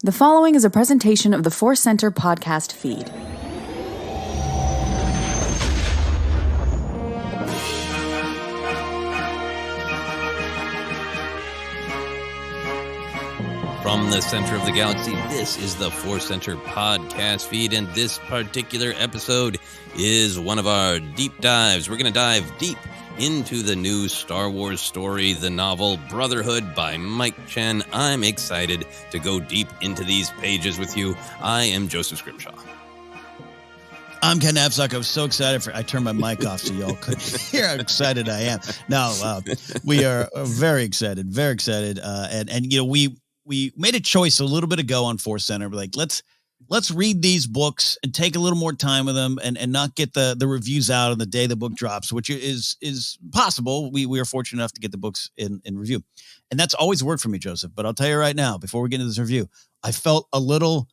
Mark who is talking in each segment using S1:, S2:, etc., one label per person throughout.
S1: The following is a presentation of the ForceCenter podcast feed.
S2: From the center of the galaxy, this is the ForceCenter podcast feed, and this particular episode is one of our deep dives. We're going to dive deep into the new Star Wars story, the novel Brotherhood by Mike Chen. I'm excited to go deep into these pages with you. I am Joseph Scrimshaw.
S3: I'm Ken Napzok. I was so excited. I turned my mic off so y'all couldn't hear how excited I am. No, we are very excited, very excited. And you know, we made a choice a little bit ago on ForceCenter. We're like, let's read these books and take a little more time with them and not get the reviews out on the day the book drops, which is possible. We are fortunate enough to get the books in review. And that's always worked for me, Joseph. But I'll tell you right now, before we get into this review, I felt a little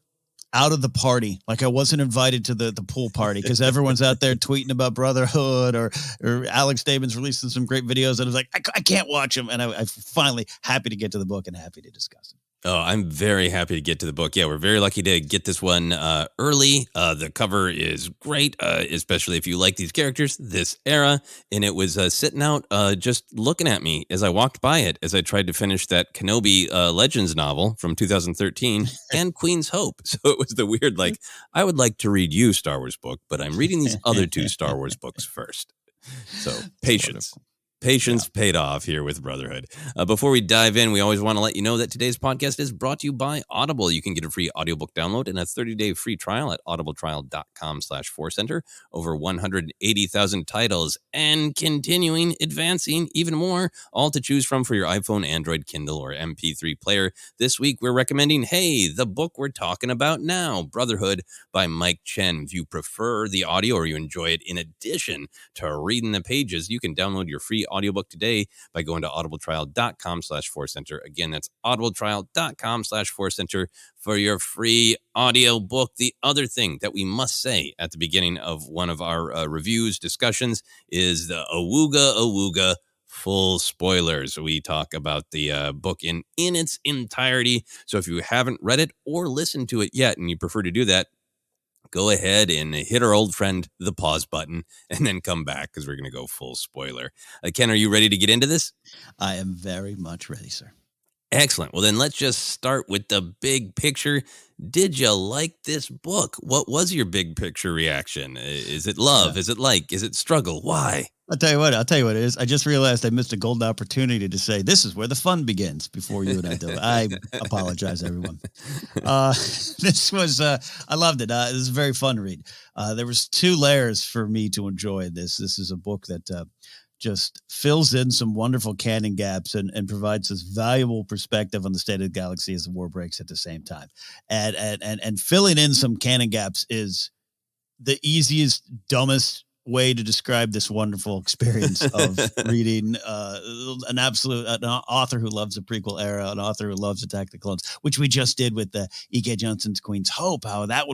S3: out of the party, like I wasn't invited to the pool party because everyone's out there tweeting about Brotherhood or Alex Damon's releasing some great videos. And I was like, I can't watch them. And I finally happy to get to the book and happy to discuss it.
S2: Oh, I'm very happy to get to the book. Yeah, we're very lucky to get this one early. The cover is great, especially if you like these characters, this era. And it was sitting out just looking at me as I walked by it, as I tried to finish that Kenobi Legends novel from 2013 and Queen's Hope. So it was the weird, like, I would like to read you Star Wars book, but I'm reading these other two Star Wars books first. So patience. Patience paid off here with Brotherhood. Before we dive in, we always want to let you know that today's podcast is brought to you by Audible. You can get a free audiobook download and a 30-day free trial at audibletrial.com/ForceCenter. Over 180,000 titles and continuing, advancing even more, all to choose from for your iPhone, Android, Kindle, or MP3 player. This week, we're recommending, the book we're talking about now, Brotherhood by Mike Chen. If you prefer the audio or you enjoy it in addition to reading the pages, you can download your free audiobook today by going to audibletrial.com/ForceCenter. Again, that's audibletrial.com/ForceCenter for your free audiobook. The other thing that we must say at the beginning of one of our reviews, discussions, is the awooga full spoilers. We talk about the book in its entirety. So if you haven't read it or listened to it yet and you prefer to do that, go ahead and hit our old friend, the pause button, and then come back because we're going to go full spoiler. Ken, are you ready to get into this?
S3: I am very much ready, sir.
S2: Excellent. Well, then let's just start with the big picture. Did you like this book? What was your big picture reaction? Is it love? Is it like? Is it struggle? Why?
S3: I'll tell you what it is. I just realized I missed a golden opportunity to say this is where the fun begins before you and I do it. I apologize, everyone. This was, I loved it. This is a very fun read. There was two layers for me to enjoy this. This is a book that just fills in some wonderful canon gaps and provides this valuable perspective on the state of the galaxy as the war breaks at the same time. And filling in some canon gaps is the easiest, dumbest way to describe this wonderful experience of reading an author who loves the prequel era, an author who loves Attack the Clones, which we just did with the E.K. Johnson's Queen's Hope. How that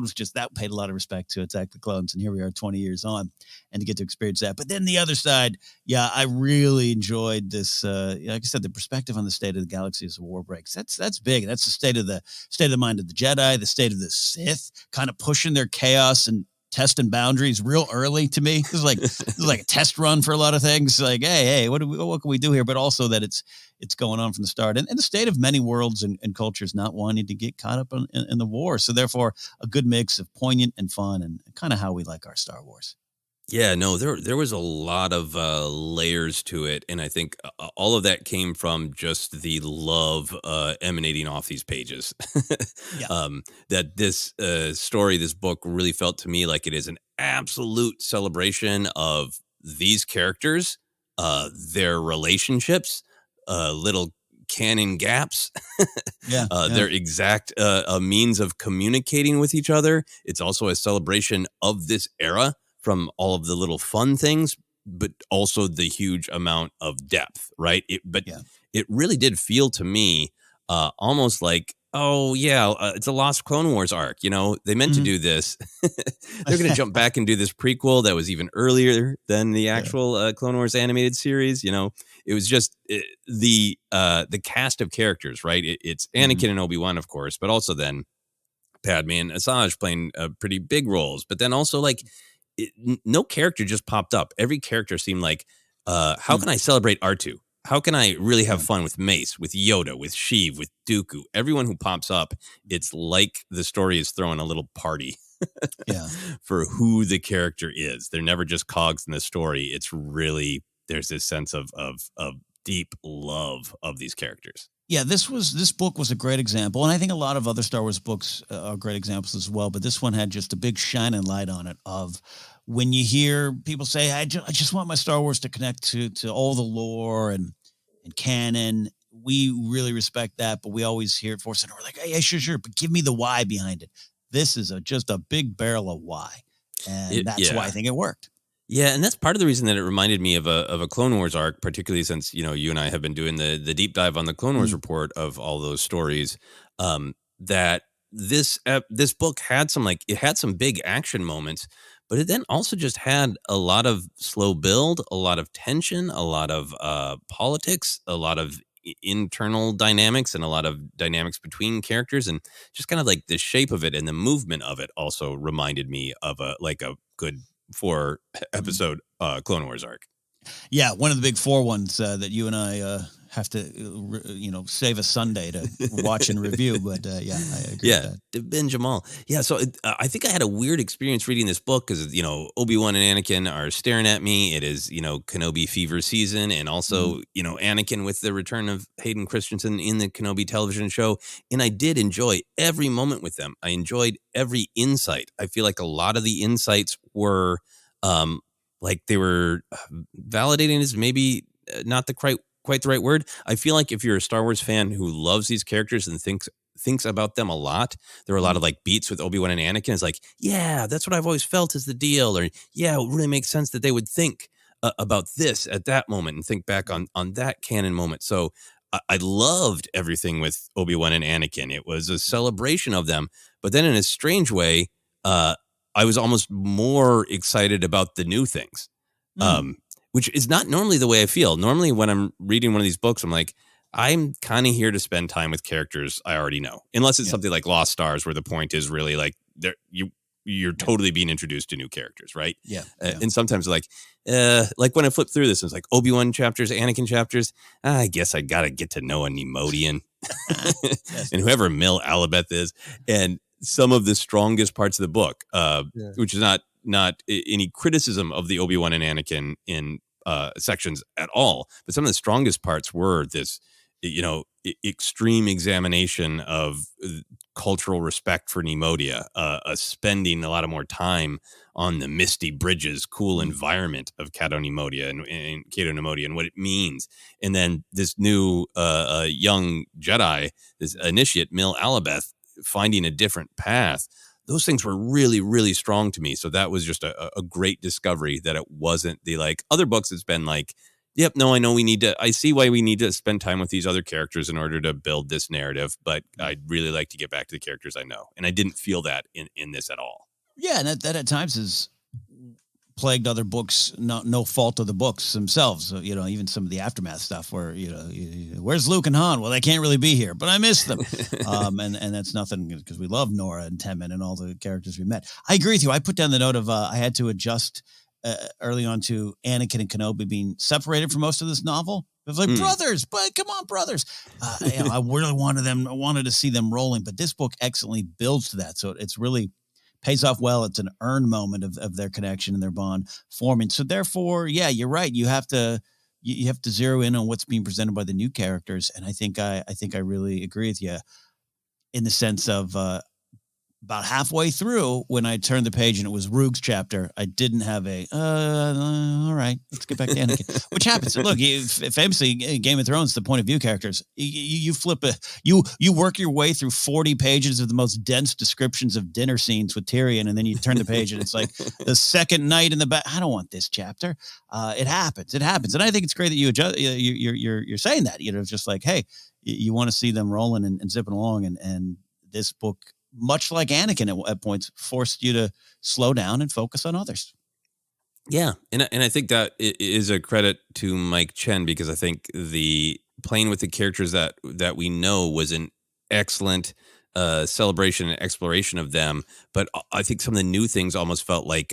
S3: paid a lot of respect to Attack the Clones, and here we are 20 years on, and to get to experience that. But then the other side, I really enjoyed this. Like I said, the perspective on the state of the galaxy as the war breaks. That's big. That's the state of the mind of the Jedi, the state of the Sith, kind of pushing their chaos and testing boundaries real early to me. This is like a test run for a lot of things. Like, hey, what can we do here? But also that it's going on from the start, and the state of many worlds and cultures not wanting to get caught up in the war. So therefore, a good mix of poignant and fun, and kind of how we like our Star Wars.
S2: Yeah, no, there was a lot of layers to it, and I think all of that came from just the love emanating off these pages. That this story, this book, really felt to me like it is an absolute celebration of these characters, their relationships, little canon gaps, their exact means of communicating with each other. It's also a celebration of this era, from all of the little fun things, but also the huge amount of depth, right? It really did feel to me almost like oh yeah, it's a Lost Clone Wars arc. You know, they meant to do this. They're going to jump back and do this prequel that was even earlier than the actual Clone Wars animated series. You know, it was just the cast of characters, right? It's Anakin and Obi-Wan, of course, but also then Padme and Asajj playing pretty big roles. But then also like no character just popped up. Every character seemed like, how can I celebrate R2? How can I really have fun with Mace, with Yoda, with Sheev, with Dooku? Everyone who pops up, it's like the story is throwing a little party for who the character is. They're never just cogs in the story. It's really, there's this sense of deep love of these characters.
S3: Yeah, this book was a great example, and I think a lot of other Star Wars books are great examples as well. But this one had just a big shining light on it. Of when you hear people say, "I just want my Star Wars to connect to all the lore and canon," we really respect that. But we always hear at ForceCenter, we're like, "Hey, yeah, sure, but give me the why behind it." This is just a big barrel of why, and that's why I think it worked.
S2: Yeah, and that's part of the reason that it reminded me of a Clone Wars arc, particularly since, you know, you and I have been doing the deep dive on the Clone Wars report of all those stories. That this book had some big action moments, but it then also just had a lot of slow build, a lot of tension, a lot of politics, a lot of internal dynamics, and a lot of dynamics between characters, and just kind of like the shape of it and the movement of it also reminded me of a good 4 episode Clone Wars arc.
S3: Yeah, one of the big 4 ones that you and I have to, save a Sunday to watch and review. But I agree with that.
S2: Binge them all. Yeah, so I think I had a weird experience reading this book because, you know, Obi-Wan and Anakin are staring at me. It is, you know, Kenobi fever season, and also, you know, Anakin with the return of Hayden Christensen in the Kenobi television show. And I did enjoy every moment with them. I enjoyed every insight. I feel like a lot of the insights were like they were validating is maybe not the quite the right word. I feel like if you're a Star Wars fan who loves these characters and thinks about them a lot, there are a lot of like beats with Obi-Wan and Anakin. It's like, yeah, that's what I've always felt is the deal, or yeah, it really makes sense that they would think about this at that moment and think back on that canon moment. So I loved everything with Obi-Wan and Anakin. It was a celebration of them, but then in a strange way, I was almost more excited about the new things, which is not normally the way I feel. Normally when I'm reading one of these books, I'm like, I'm kind of here to spend time with characters I already know, unless it's something like Lost Stars, where the point is really like you're totally being introduced to new characters, right? And sometimes like when I flip through this, it's like Obi-Wan chapters, Anakin chapters. I guess I got to get to know a Nemodian and whoever Mil Alabeth is. And some of the strongest parts of the book, which is not any criticism of the Obi-Wan and Anakin in sections at all, but some of the strongest parts were this, you know, extreme examination of cultural respect for Nemodia, spending a lot of more time on the misty bridges, cool environment of Cato Nemodia and Cato Nemodia and what it means. And then this new young Jedi, this initiate, Mil Alabeth, finding a different path. Those things were really, really strong to me. So that was just a great discovery that it wasn't the like other books. It's been like, yep, no, I know I see why we need to spend time with these other characters in order to build this narrative, but I'd really like to get back to the characters I know. And I didn't feel that in this at all. Yeah.
S3: And that at times has plagued other books, no fault of the books themselves. You know, even some of the aftermath stuff where, you know, where's Luke and Han? Well, they can't really be here, but I miss them. And that's nothing because we love Nora and Temin and all the characters we met. I agree with you. I put down the note of I had to adjust early on to Anakin and Kenobi being separated for most of this novel. It was like brothers, but come on, brothers. I really wanted to see them rolling, but this book excellently builds to that. So it's really pays off well. It's an earned moment of their connection and their bond forming. So therefore, yeah, you're right. You have to zero in on what's being presented by the new characters. And I think I really agree with you in the sense of about halfway through, when I turned the page and it was Roog's chapter, I didn't have all right, let's get back to Anakin, which happens. Look, famously, Game of Thrones, the point of view characters, you flip you work your way through 40 pages of the most dense descriptions of dinner scenes with Tyrion, and then you turn the page and it's like the second night in the back. I don't want this chapter. It happens, and I think it's great that you adjust. You're saying that, just like, hey, you want to see them rolling and zipping along, and this book, much like Anakin at points, forced you to slow down and focus on others.
S2: Yeah, and I think that is a credit to Mike Chen, because I think the playing with the characters that we know was an excellent celebration and exploration of them. But I think some of the new things almost felt like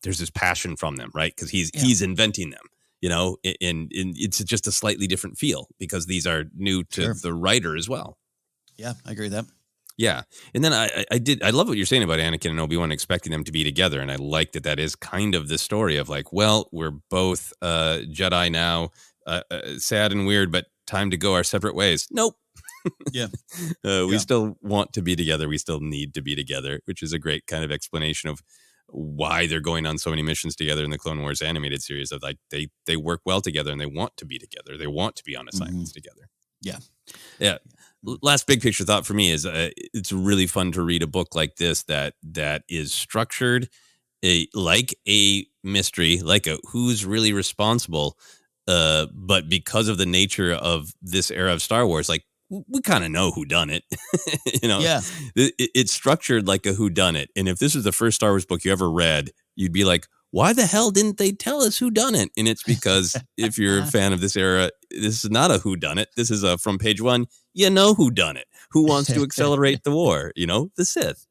S2: there's this passion from them, right? Because he's inventing them, and it's just a slightly different feel because these are new to the writer as well.
S3: Yeah, I agree with that.
S2: Yeah. And then I love what you're saying about Anakin and Obi-Wan expecting them to be together. And I like that is kind of the story of like, well, we're both Jedi now, sad and weird, but time to go our separate ways. Nope.
S3: Yeah.
S2: We still want to be together. We still need to be together, which is a great kind of explanation of why they're going on so many missions together in the Clone Wars animated series, of like they work well together and they want to be together. They want to be on assignments together.
S3: Yeah.
S2: Yeah. Last big picture thought for me is it's really fun to read a book like this that is structured like a mystery, like a who's really responsible. But because of the nature of this era of Star Wars, like we kind of know who done it.
S3: Yeah.
S2: It's structured like a who done it. And if this was the first Star Wars book you ever read, you'd be like, why the hell didn't they tell us who done it? And it's because if you're a fan of this era, this is not a who done it. This is a from page one, who done it. Who wants to accelerate the war? The Sith.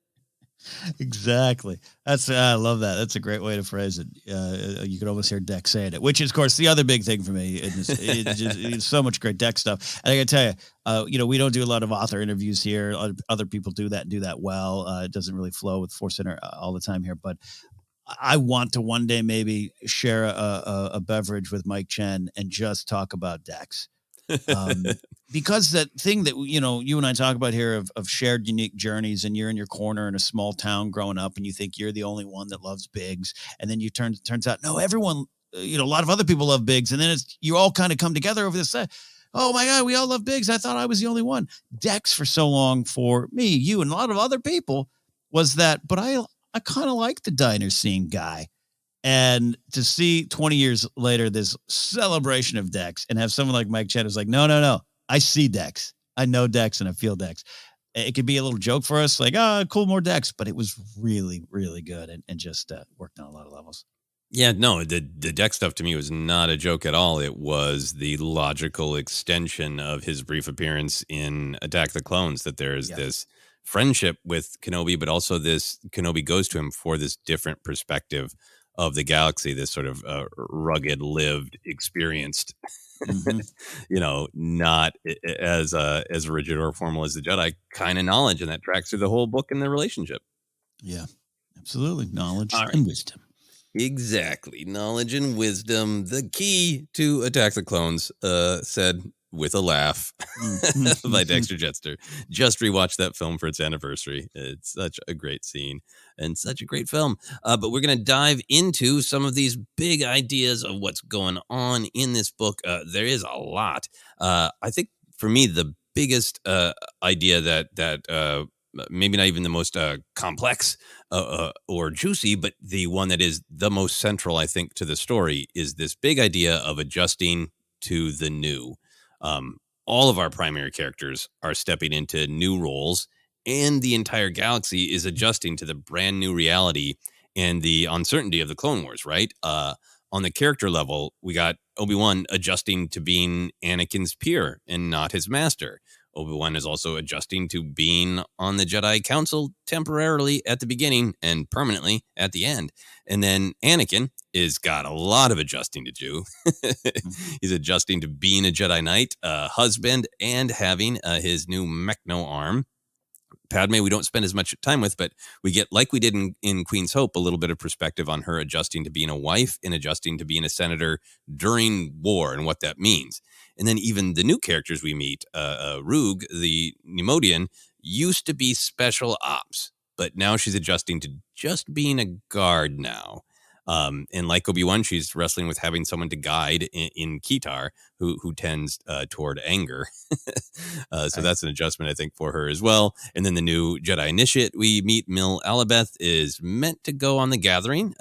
S3: Exactly. I love that. That's a great way to phrase it. You could almost hear Dex saying it, which is, of course, the other big thing for me. It's so much great Dex stuff. And I got to tell you, we don't do a lot of author interviews here. Other people do that well. It doesn't really flow with ForceCenter all the time here, but I want to one day maybe share a beverage with Mike Chen and just talk about Dex. Because that thing that, you and I talk about here of shared unique journeys, and you're in your corner in a small town growing up and you think you're the only one that loves Biggs. And then turns out, no, everyone, a lot of other people love Biggs. And then you all kind of come together over this. Oh my God, we all love Biggs. I thought I was the only one. Dex for so long for me, you, and a lot of other people was that, but I kind of like the diner scene guy. And to see 20 years later, this celebration of Dex, and have someone like Mike Chen who's like, no, I see Dex. I know Dex and I feel Dex. It could be a little joke for us, like, cool, more Dex, but it was really, really good and just worked on a lot of levels.
S2: Yeah, no, the Dex stuff to me was not a joke at all. It was the logical extension of his brief appearance in Attack the Clones, that there's this friendship with Kenobi, but also this Kenobi goes to him for this different perspective of the galaxy, this sort of rugged, lived, experienced, not as rigid or formal as the Jedi kind of knowledge, and that tracks through the whole book and the relationship.
S3: Yeah, absolutely. Knowledge and wisdom.
S2: Exactly. Knowledge and wisdom, the key to Attack the Clones, said with a laugh by Dexter Jettster. Just rewatched that film for its anniversary. It's such a great scene and such a great film. But we're going to dive into some of these big ideas of what's going on in this book. There is a lot. I think for me, the biggest idea that maybe not even the most complex or juicy, but the one that is the most central, I think, to the story is this big idea of adjusting to the new. All of our primary characters are stepping into new roles, and the entire galaxy is adjusting to the brand new reality and the uncertainty of the Clone Wars, right? On the character level, we got Obi-Wan adjusting to being Anakin's peer and not his master. Obi-Wan is also adjusting to being on the Jedi Council temporarily at the beginning and permanently at the end. And then Anakin is got a lot of adjusting to do. He's adjusting to being a Jedi Knight, husband, and having his new Mechno arm. Padme, we don't spend as much time with, but we get, like we did in Queen's Hope, a little bit of perspective on her adjusting to being a wife and adjusting to being a senator during war and what that means. And then even the new characters we meet, Roog, the Neimoidian, used to be special ops. but now she's adjusting to just being a guard now. And like Obi-Wan, she's wrestling with having someone to guide in Kitar, who tends toward anger. So that's an adjustment, I think, for her as well. And then the new Jedi Initiate we meet, Mil Alabeth, is meant to go on the Gathering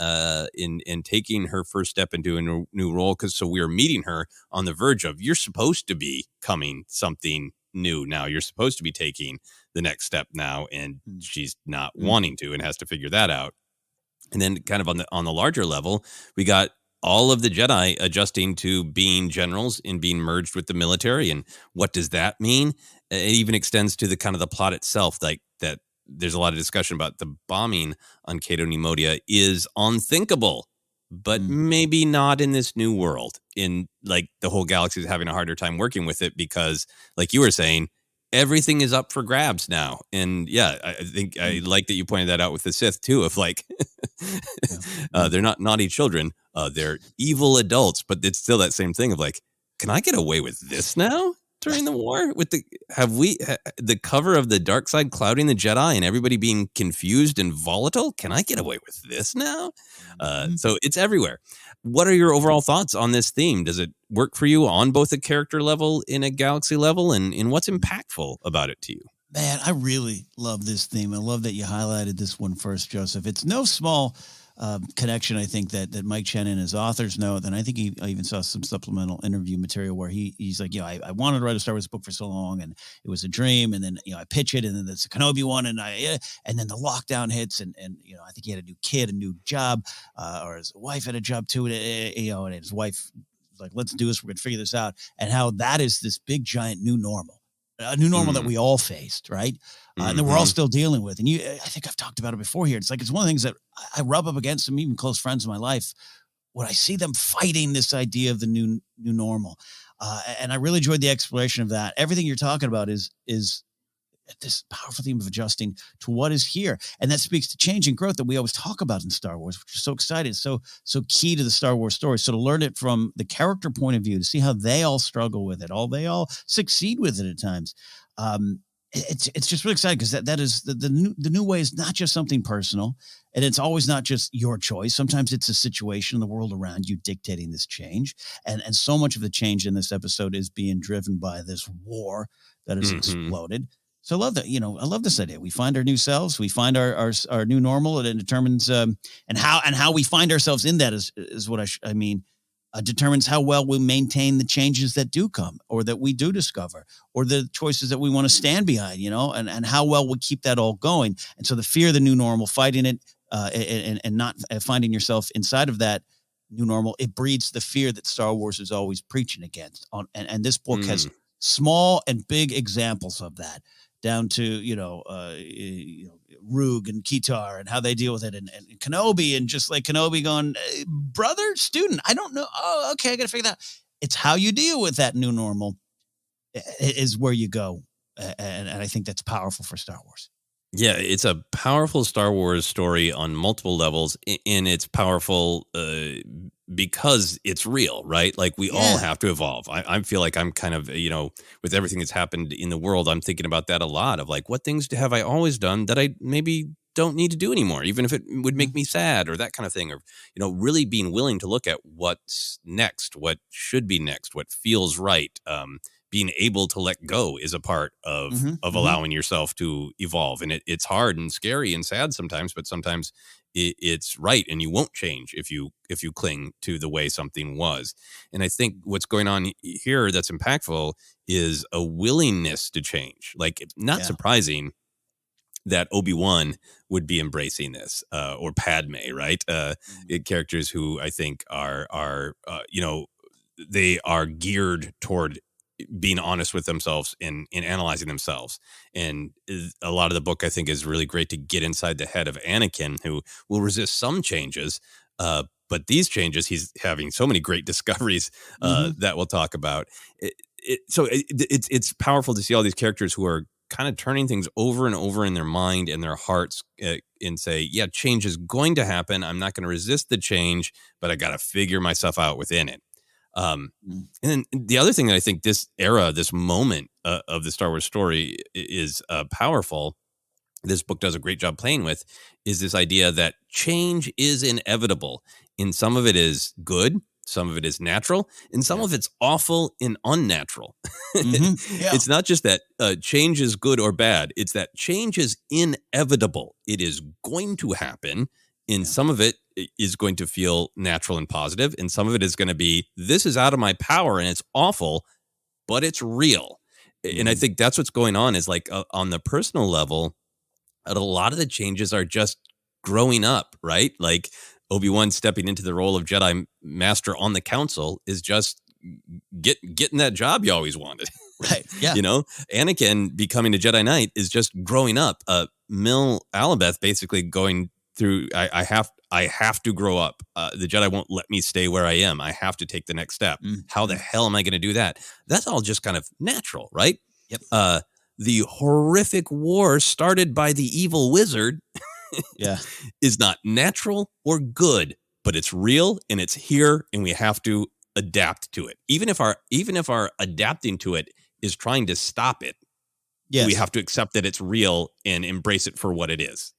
S2: in taking her first step into a new role. So we are meeting her on the verge of, you're supposed to be coming something new now. You're supposed to be taking the next step now, and she's not wanting to and has to figure that out. And then kind of on the larger level, we got all of the Jedi adjusting to being generals and being merged with the military. And what does that mean? It even extends to the kind of the plot itself, like that there's a lot of discussion about the bombing on Cato Neimoidia is unthinkable, but maybe not in this new world. In like the whole galaxy is having a harder time working with it because, like you were saying, everything is up for grabs now. And yeah, I think I like that you pointed that out with the Sith too, of like, they're not naughty children. They're evil adults, but it's still that same thing of like, can I get away with this now during the war? With the cover of the dark side clouding the Jedi and everybody being confused and volatile? Can I get away with this now? So it's everywhere. What are your overall thoughts on this theme? Does it work for you on both a character level and a galaxy level? And what's impactful about it to you?
S3: Man, I really love this theme. I love that you highlighted this one first, Joseph. It's no small connection, I think, that Mike Chen and his authors know. Then I think I even saw some supplemental interview material where he's like, I wanted to write a Star Wars book for so long, and it was a dream. And then, I pitch it, and then there's a Kenobi one, and then the lockdown hits, and I think he had a new kid, a new job, or his wife had a job too, and his wife was like, let's do this, we're going to figure this out, and how that is this big, giant new normal. A new normal that we all faced, right? And that we're all still dealing with. And I think I've talked about it before here. It's like, it's one of the things that I rub up against some even close friends in my life when I see them fighting this idea of the new normal. And I really enjoyed the exploration of that. Everything you're talking about is this powerful theme of adjusting to what is here. And that speaks to change and growth that we always talk about in Star Wars, which is so excited, so key to the Star Wars story. So to learn it from the character point of view, to see how they all struggle with it, they all succeed with it at times. It's just really exciting because that is the new way is not just something personal, and it's always not just your choice. Sometimes it's a situation in the world around you dictating this change. And so much of the change in this episode is being driven by this war that has exploded. So I love that. I love this idea. We find our new selves. We find our new normal, and it determines and how we find ourselves in that is what I mean. Determines how well we maintain the changes that do come, or that we do discover, or the choices that we want to stand behind. And how well we keep that all going. And so the fear of the new normal, fighting it, and not finding yourself inside of that new normal, it breeds the fear that Star Wars is always preaching against. And this book has small and big examples of that. Down to Roog and Kitar and how they deal with it, and Kenobi, and just like Kenobi going, brother, student, I don't know. Oh, okay, I got to figure that out. It's how you deal with that new normal is where you go, and I think that's powerful for Star Wars.
S2: Yeah, it's a powerful Star Wars story on multiple levels, and it's powerful because it's real, right? Like we all have to evolve. I feel like I'm kind of, with everything that's happened in the world, I'm thinking about that a lot of like, what things have I always done that I maybe don't need to do anymore, even if it would make me sad or that kind of thing, or, really being willing to look at what's next, what should be next, what feels right. Being able to let go is a part of allowing yourself to evolve. And it's hard and scary and sad sometimes, but sometimes it's right. And you won't change if you cling to the way something was. And I think what's going on here that's impactful is a willingness to change. Like, not surprising that Obi-Wan would be embracing this, or Padme, right? Characters who I think are they are geared toward being honest with themselves in analyzing themselves. And a lot of the book, I think, is really great to get inside the head of Anakin, who will resist some changes. But these changes, he's having so many great discoveries that we'll talk about. It's powerful to see all these characters who are kind of turning things over and over in their mind and their hearts, and say, yeah, change is going to happen. I'm not going to resist the change, but I got to figure myself out within it. And then the other thing that I think this era, this moment of the Star Wars story is powerful, this book does a great job playing with is this idea that change is inevitable. And some of it is good, some of it is natural, and some of it's awful and unnatural.
S3: Yeah.
S2: It's not just that change is good or bad. It's that change is inevitable. It is going to happen. And some of it is going to feel natural and positive. And some of it is going to be, this is out of my power and it's awful, but it's real. And I think that's what's going on is like on the personal level, a lot of the changes are just growing up, right? Like Obi-Wan stepping into the role of Jedi Master on the Council is just getting that job you always wanted.
S3: Right. Yeah.
S2: You know, Anakin becoming a Jedi Knight is just growing up. Mil Alabeth basically going through, I have to grow up. The Jedi won't let me stay where I am. I have to take the next step. How the hell am I going to do that? That's all just kind of natural, right?
S3: Yep.
S2: The horrific war started by the evil wizard is not natural or good, but it's real and it's here and we have to adapt to it. Even if our adapting to it is trying to stop it, we have to accept that it's real and embrace it for what it is.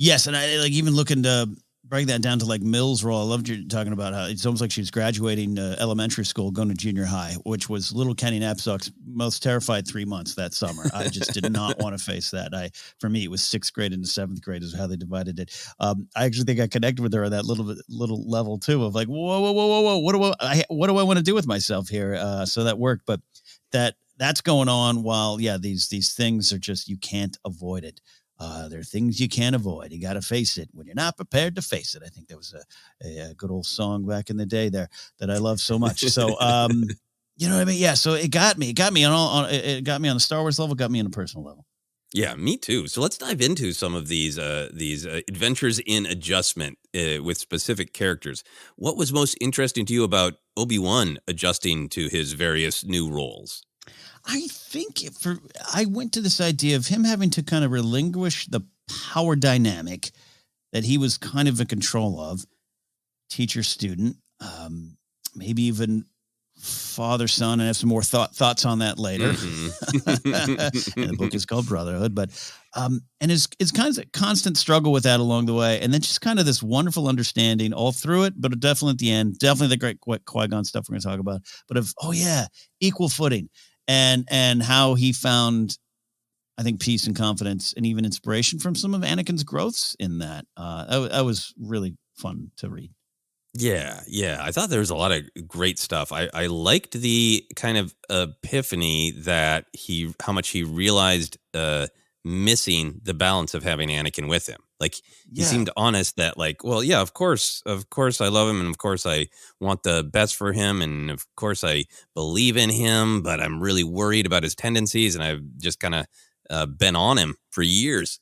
S3: Yes, and I like even looking to break that down to like Mills' role. I loved you talking about how it's almost like she's graduating elementary school, going to junior high, which was little Kenny Napzok's most terrified 3 months that summer. I just did not want to face that. For me, it was 6th grade into 7th grade is how they divided it. I actually think I connected with her on that little level too of like, whoa, what do I want to do with myself here? So that worked, but that's going on while these things are just, you can't avoid it. There are things you can't avoid. You got to face it when you're not prepared to face it. I think that was a good old song back in the day there that I love so much. So, you know what I mean? Yeah. So it got me it got me on the Star Wars level, got me on a personal level.
S2: Yeah, me too. So let's dive into some of these adventures in adjustment with specific characters. What was most interesting to you about Obi-Wan adjusting to his various new roles?
S3: I think I went to this idea of him having to kind of relinquish the power dynamic that he was kind of in control of, teacher student, maybe even father son, and have some more thoughts on that later. And the book is called Brotherhood, but and it's kind of a constant struggle with that along the way, and then just kind of this wonderful understanding all through it, but definitely at the end, definitely the great Qui-Gon stuff we're going to talk about, but equal footing. And how he found, I think, peace and confidence and even inspiration from some of Anakin's growths in that. That was really fun to read.
S2: Yeah. I thought there was a lot of great stuff. I liked the kind of epiphany that how much he realized missing the balance of having Anakin with him. Like he seemed honest that like, well, yeah, of course I love him. And of course I want the best for him. And of course I believe in him, but I'm really worried about his tendencies. And I've just kind of been on him for years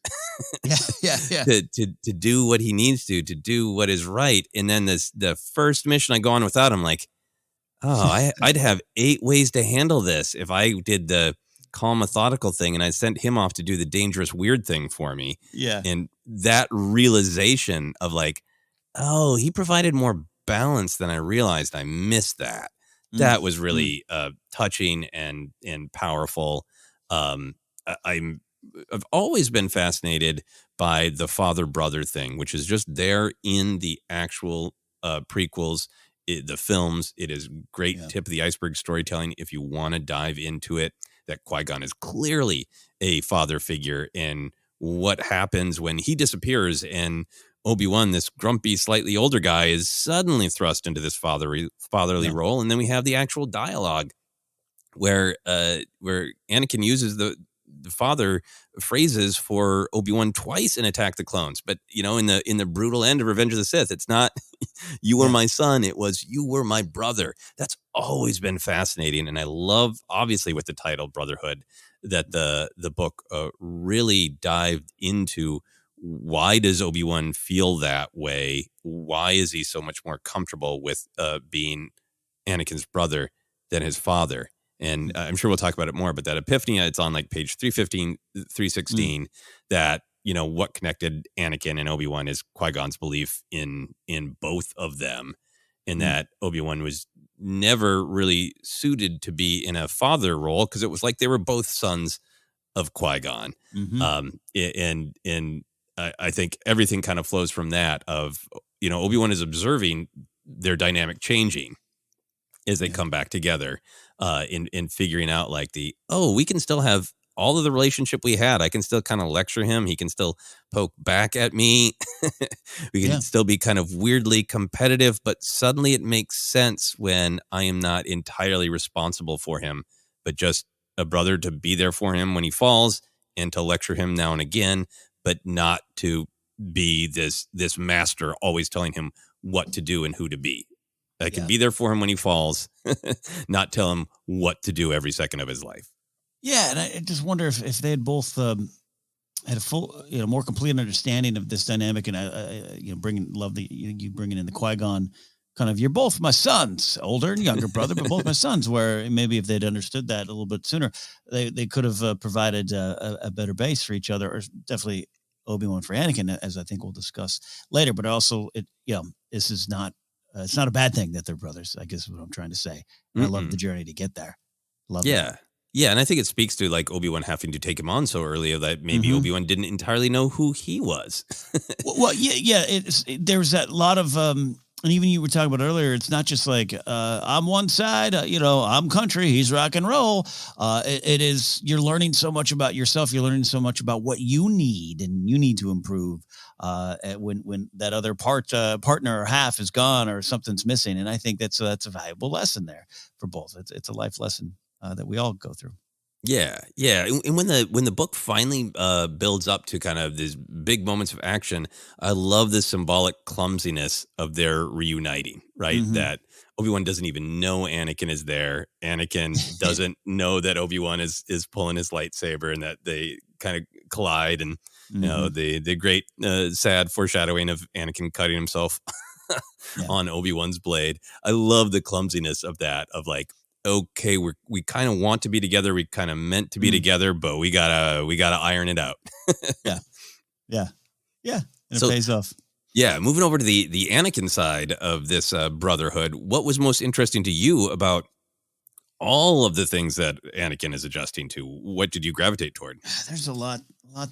S2: to do what he needs to do what is right. And then the first mission I go on without him, like, I'd have 8 ways to handle this if I did the calm, methodical thing, and I sent him off to do the dangerous, weird thing for me.
S3: Yeah.
S2: And that realization of like, oh, he provided more balance than I realized. I missed that. That was really touching and powerful. I've always been fascinated by the father-brother thing, which is just there in the actual prequels, the films. It is great tip of the iceberg storytelling if you want to dive into it. That Qui-Gon is clearly a father figure, and what happens when he disappears and Obi-Wan, this grumpy, slightly older guy, is suddenly thrust into this fatherly role. And then we have the actual dialogue where Anakin uses the father phrases for Obi-Wan twice in Attack the Clones. But, you know, in the brutal end of Revenge of the Sith, it's not you were my son. It was you were my brother. That's always been fascinating. And I love, obviously, with the title Brotherhood, that the book really dived into why does Obi-Wan feel that way? Why is he so much more comfortable with being Anakin's brother than his father? And I'm sure we'll talk about it more, but that epiphany, it's on like page 315, 316, that, you know, what connected Anakin and Obi-Wan is Qui-Gon's belief in both of them, and that Obi-Wan was never really suited to be in a father role because it was like they were both sons of Qui-Gon.
S3: Mm-hmm.
S2: And I think everything kind of flows from that of, Obi-Wan is observing their dynamic changing as they come back together, in figuring out like we can still have all of the relationship we had. I can still kind of lecture him. He can still poke back at me. We can still be kind of weirdly competitive, but suddenly it makes sense when I am not entirely responsible for him, but just a brother to be there for him when he falls and to lecture him now and again, but not to be this master always telling him what to do and who to be. I can be there for him when he falls, not tell him what to do every second of his life.
S3: Yeah, and I just wonder if they had both had a full, more complete understanding of this dynamic, and you bringing in the Qui-Gon kind of, you're both my sons, older and younger brother, but both my sons. Where maybe if they'd understood that a little bit sooner, they could have provided a better base for each other, or definitely Obi-Wan for Anakin, as I think we'll discuss later. But also, this is not. It's not a bad thing that they're brothers, I guess is what I'm trying to say. I love the journey to get there. Love it.
S2: Yeah, and I think it speaks to like Obi-Wan having to take him on so early that maybe Obi-Wan didn't entirely know who he was.
S3: Well, there's that lot of, and even you were talking about earlier, it's not just like, I'm one side, I'm country, he's rock and roll. It is, you're learning so much about yourself. You're learning so much about what you need and you need to improve. When that other partner or half is gone or something's missing. And I think that's a valuable lesson there for both. It's a life lesson that we all go through.
S2: Yeah. And when the book finally builds up to kind of these big moments of action, I love the symbolic clumsiness of their reuniting, right? That Obi-Wan doesn't even know Anakin is there. Anakin doesn't know that Obi-Wan is pulling his lightsaber, and that they kind of collide, and the great sad foreshadowing of Anakin cutting himself on Obi-Wan's blade. I love the clumsiness of that, of like, okay, we kind of want to be together, we kind of meant to be together, but we gotta iron it out.
S3: yeah, and it pays off.
S2: Yeah, moving over to the Anakin side of this Brotherhood, what was most interesting to you about all of the things that Anakin is adjusting to? What did you gravitate toward?
S3: There's a lot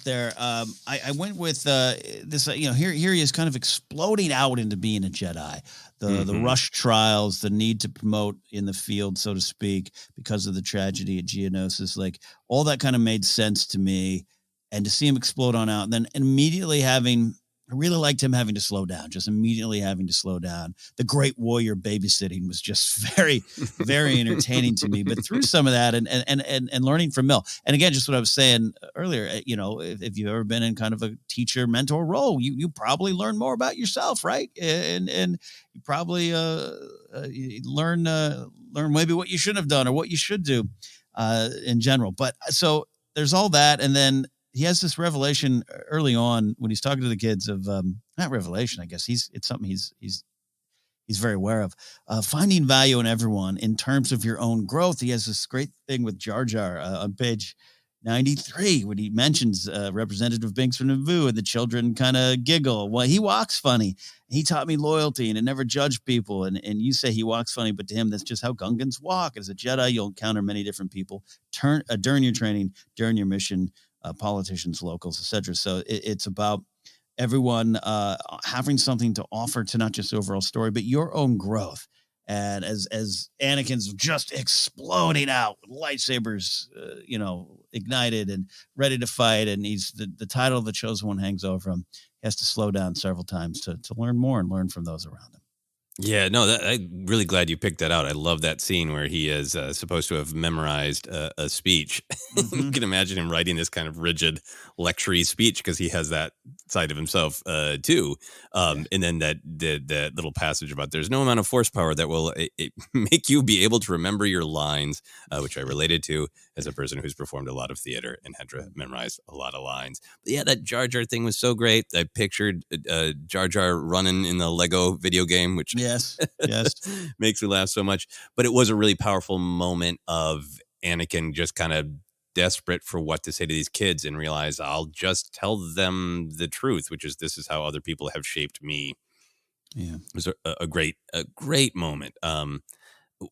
S3: there. I went with this. Here he is kind of exploding out into being a Jedi. The rush trials, the need to promote in the field, so to speak, because of the tragedy at Geonosis, like all that kind of made sense to me. And to see him explode on out, and then immediately I really liked him having to slow down, just immediately having to slow down. The Great Warrior babysitting was just very, very entertaining to me. But through some of that and learning from Mill, and again, just what I was saying earlier, if you've ever been in kind of a teacher mentor role, you probably learn more about yourself, right? And you probably learn maybe what you shouldn't have done or what you should do in general. But so there's all that, and then he has this revelation early on when he's talking to the kids of not revelation, I guess it's something he's very aware of, finding value in everyone in terms of your own growth. He has this great thing with Jar Jar on page 93 when he mentions Representative Binks from Naboo, and the children kind of giggle. Well, he walks funny. He taught me loyalty and to never judge people. And you say he walks funny, but to him, that's just how Gungans walk. As a Jedi, you'll encounter many different people during your training, during your mission, politicians, locals, etc. So it's about everyone having something to offer to not just the overall story, but your own growth. And as Anakin's just exploding out with lightsabers, ignited and ready to fight, and he's the title of the Chosen One hangs over him. He has to slow down several times to learn more and learn from those around him.
S2: Yeah, no, I'm really glad you picked that out. I love that scene where he is supposed to have memorized a speech. You can imagine him writing this kind of rigid lecture-y speech because he has that side of himself too. And then that little passage about there's no amount of force power that will make you be able to remember your lines, which I related to as a person who's performed a lot of theater and had to memorize a lot of lines. But yeah, that Jar Jar thing was so great. I pictured Jar Jar running in the Lego video game, which
S3: yes,
S2: makes me laugh so much. But it was a really powerful moment of Anakin just kind of desperate for what to say to these kids and realize I'll just tell them the truth, which is this is how other people have shaped me.
S3: Yeah,
S2: it was a great moment.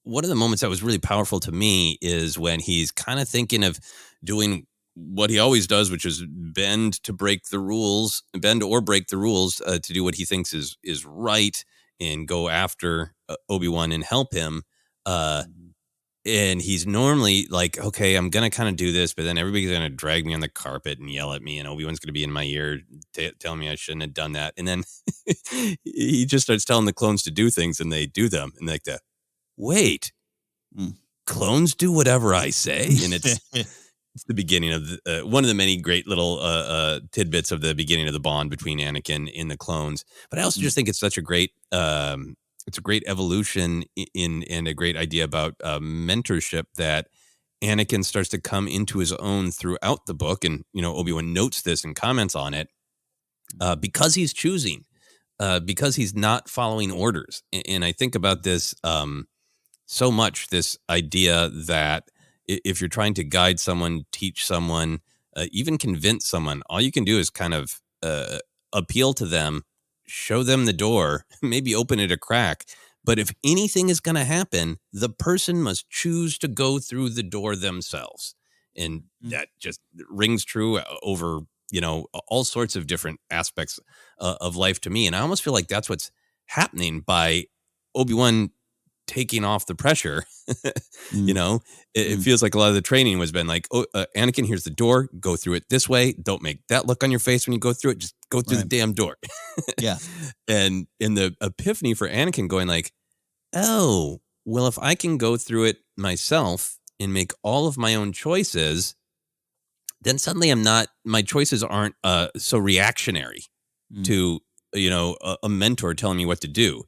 S2: One of the moments that was really powerful to me is when he's kind of thinking of doing what he always does, which is bend or break the rules to do what he thinks is right and go after Obi-Wan and help him. And he's normally like, okay, I'm going to kind of do this, but then everybody's going to drag me on the carpet and yell at me, and Obi-Wan's going to be in my ear telling me I shouldn't have done that. And then he just starts telling the clones to do things, and they do them. And like, wait, clones do whatever I say? And it's the beginning of one of the many great little tidbits of the beginning of the bond between Anakin and the clones. But I also just think it's such a great it's a great evolution and a great idea about mentorship that Anakin starts to come into his own throughout the book. And, Obi-Wan notes this and comments on it because he's choosing, because he's not following orders. And I think about this so much, this idea that if you're trying to guide someone, teach someone, even convince someone, all you can do is kind of appeal to them, show them the door, maybe open it a crack. But if anything is going to happen, the person must choose to go through the door themselves. And that just rings true over, all sorts of different aspects of life to me. And I almost feel like that's what's happening by Obi-Wan taking off the pressure. It feels like a lot of the training was been like, Anakin, here's the door, go through it this way, don't make that look on your face when you go through it, just go through the damn door.
S3: Yeah.
S2: And in the epiphany for Anakin going like, oh, well, if I can go through it myself and make all of my own choices, then suddenly my choices aren't so reactionary to a mentor telling me what to do.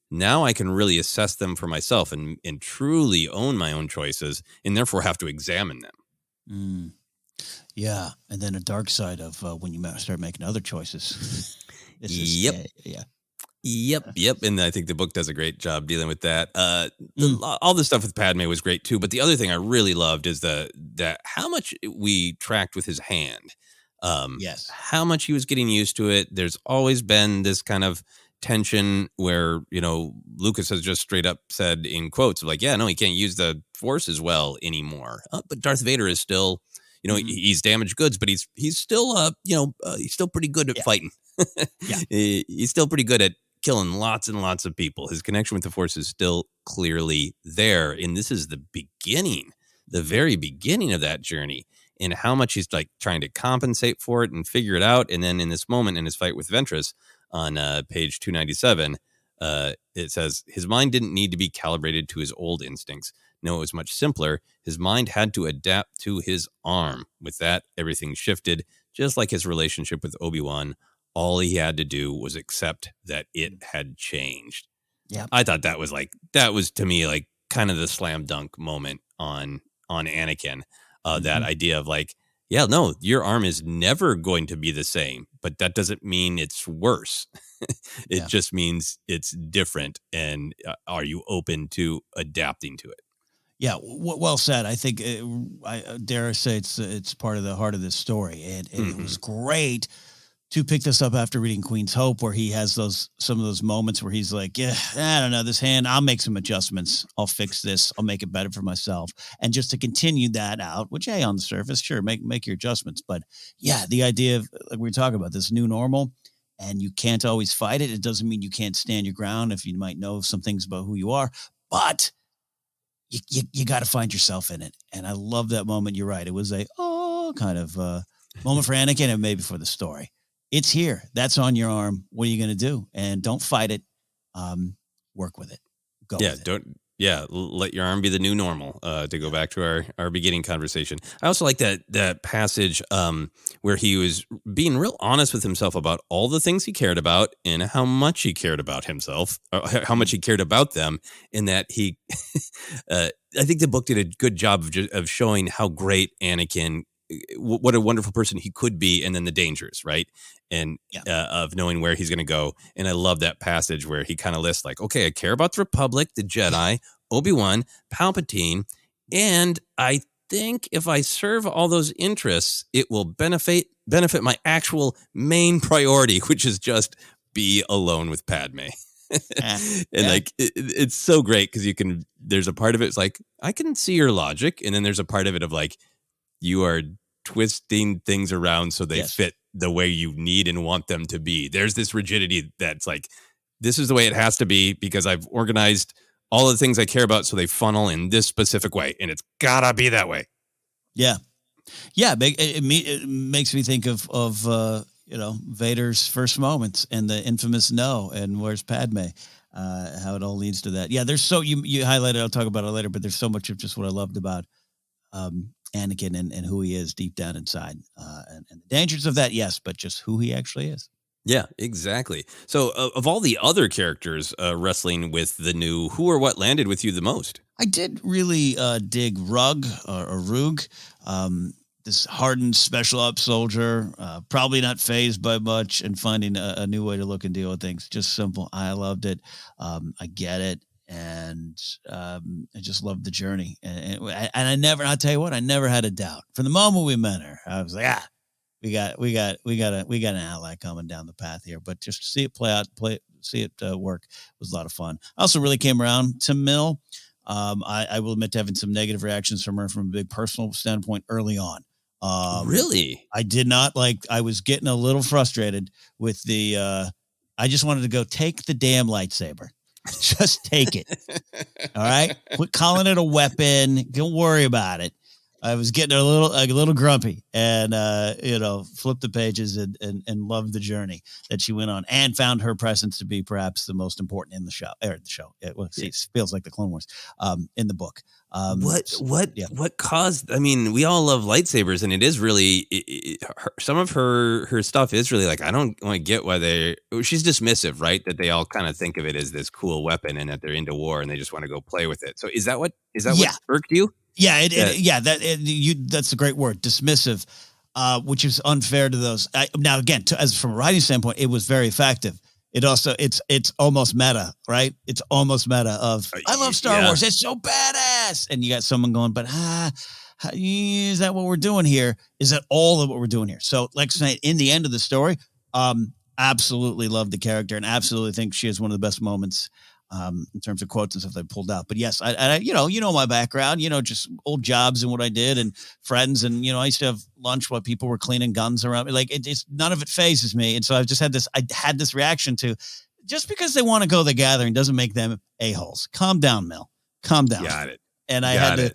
S2: Now I can really assess them for myself and truly own my own choices, and therefore have to examine them.
S3: Yeah. And then a dark side of when you start making other choices.
S2: Yep. And I think the book does a great job dealing with that. All the stuff with Padme was great too. But the other thing I really loved is that how much we tracked with his hand.
S3: Yes.
S2: How much he was getting used to it. There's always been this kind of tension where, Lucas has just straight up said in quotes like, yeah, no, he can't use the Force as well anymore. But Darth Vader is still, he's damaged goods, but he's still, he's still pretty good at fighting. Yeah. He's still pretty good at killing lots and lots of people. His connection with the Force is still clearly there. And this is the very beginning of that journey, and how much he's like trying to compensate for it and figure it out. And then in this moment in his fight with Ventress on page 297, it says his mind didn't need to be calibrated to his old instincts. No, it was much simpler. His mind had to adapt to his arm. With that, everything shifted, just like his relationship with Obi-Wan. All he had to do was accept that it had changed. Yeah, I thought that was to me like kind of the slam dunk moment on Anakin. That idea of like, yeah, no, your arm is never going to be the same, but that doesn't mean it's worse. It just means it's different. And are you open to adapting to it?
S3: Yeah, well said. I think I dare say it's part of the heart of this story, and it was great to pick this up after reading Queen's Hope, where he has some of those moments where he's like, yeah, I don't know, this hand, I'll make some adjustments. I'll fix this. I'll make it better for myself. And just to continue that out, which, hey, on the surface, sure, make your adjustments. But yeah, the idea of, like we were talking about, this new normal, and you can't always fight it. It doesn't mean you can't stand your ground if you might know some things about who you are, but you got to find yourself in it. And I love that moment. You're right. It was a kind of moment for Anakin and maybe for the story. It's here. That's on your arm. What are you going to do? And don't fight it. Work with it. Go with it.
S2: Let your arm be the new normal, to go back to our beginning conversation. I also like that passage where he was being real honest with himself about all the things he cared about and how much he cared about himself, how much he cared about them, and that he I think the book did a good job of showing how great Anakin, what a wonderful person he could be, and then the dangers, right? And of knowing where he's going to go. And I love that passage where he kind of lists like, okay, I care about the Republic, the Jedi, Obi-Wan, Palpatine, and I think if I serve all those interests, it will benefit my actual main priority, which is just be alone with Padme. Like it's so great because there's a part of it, it's like, I can see your logic, and then there's a part of it of like, you are twisting things around so they
S3: Yes.
S2: fit the way you need and want them to be. There's this rigidity that's like, this is the way it has to be because I've organized all the things I care about so they funnel in this specific way, and it's gotta be that way.
S3: Yeah. It makes me think of Vader's first moments and the infamous no, and where's Padme, how it all leads to that. Yeah, there's you highlighted. I'll talk about it later, but there's so much of just what I loved about Anakin and who he is deep down inside, and the dangers of that, yes, but just who he actually is.
S2: Yeah, exactly. So of all the other characters wrestling with the new, who or what landed with you the most?
S3: I did really dig Rug or Rug, this hardened special ops soldier, probably not phased by much, and finding a new way to look and deal with things. Just simple. I loved it. I get it. And I just loved the journey. And I'll tell you what, I never had a doubt. From the moment we met her, I was like, we got an ally coming down the path here. But just to see it play out, see it work was a lot of fun. I also really came around to Mill. I will admit to having some negative reactions from her from a big personal standpoint early on.
S2: Really?
S3: I did not I was getting a little frustrated with I just wanted to go take the damn lightsaber. Just take it. All right. Quit calling it a weapon. Don't worry about it. I was getting a little grumpy and, flipped the pages and loved the journey that she went on and found her presence to be perhaps the most important in the show. It feels like the Clone Wars in the book.
S2: What caused, I mean, we all love lightsabers, and it is really, some of her stuff is really like, I don't want to get why she's dismissive, right? That they all kind of think of it as this cool weapon and that they're into war and they just want to go play with it. So is that what irked you?
S3: Yeah, that's a great word, dismissive, which is unfair to those. Now, again, as from a writing standpoint, it was very effective. It also, it's almost meta, right? It's almost meta of, I love Star Wars. It's so badass. And you got someone going, but is that what we're doing here? Is that all of what we're doing here? So like I say, in the end of the story, absolutely love the character and absolutely think she has one of the best moments in terms of quotes and stuff they pulled out. But yes, I my background, just old jobs and what I did and friends. And, I used to have lunch while people were cleaning guns around me. Like it's none of it phases me. And so I've just had this reaction to, just because they want to go to the gathering doesn't make them a-holes. Calm down, Mel. Calm down.
S2: Got it.
S3: And I had to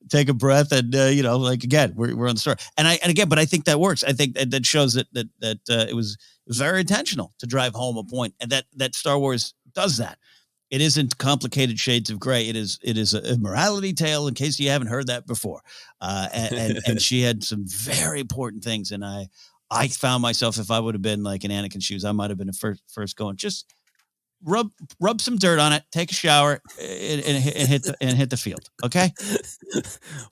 S3: take a breath and, again, we're on the story. But I think that works. I think that shows that it was very intentional to drive home a point, and that Star Wars does that. It isn't complicated shades of gray. It is a morality tale, in case you haven't heard that before. And she had some very important things. And I found myself, if I would have been like in Anakin's shoes, I might have been first going, just rub some dirt on it, take a shower, and hit the field. Okay.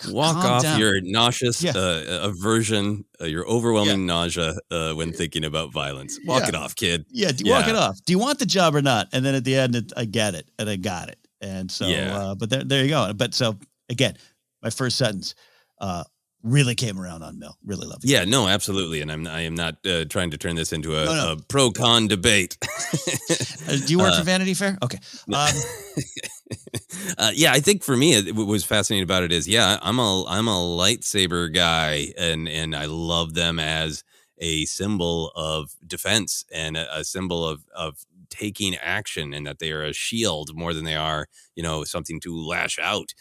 S2: Walk off your nauseous aversion, your overwhelming nausea when thinking about violence. Walk it off, kid.
S3: Yeah, walk it off. Do you want the job or not? And then at the end, I get it, and I got it. And so, but there you go. But so again, my first sentence really came around on Mill. Really love it.
S2: Yeah, no, absolutely. And I am not trying to turn this into a pro-con debate.
S3: Do you work for Vanity Fair? Okay.
S2: I think for me, what was fascinating about it is, I'm a lightsaber guy, and I love them as a symbol of defense and a symbol of taking action, and that they are a shield more than they are, something to lash out.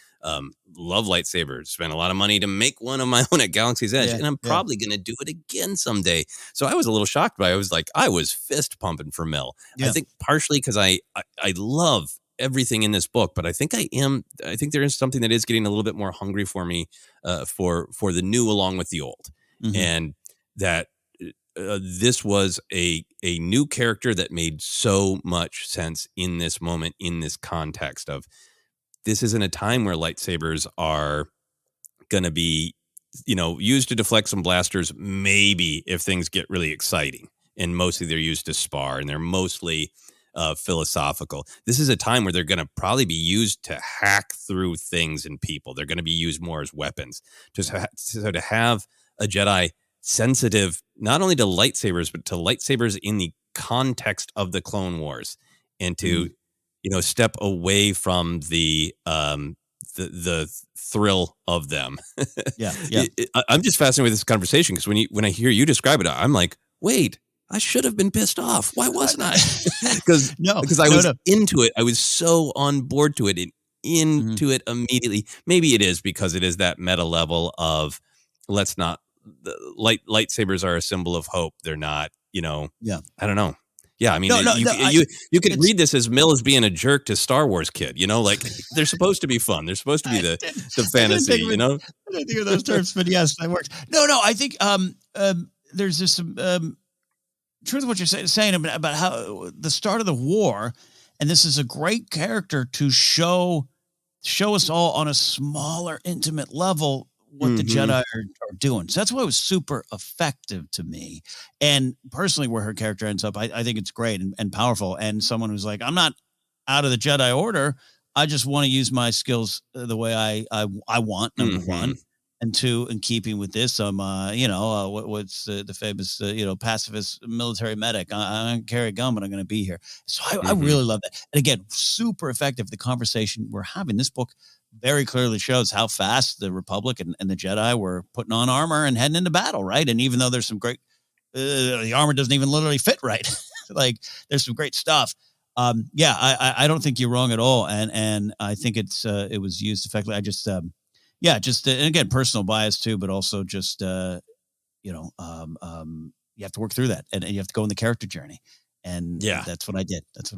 S2: Love lightsabers, spent a lot of money to make one of my own at Galaxy's Edge, and I'm probably going to do it again someday. So I was a little shocked by it. I was fist pumping for Mel. I think partially because I love everything in this book, but I think there is something that is getting a little bit more hungry for me, for the new along with the old. Mm-hmm. And that this was a new character that made so much sense in this moment, in this context of, this isn't a time where lightsabers are going to be, used to deflect some blasters, maybe if things get really exciting. And mostly they're used to spar, and they're mostly philosophical. This is a time where they're going to probably be used to hack through things and people. They're going to be used more as weapons. So to have a Jedi sensitive not only to lightsabers, but to lightsabers in the context of the Clone Wars, and to step away from the the thrill of them.
S3: Yeah.
S2: I'm just fascinated with this conversation because when I hear you describe it, I'm like, wait, I should have been pissed off. Why wasn't I? Because I was into it. I was so on board to it and into it immediately. Maybe it is because it is that meta level of let's not. Lightsabers are a symbol of hope. They're not. I don't know. Yeah, I mean, you could read this as Mill as being a jerk to Star Wars kid. Like they're supposed to be fun. They're supposed to be the fantasy. I didn't
S3: think of those terms, but yes, that works. No, I think there's just some truth in what you're saying about how the start of the war, and this is a great character to show us all on a smaller, intimate level what the Jedi are doing. So that's why it was super effective to me. And personally, where her character ends up, I think it's great and powerful. And someone who's like, I'm not out of the Jedi Order. I just want to use my skills the way I want, number one. And two, in keeping with this, I'm, what's the famous, pacifist military medic. I don't carry a gun, but I'm going to be here. So I really love that. And again, super effective. The conversation we're having, this book very clearly shows how fast the Republic and the Jedi were putting on armor and heading into battle, right? And even though there's some great, the armor doesn't even literally fit right. Like there's some great stuff. I don't think you're wrong at all. And I think it was used effectively. I just, and again, personal bias too, but also just, you have to work through that and you have to go in the character journey. And that's what I did. But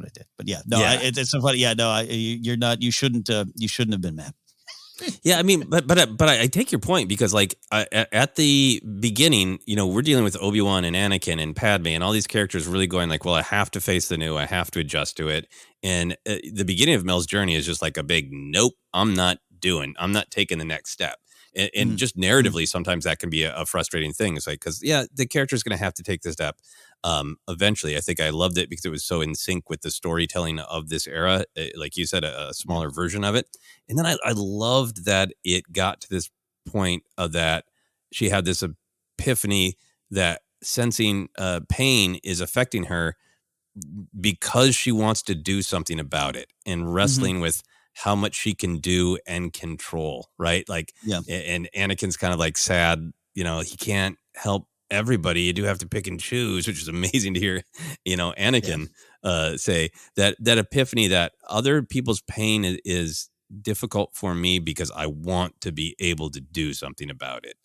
S3: it's so funny. You shouldn't have been mad.
S2: Yeah, I mean, but I take your point because like at the beginning, we're dealing with Obi-Wan and Anakin and Padme and all these characters really going like, well, I have to face the new, I have to adjust to it. And the beginning of Mel's journey is just like a big, nope, I'm not taking the next step. And just narratively, sometimes that can be a frustrating thing. It's like, because, the character is going to have to take the step eventually. I think I loved it because it was so in sync with the storytelling of this era. Like you said, a smaller version of it. And then I loved that it got to this point of that she had this epiphany that sensing pain is affecting her because she wants to do something about it and wrestling with how much she can do and control, right? Like, and Anakin's kind of like sad, he can't help everybody. You do have to pick and choose, which is amazing to hear, Anakin say that epiphany that other people's pain is difficult for me because I want to be able to do something about it.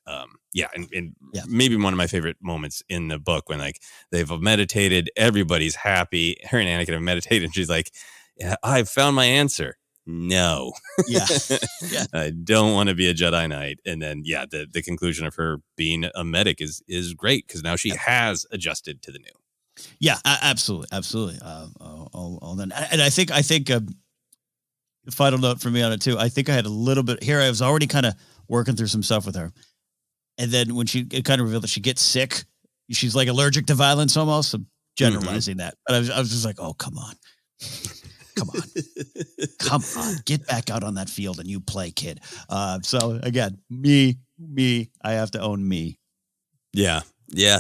S2: Maybe one of my favorite moments in the book when like they've meditated, everybody's happy. Her and Anakin have meditated, and she's like, I found my answer. No. I don't want to be a Jedi Knight. And then, the conclusion of her being a medic is great because now she has adjusted to the new.
S3: Yeah, absolutely. All then. And I think the final note for me on it too, I think I had a little bit here. I was already kind of working through some stuff with her. And then when it kind of revealed that she gets sick, she's like allergic to violence almost. I'm generalizing that. But I was just like, oh, come on. Come on, get back out on that field and you play, kid. So again, me, I have to own me.
S2: Yeah.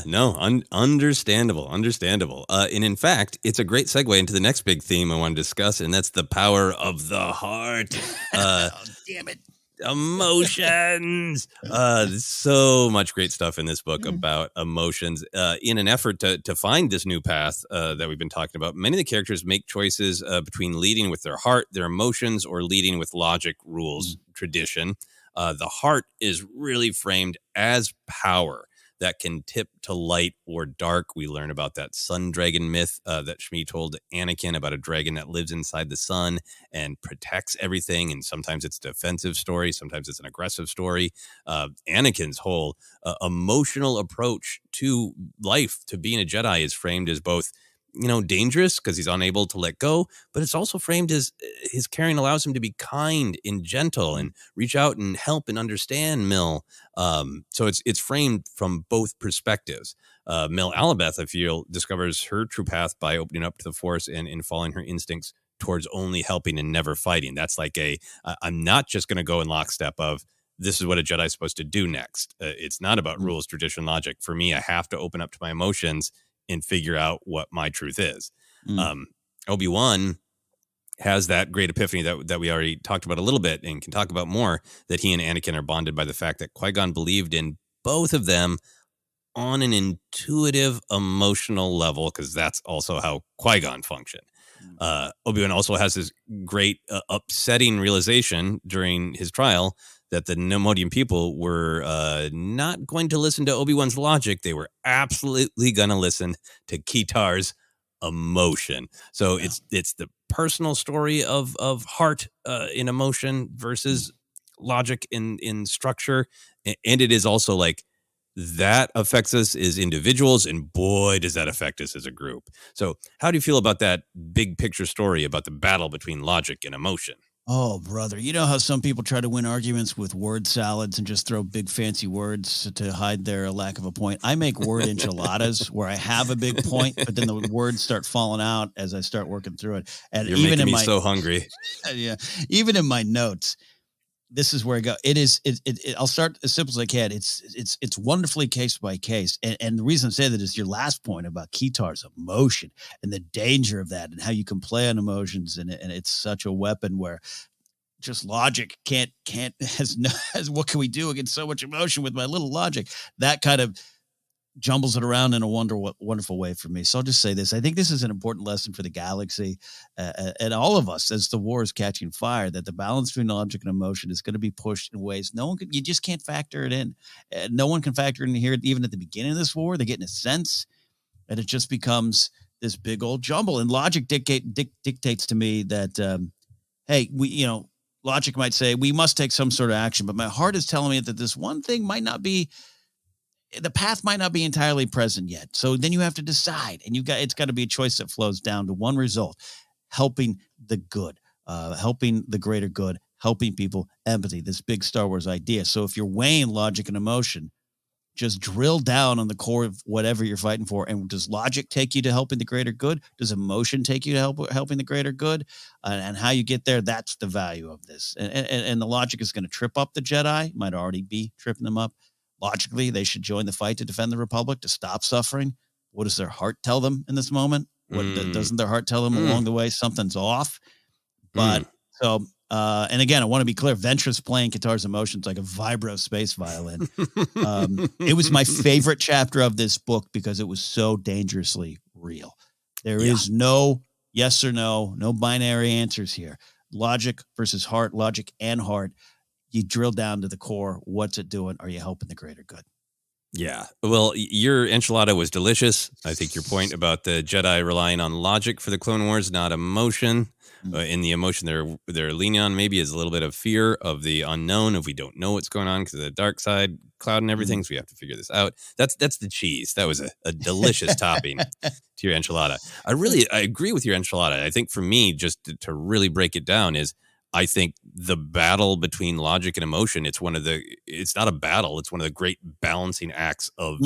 S2: No, understandable. And in fact, it's a great segue into the next big theme I want to discuss, and that's the power of the heart.
S3: Oh, damn it.
S2: Emotions. There's so much great stuff in this book about emotions. In an effort to find this new path that we've been talking about, many of the characters make choices between leading with their heart, their emotions, or leading with logic, rules, tradition. The heart is really framed as power that can tip to light or dark. We learn about that sun dragon myth that Shmi told Anakin about a dragon that lives inside the sun and protects everything. And sometimes it's a defensive story. Sometimes it's an aggressive story. Anakin's whole emotional approach to life, to being a Jedi, is framed as both, dangerous because he's unable to let go, but it's also framed as his caring allows him to be kind and gentle and reach out and help and understand Mill. So it's framed from both perspectives. Mill Alabeth, I feel, discovers her true path by opening up to the Force and following her instincts towards only helping and never fighting. That's like I'm not just going to go in lockstep of this is what a Jedi is supposed to do next. It's not about rules, tradition, logic. For me, I have to open up to my emotions and figure out what my truth is. Obi-Wan has that great epiphany that we already talked about a little bit and can talk about more, that he and Anakin are bonded by the fact that Qui-Gon believed in both of them on an intuitive, emotional level, because that's also how Qui-Gon functioned. Obi-Wan also has this great upsetting realization during his trial that the Nemodian people were not going to listen to Obi-Wan's logic. They were absolutely going to listen to Kitar's emotion. So it's the personal story of heart in emotion versus logic in structure. And it is also like, that affects us as individuals, and boy, does that affect us as a group. So how do you feel about that big picture story about the battle between logic and emotion?
S3: Oh, brother. You know how some people try to win arguments with word salads and just throw big fancy words to hide their lack of a point? I make word enchiladas where I have a big point, but then the words start falling out as I start working through it. And
S2: You're
S3: even
S2: making
S3: in
S2: me so hungry.
S3: Yeah, even in my notes, this is where I go. I'll start as simple as I can. It's wonderfully case by case. And the reason I say that is your last point about Kitar's emotion and the danger of that and how you can play on emotions. And it's such a weapon where just logic has what can we do against so much emotion with my little logic? That kind of jumbles it around in a wonderful way for me. So I'll just say this. I think this is an important lesson for the galaxy and all of us as the war is catching fire, that the balance between logic and emotion is going to be pushed in ways you just can't factor it in. No one can factor it in here, even at the beginning of this war. They're getting a sense, and it just becomes this big old jumble. And logic dictates to me that, hey, logic might say we must take some sort of action, but my heart is telling me that this one thing the path might not be entirely present yet. So then you have to decide, and it's got to be a choice that flows down to one result: helping the good, helping the greater good, helping people, empathy, this big Star Wars idea. So if you're weighing logic and emotion, just drill down on the core of whatever you're fighting for. And does logic take you to helping the greater good? Does emotion take you to helping the greater good? And how you get there, that's the value of this. And the logic is going to trip up the Jedi, might already be tripping them up. Logically, they should join the fight to defend the Republic, to stop suffering. What does their heart tell them in this moment? Doesn't their heart tell them along the way something's off? But and again, I want to be clear, Ventress playing Kitar's emotions like a vibro space violin. It was my favorite chapter of this book because it was so dangerously real. There is no yes or no binary answers here. Logic versus heart, logic and heart. You drill down to the core. What's it doing? Are you helping the greater good?
S2: Yeah. Well, your enchilada was delicious. I think your point about the Jedi relying on logic for the Clone Wars, not emotion. In the emotion they're leaning on maybe is a little bit of fear of the unknown, if we don't know what's going on because of the dark side cloud and everything. So we have to figure this out. That's the cheese. That was a delicious topping to your enchilada. I agree with your enchilada. I think for me, just to really break it down is, I think the battle between logic and emotion, it's not a battle. It's one of the great balancing acts of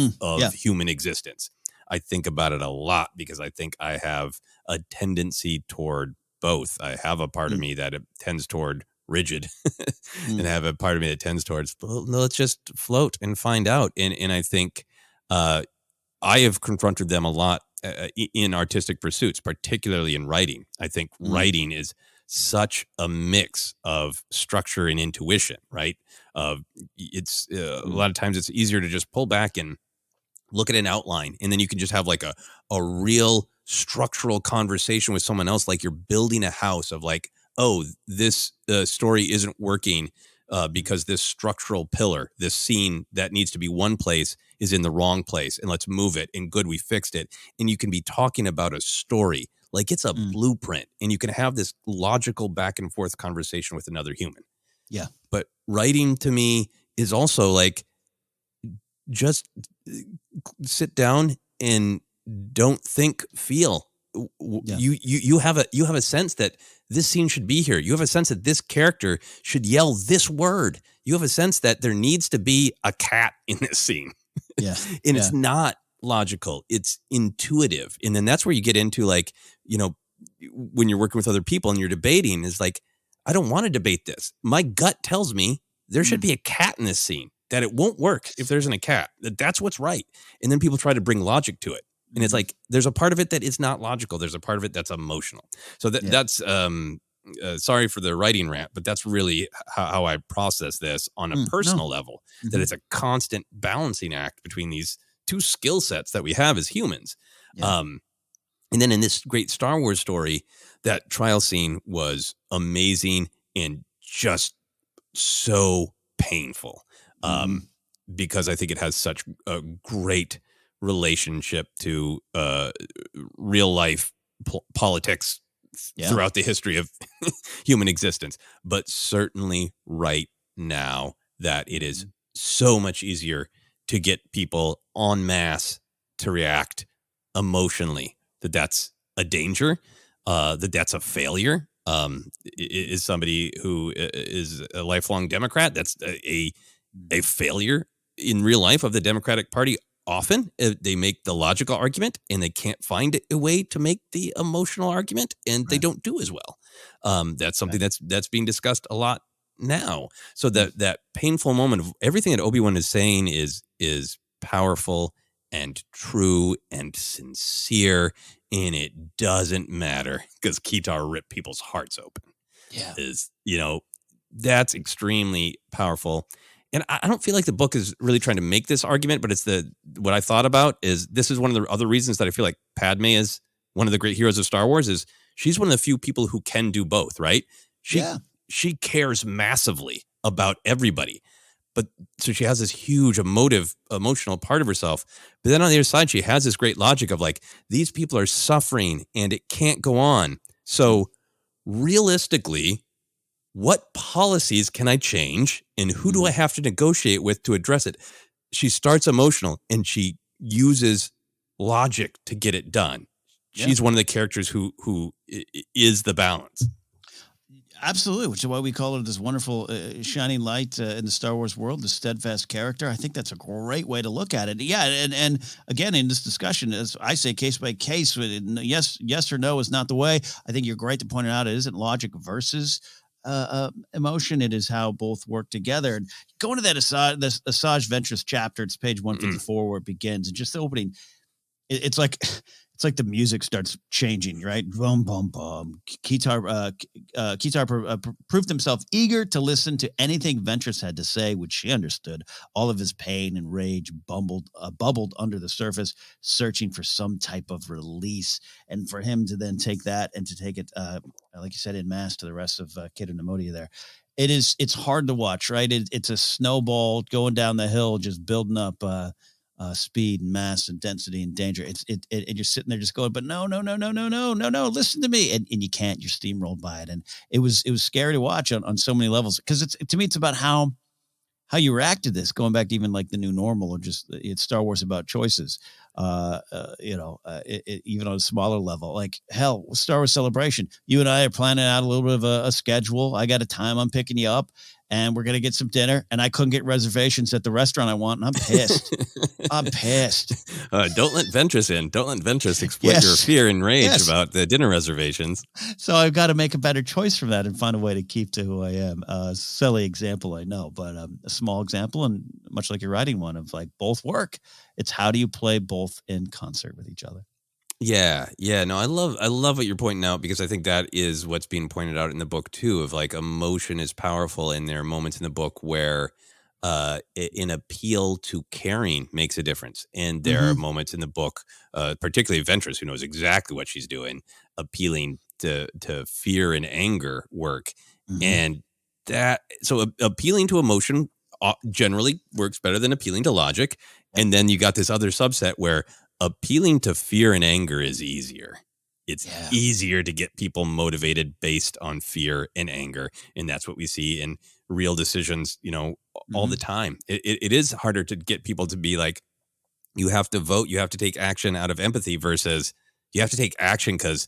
S2: human existence. I think about it a lot because I think I have a tendency toward both. I have a part of me that it tends toward rigid and I have a part of me that tends towards, well, no, let's just float and find out. And I think I have confronted them a lot in artistic pursuits, particularly in writing. I think writing is such a mix of structure and intuition, right? It's a lot of times it's easier to just pull back and look at an outline, and then you can just have like a real structural conversation with someone else, like you're building a house of like, oh, this story isn't working because this structural pillar, this scene that needs to be one place is in the wrong place, and let's move it, and good, we fixed it. And you can be talking about a story like it's a blueprint, and you can have this logical back and forth conversation with another human.
S3: Yeah.
S2: But writing to me is also like, just sit down and don't think, feel. Yeah. You have a sense that this scene should be here. You have a sense that this character should yell this word. You have a sense that there needs to be a cat in this scene.
S3: Yeah.
S2: And it's not logical, it's intuitive. And then that's where you get into like, when you're working with other people and you're debating, is like, I don't want to debate this. My gut tells me there should be a cat in this scene, that it won't work if there isn't a cat, that's what's right. And then people try to bring logic to it. And it's like, there's a part of it that is not logical. There's a part of it that's emotional. So that's, sorry for the writing rant, but that's really how I process this on a personal level, that it's a constant balancing act between these two skill sets that we have as humans. Yeah. And then in this great Star Wars story, that trial scene was amazing and just so painful, because I think it has such a great relationship to real life politics throughout the history of human existence. But certainly right now, that it is so much easier to get people en masse to react emotionally, that's a danger, that's a failure. Is somebody who is a lifelong Democrat, that's a failure in real life of the Democratic Party. Often they make the logical argument and they can't find a way to make the emotional argument, and they don't do as well. That's something that's being discussed a lot now. So that painful moment of everything that Obi-Wan is saying is powerful and true and sincere, and it doesn't matter because Kitar ripped people's hearts open. Yeah, that's extremely powerful. And I don't feel like the book is really trying to make this argument, but it's what I thought about is this is one of the other reasons that I feel like Padme is one of the great heroes of Star Wars, is she's one of the few people who can do both, right? She cares massively about everybody. But so she has this huge emotional part of herself. But then on the other side, she has this great logic of like, these people are suffering and it can't go on. So realistically, what policies can I change and who do I have to negotiate with to address it? She starts emotional and she uses logic to get it done. She's one of the characters who is the balance.
S3: Absolutely, which is why we call her this wonderful shining light in the Star Wars world, the steadfast character. I think that's a great way to look at it. Yeah, and again, in this discussion, as I say, case by case, yes or no is not the way. I think you're great to point it out. It isn't logic versus emotion. It is how both work together. And going to that Asajj Ventress chapter, it's page 154 where it begins, and just the opening, it's like the music starts changing, right? Boom, boom, boom. Kitar proved himself eager to listen to anything Ventress had to say, which she understood. All of his pain and rage bubbled under the surface, searching for some type of release. And for him to then take that and to take it, like you said, in mass to the rest of Kid and Nemodia there, it's hard to watch, right? It's a snowball going down the hill, just building up speed and mass and density and danger. And you're sitting there just going, but no, listen to me. And you can't, you're steamrolled by it. And it was scary to watch on so many levels. Cause to me, it's about how you react to this, going back to even like the new normal, or just it's Star Wars about choices. Even on a smaller level, like hell, Star Wars Celebration. You and I are planning out a little bit of a schedule. I got a time I'm picking you up, and we're going to get some dinner, and I couldn't get reservations at the restaurant I want, and I'm pissed. I'm pissed.
S2: Don't let Ventress in. Don't let Ventress exploit your fear and rage about the dinner reservations.
S3: So I've got to make a better choice from that and find a way to keep to who I am. Silly example, I know, but a small example, and much like you're writing one, of like both work. It's how do you play both in concert with each other?
S2: Yeah. No, I love what you're pointing out, because I think that is what's being pointed out in the book too, of like emotion is powerful, and there are moments in the book where an appeal to caring makes a difference. And there are moments in the book, particularly Ventress, who knows exactly what she's doing, appealing to fear and anger work. And so appealing to emotion generally works better than appealing to logic. And then you got this other subset where appealing to fear and anger is easier. It's easier to get people motivated based on fear and anger. And that's what we see in real decisions, all the time. It is harder to get people to be like, you have to vote, you have to take action out of empathy, versus you have to take action because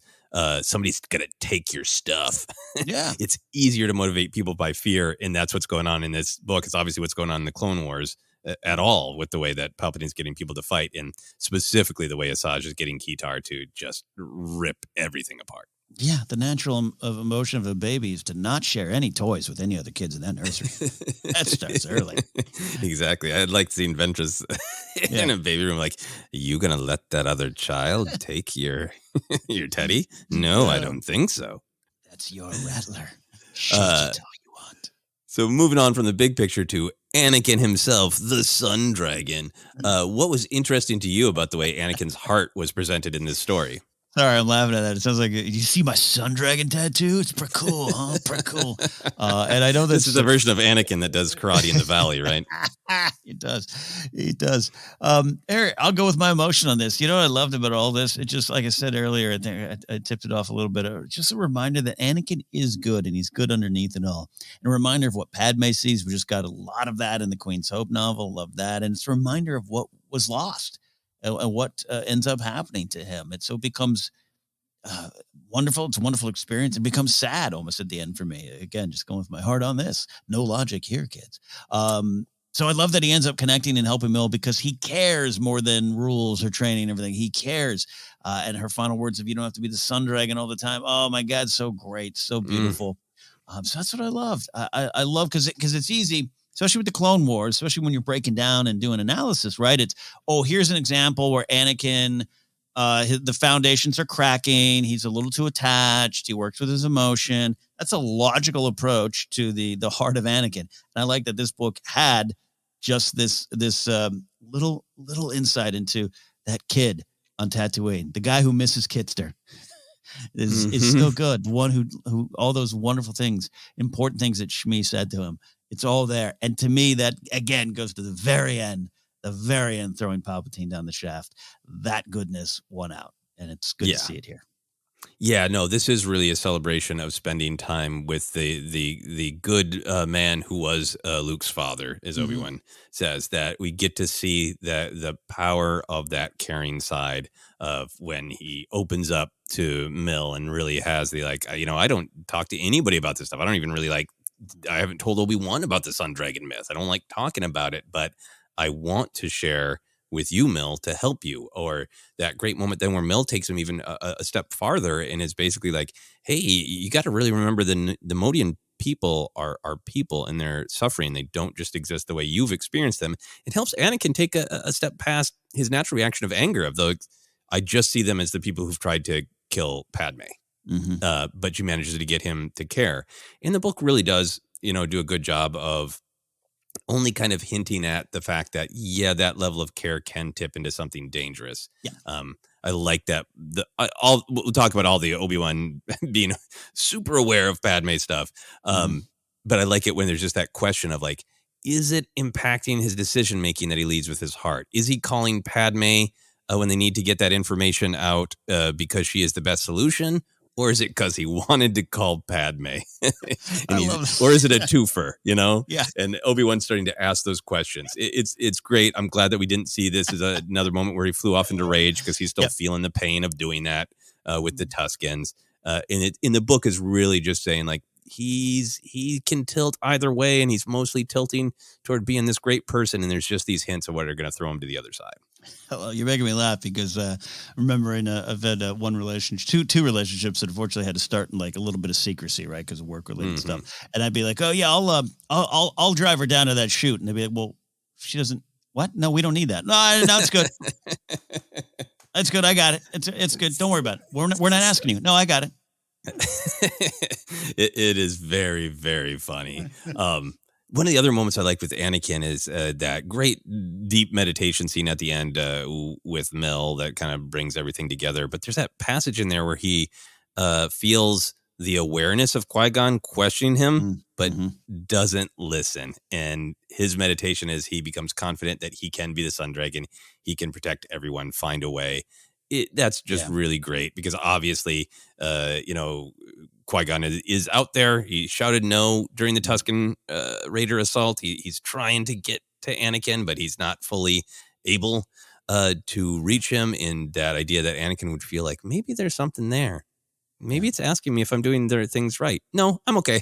S2: somebody's going to take your stuff. Yeah. It's easier to motivate people by fear. And that's what's going on in this book. It's obviously what's going on in the Clone Wars at all with the way that Palpatine's getting people to fight, and specifically the way Asajj is getting Kitar to just rip everything apart.
S3: Yeah, the natural of emotion of a baby is to not share any toys with any other kids in that nursery. That starts early.
S2: Exactly. I'd like seeing Ventress in a baby room like, you gonna let that other child take your teddy? No, I don't think so.
S3: That's your rattler. Shh, that's all you want.
S2: So moving on from the big picture to Anakin himself, the Sun Dragon. What was interesting to you about the way Anakin's heart was presented in this story?
S3: Sorry, I'm laughing at that. It sounds like, you see my Sun Dragon tattoo? It's pretty cool, huh? Pretty cool. And I know
S2: this is a version of Anakin that does karate in the valley, right?
S3: He does. He does. Eric, I'll go with my emotion on this. You know what I loved about all this? It just, like I said earlier, I think I tipped it off a little bit. Just a reminder that Anakin is good, and he's good underneath it all. And a reminder of what Padme sees. We just got a lot of that in the Queen's Hope novel. Love that. And it's a reminder of what was lost and what ends up happening to him. And so it becomes wonderful. It's a wonderful experience. It becomes sad almost at the end for me. Again, just going with my heart on this. No logic here, kids. So I love that he ends up connecting and helping Mill because he cares more than rules or training and everything. He cares. And her final words of, you don't have to be the Sun Dragon all the time. Oh my God, so great. So beautiful. So that's what I loved. I love because it's easy, especially with the Clone Wars, especially when you're breaking down and doing analysis, right? It's, here's an example where Anakin, the foundations are cracking. He's a little too attached. He works with his emotion. That's a logical approach to the heart of Anakin. And I like that this book had just this little insight into that kid on Tatooine, the guy who misses Kitster. is still good. One who all those wonderful things, important things that Shmi said to him. It's all there. And to me, that again goes to the very end, throwing Palpatine down the shaft. That goodness won out. And it's good to see it here.
S2: Yeah, no, this is really a celebration of spending time with the good man who was Luke's father, as Obi-Wan says, that we get to see the power of that caring side of when he opens up to Mill and really has the, like, I don't talk to anybody about this stuff. I don't even really I haven't told Obi-Wan about the Sun Dragon myth. I don't like talking about it, but I want to share with you, Mill, to help you. Or that great moment then where Mill takes him even a step farther and is basically like, hey, you got to really remember the Modian people are people and they're suffering. They don't just exist the way you've experienced them. It helps Anakin take a step past his natural reaction of anger of, though, I just see them as the people who've tried to kill Padme. But she manages to get him to care. And the book really does, do a good job of only kind of hinting at the fact that, that level of care can tip into something dangerous. Yeah. I like that. We'll talk about all the Obi-Wan being super aware of Padme stuff. But I like it when there's just that question of, like, is it impacting his decision-making that he leads with his heart? Is he calling Padme when they need to get that information out because she is the best solution? Or is it because he wanted to call Padme? Or is it a twofer,
S3: Yeah.
S2: And Obi-Wan's starting to ask those questions. It's great. I'm glad that we didn't see this as another moment where he flew off into rage because he's still feeling the pain of doing that with the Tuskens. And in the book is really just saying, like, he can tilt either way, and he's mostly tilting toward being this great person. And there's just these hints of what are going to throw him to the other side.
S3: Well, you're making me laugh because remembering I've had one relationship, two relationships that unfortunately had to start in like a little bit of secrecy, right, because of work related stuff. And I'd be like, "Oh yeah, I'll drive her down to that shoot," and they'd be like, "Well, she doesn't. What? No, we don't need that. No, it's good. It's good. I got it. It's good. Don't worry about it. We're not asking you. No, I got it."
S2: It is very, very funny. One of the other moments I like with Anakin is that great deep meditation scene at the end with Mill that kind of brings everything together. But there's that passage in there where he feels the awareness of Qui-Gon questioning him, but doesn't listen. And his meditation is he becomes confident that he can be the Sun Dragon. He can protect everyone, find a way. That's just really great because obviously, Qui-Gon is out there. He shouted no during the Tusken Raider assault. He's trying to get to Anakin, but he's not fully able to reach him. In that idea that Anakin would feel like maybe there's something there, maybe it's asking me if I'm doing their things right. No, I'm okay.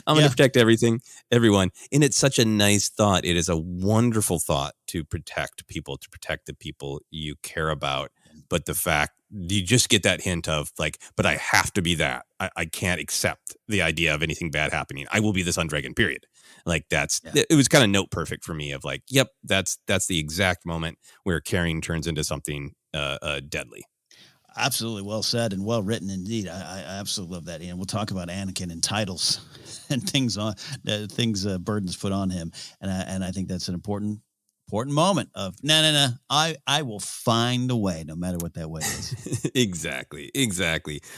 S2: I'm going to protect everyone. And it's such a nice thought. It is a wonderful thought to protect people, to protect the people you care about. But the fact you just get that hint of like, but I have to be that. I can't accept the idea of anything bad happening. I will be the Sun Dragon, period. Like it was kind of note perfect for me of like, yep, that's the exact moment where caring turns into something deadly.
S3: Absolutely, well said and well written indeed. I absolutely love that. And we'll talk about Anakin and titles and things burdens put on him. And I think that's an important moment of no. I will find a way, no matter what that way is.
S2: Exactly.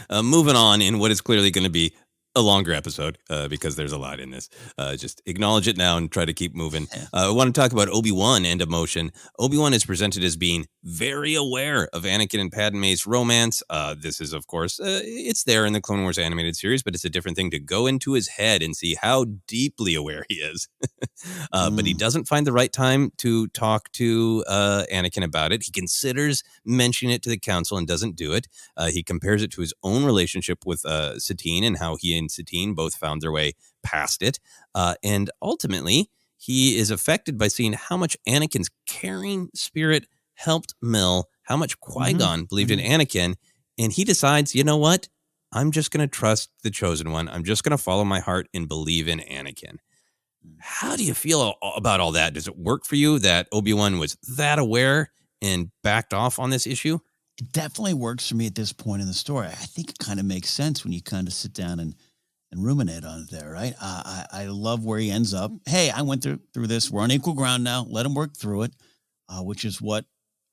S2: Moving on in what is clearly going to be a longer episode because there's a lot in this. Just acknowledge it now and try to keep moving. I want to talk about Obi-Wan and emotion. Obi-Wan is presented as being very aware of Anakin and Padme's romance. This is, of course, it's there in the Clone Wars animated series, but it's a different thing to go into his head and see how deeply aware he is. But he doesn't find the right time to talk to Anakin about it. He considers mentioning it to the council and doesn't do it. He compares it to his own relationship with Satine and how he and Satine both found their way past it. And ultimately, he is affected by seeing how much Anakin's caring spirit helped Mel, how much Qui-Gon believed in Anakin. And he decides, you know what? I'm just going to trust the Chosen One. I'm just going to follow my heart and believe in Anakin. How do you feel about all that? Does it work for you that Obi-Wan was that aware and backed off on this issue?
S3: It definitely works for me at this point in the story. I think it kind of makes sense when you kind of sit down and ruminate on it there, right? I love where he ends up. Hey, I went through this. We're on equal ground now. Let him work through it, which is what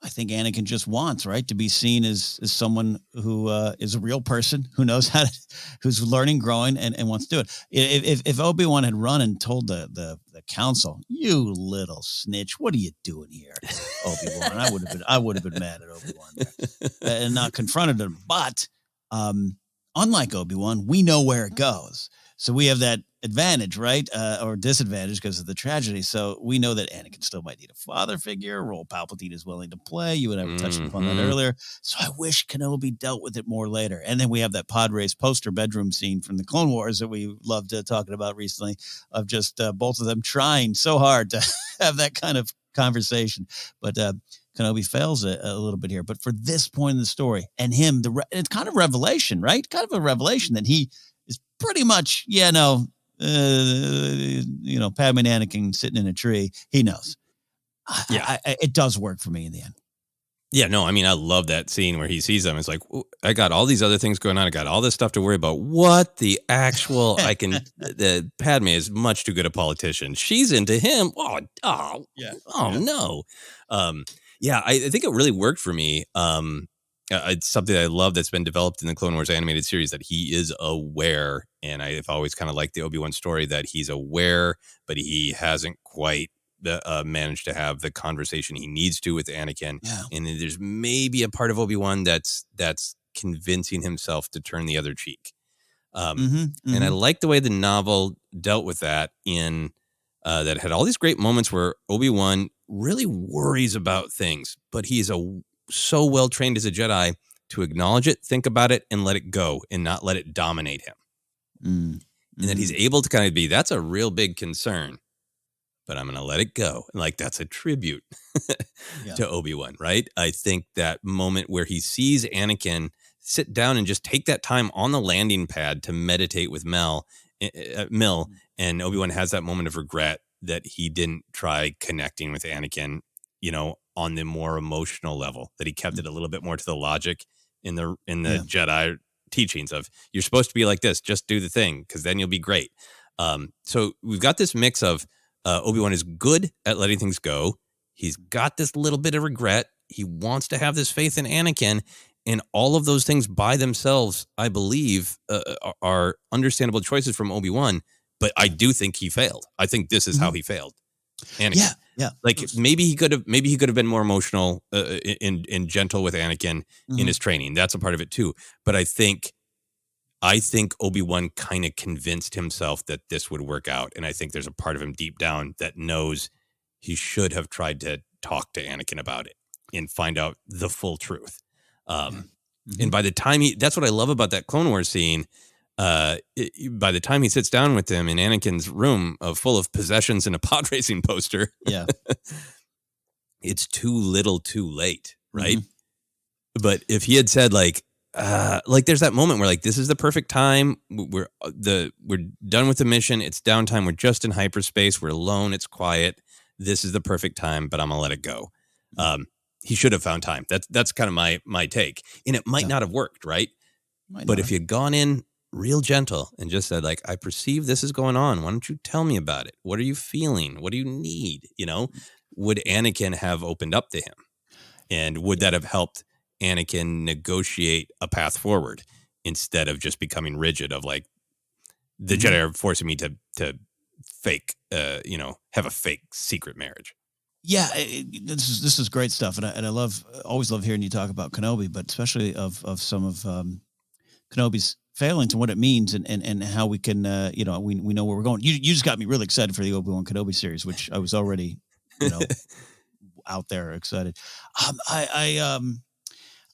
S3: I think Anakin just wants, right? To be seen as someone who is a real person, who knows who's learning, growing, and wants to do it. If Obi-Wan had run and told the council, "You little snitch, what are you doing here, Obi-Wan?" I would have been mad at Obi-Wan there, and not confronted him. But unlike Obi-Wan, we know where it goes. So we have that advantage, right? Or disadvantage because of the tragedy. So we know that Anakin still might need a father figure, a role Palpatine is willing to play. You and I were touching upon that earlier. So I wish Kenobi dealt with it more later. And then we have that pod race poster bedroom scene from the Clone Wars that we loved talking about recently of just both of them trying so hard to have that kind of conversation. But Kenobi fails a little bit here. But for this point in the story and him, it's kind of revelation, right? Kind of a revelation that he is pretty much, Padme and Anakin sitting in a tree. He knows. It does work for me in the end.
S2: Yeah, no, I mean, I love that scene where he sees them. It's like, I got all these other things going on. I got all this stuff to worry about. What the actual, Padme is much too good a politician. She's into him. No. I think it really worked for me. It's something I love that's been developed in the Clone Wars animated series, that he is aware. And I've always kind of liked the Obi-Wan story that he's aware, but he hasn't quite managed to have the conversation he needs to with Anakin. Yeah. And then there's maybe a part of Obi-Wan that's convincing himself to turn the other cheek. And I like the way the novel dealt with that in that had all these great moments where Obi-Wan really worries about things, but he's so well trained as a Jedi to acknowledge it, think about it, and let it go and not let it dominate him. And that he's able to kind of be, that's a real big concern, but I'm going to let it go. And like, that's a tribute to Obi-Wan, right? I think that moment where he sees Anakin sit down and just take that time on the landing pad to meditate with Mil, and Obi-Wan has that moment of regret that he didn't try connecting with Anakin, on the more emotional level, that he kept it a little bit more to the logic in the Jedi teachings of, you're supposed to be like this, just do the thing, because then you'll be great. So we've got this mix of Obi-Wan is good at letting things go. He's got this little bit of regret. He wants to have this faith in Anakin, and all of those things by themselves, I believe, are understandable choices from Obi-Wan. But I do think he failed. I think this is how he failed. Anakin. Yeah. Like maybe he could have been more emotional and gentle with Anakin in his training. That's a part of it too. But I think Obi-Wan kind of convinced himself that this would work out. And I think there's a part of him deep down that knows he should have tried to talk to Anakin about it and find out the full truth. And by the time that's what I love about that Clone Wars scene. By the time he sits down with him in Anakin's room full of possessions and a pod racing poster,
S3: Yeah,
S2: it's too little too late, right? But if he had said like there's that moment where like, this is the perfect time. We're done with the mission. It's downtime. We're just in hyperspace. We're alone. It's quiet. This is the perfect time, but I'm gonna let it go. He should have found time. That's kind of my take. And it might not have worked, right? But if you'd gone in real gentle and just said like, I perceive this is going on. Why don't you tell me about it? What are you feeling? What do you need? Would Anakin have opened up to him? And would that have helped Anakin negotiate a path forward instead of just becoming rigid of like, the Jedi are forcing me to fake, have a fake secret marriage?
S3: Yeah, this is great stuff, and I always love hearing you talk about Kenobi, but especially of some of Kenobi's failings and what it means, and how we can, we know where we're going. You just got me really excited for the Obi-Wan Kenobi series, which I was already, out there excited.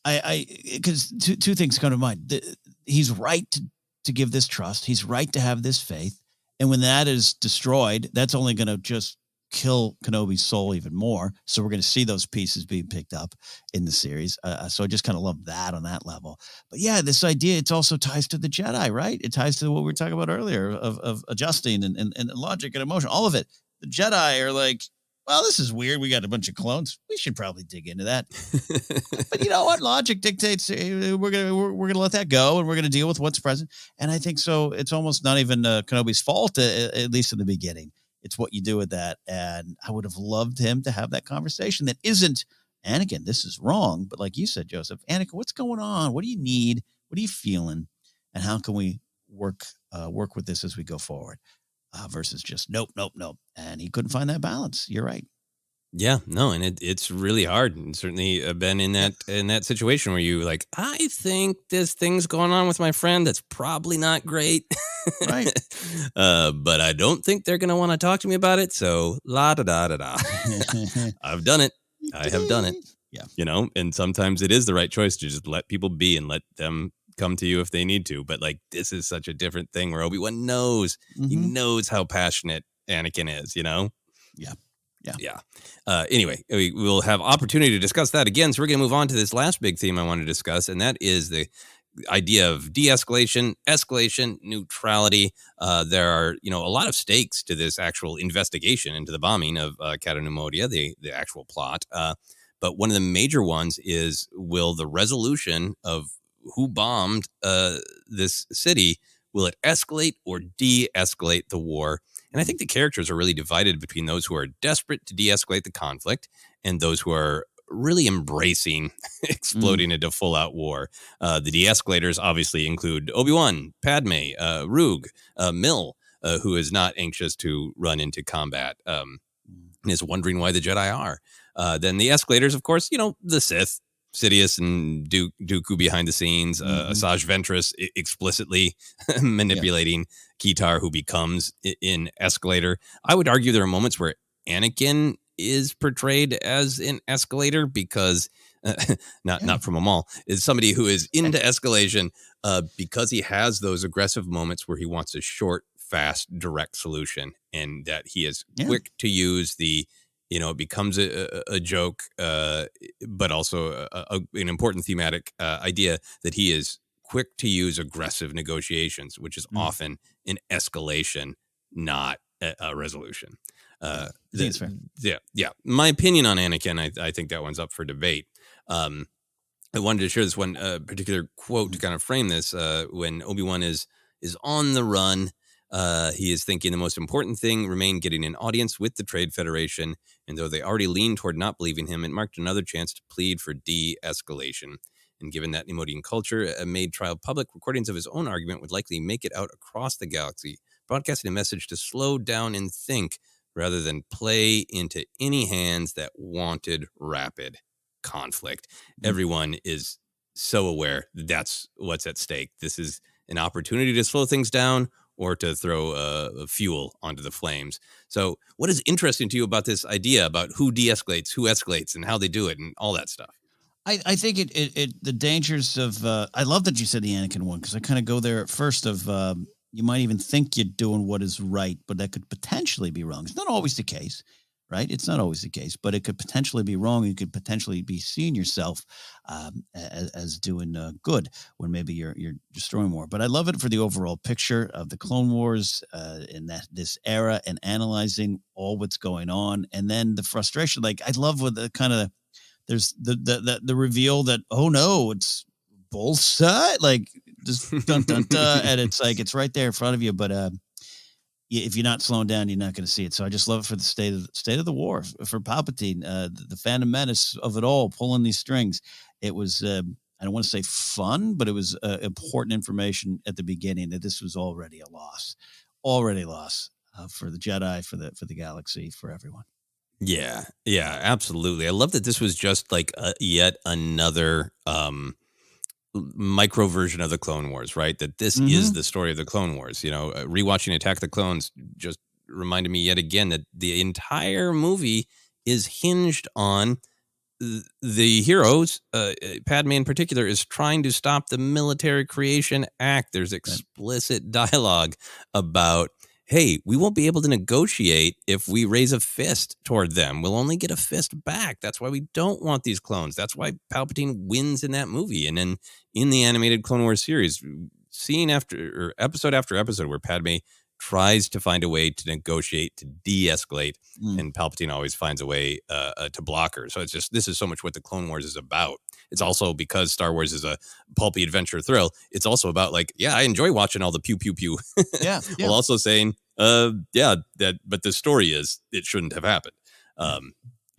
S3: Because two things come to mind. He's right to give this trust. He's right to have this faith, and when that is destroyed, that's only going to just kill Kenobi's soul even more. So we're going to see those pieces being picked up in the series. So I just kind of love that on that level. But yeah, this idea, it also ties to the Jedi, right? It ties to what we were talking about earlier of adjusting and logic and emotion, all of it. The Jedi are like, well, this is weird. We got a bunch of clones. We should probably dig into that. But you know what? Logic dictates we're gonna let that go, and we're gonna deal with what's present. And I think so. It's almost not even Kenobi's fault, at least in the beginning. It's what you do with that. And I would have loved him to have that conversation that isn't, Anakin, this is wrong. But like you said, Joseph, Anakin, what's going on? What do you need? What are you feeling? And how can we work with this as we go forward? Versus just nope. And he couldn't find that balance. You're right.
S2: Yeah, no, and it's really hard. And certainly been in that situation where you like, I think this thing's going on with my friend that's probably not great.
S3: Right.
S2: But I don't think they're going to want to talk to me about it. So la da da da da. I've done it. I have done it. Yeah. And sometimes it is the right choice to just let people be and let them come to you if they need to. But like, this is such a different thing where Obi-Wan knows, he knows how passionate Anakin is, Yeah. Anyway, we'll have opportunity to discuss that again. So we're going to move on to this last big theme I want to discuss, and that is the idea of de-escalation, escalation, neutrality. There are, a lot of stakes to this actual investigation into the bombing of Kata-Numodia, the actual plot. But one of the major ones is, will the resolution of who bombed this city, will it escalate or de-escalate the war? And I think the characters are really divided between those who are desperate to de-escalate the conflict and those who are really embracing exploding into full-out war. The de-escalators obviously include Obi-Wan, Padme, Roog, Mill, who is not anxious to run into combat and is wondering why the Jedi are. Then the escalators, of course, the Sith, Sidious and Dooku behind the scenes, Asajj Ventress explicitly manipulating Kitar, who becomes in escalator. I would argue there are moments where Anakin is portrayed as an escalator because not from a mall, is somebody who is into escalation because he has those aggressive moments where he wants a short, fast, direct solution, and that he is quick to use the. It becomes a joke, but also an important thematic idea that he is quick to use aggressive negotiations, which is often an escalation, not a resolution.
S3: I think it's fair.
S2: Yeah. My opinion on Anakin, I think that one's up for debate. I wanted to share this one particular quote to kind of frame this. When Obi-Wan is on the run, he is thinking the most important thing remained getting an audience with the Trade Federation, and though they already leaned toward not believing him, it marked another chance to plead for de-escalation. And given that Nemodian culture made trial public, recordings of his own argument would likely make it out across the galaxy, broadcasting a message to slow down and think rather than play into any hands that wanted rapid conflict. Everyone is so aware that's what's at stake. This is an opportunity to slow things down or to throw fuel onto the flames. So what is interesting to you about this idea about who de-escalates, who escalates, and how they do it and all that stuff?
S3: I think the dangers of I love that you said the Anakin one, because I kind of go there at first of you might even think you're doing what is right, but that could potentially be wrong. It's not always the case, right? It's not always the case, but it could potentially be wrong. You could potentially be seeing yourself as doing good when maybe you're destroying more. But I love it for the overall picture of the Clone Wars in this era and analyzing all what's going on, and then the frustration. Like I love with the kind of there's the reveal that, oh no, it's both sides, like just dun dun dun, and it's like it's right there in front of you. But if you're not slowing down, you're not going to see it. So I just love it for the state of the war for Palpatine, the Phantom Menace of it all, pulling these strings. It was I don't want to say fun, but it was important information at the beginning that this was already a loss for the Jedi, for the galaxy, for everyone.
S2: Yeah, absolutely. I love that this was just like yet another micro version of the Clone Wars, right? That this is the story of the Clone Wars. You know, rewatching Attack of the Clones just reminded me yet again that the entire movie is hinged on the heroes. Padme in particular is trying to stop the Military Creation Act. There's explicit dialogue about, hey, we won't be able to negotiate if we raise a fist toward them. We'll only get a fist back. That's why we don't want these clones. That's why Palpatine wins in that movie. And then in the animated Clone Wars series, episode after episode where Padme tries to find a way to negotiate, to de-escalate, and Palpatine always finds a way to block her. So this is so much what the Clone Wars is about. It's also, because Star Wars is a pulpy adventure thrill, it's also about like, yeah, I enjoy watching all the pew, pew, pew.
S3: Yeah.
S2: While also saying, but the story is, it shouldn't have happened.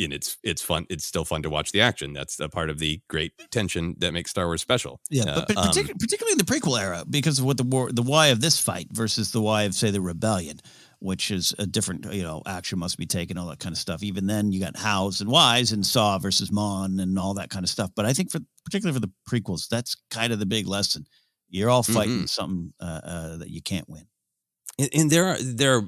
S2: And it's fun. It's still fun to watch the action. That's a part of the great tension that makes Star Wars special.
S3: Yeah, but particularly in the prequel era, because of what the why of this fight versus the why of, say, the rebellion, which is a different, action must be taken, all that kind of stuff. Even then, you got hows and whys and Saw versus Mon and all that kind of stuff. But I think particularly for the prequels, that's kind of the big lesson. You're all fighting something that you can't win.
S2: And there are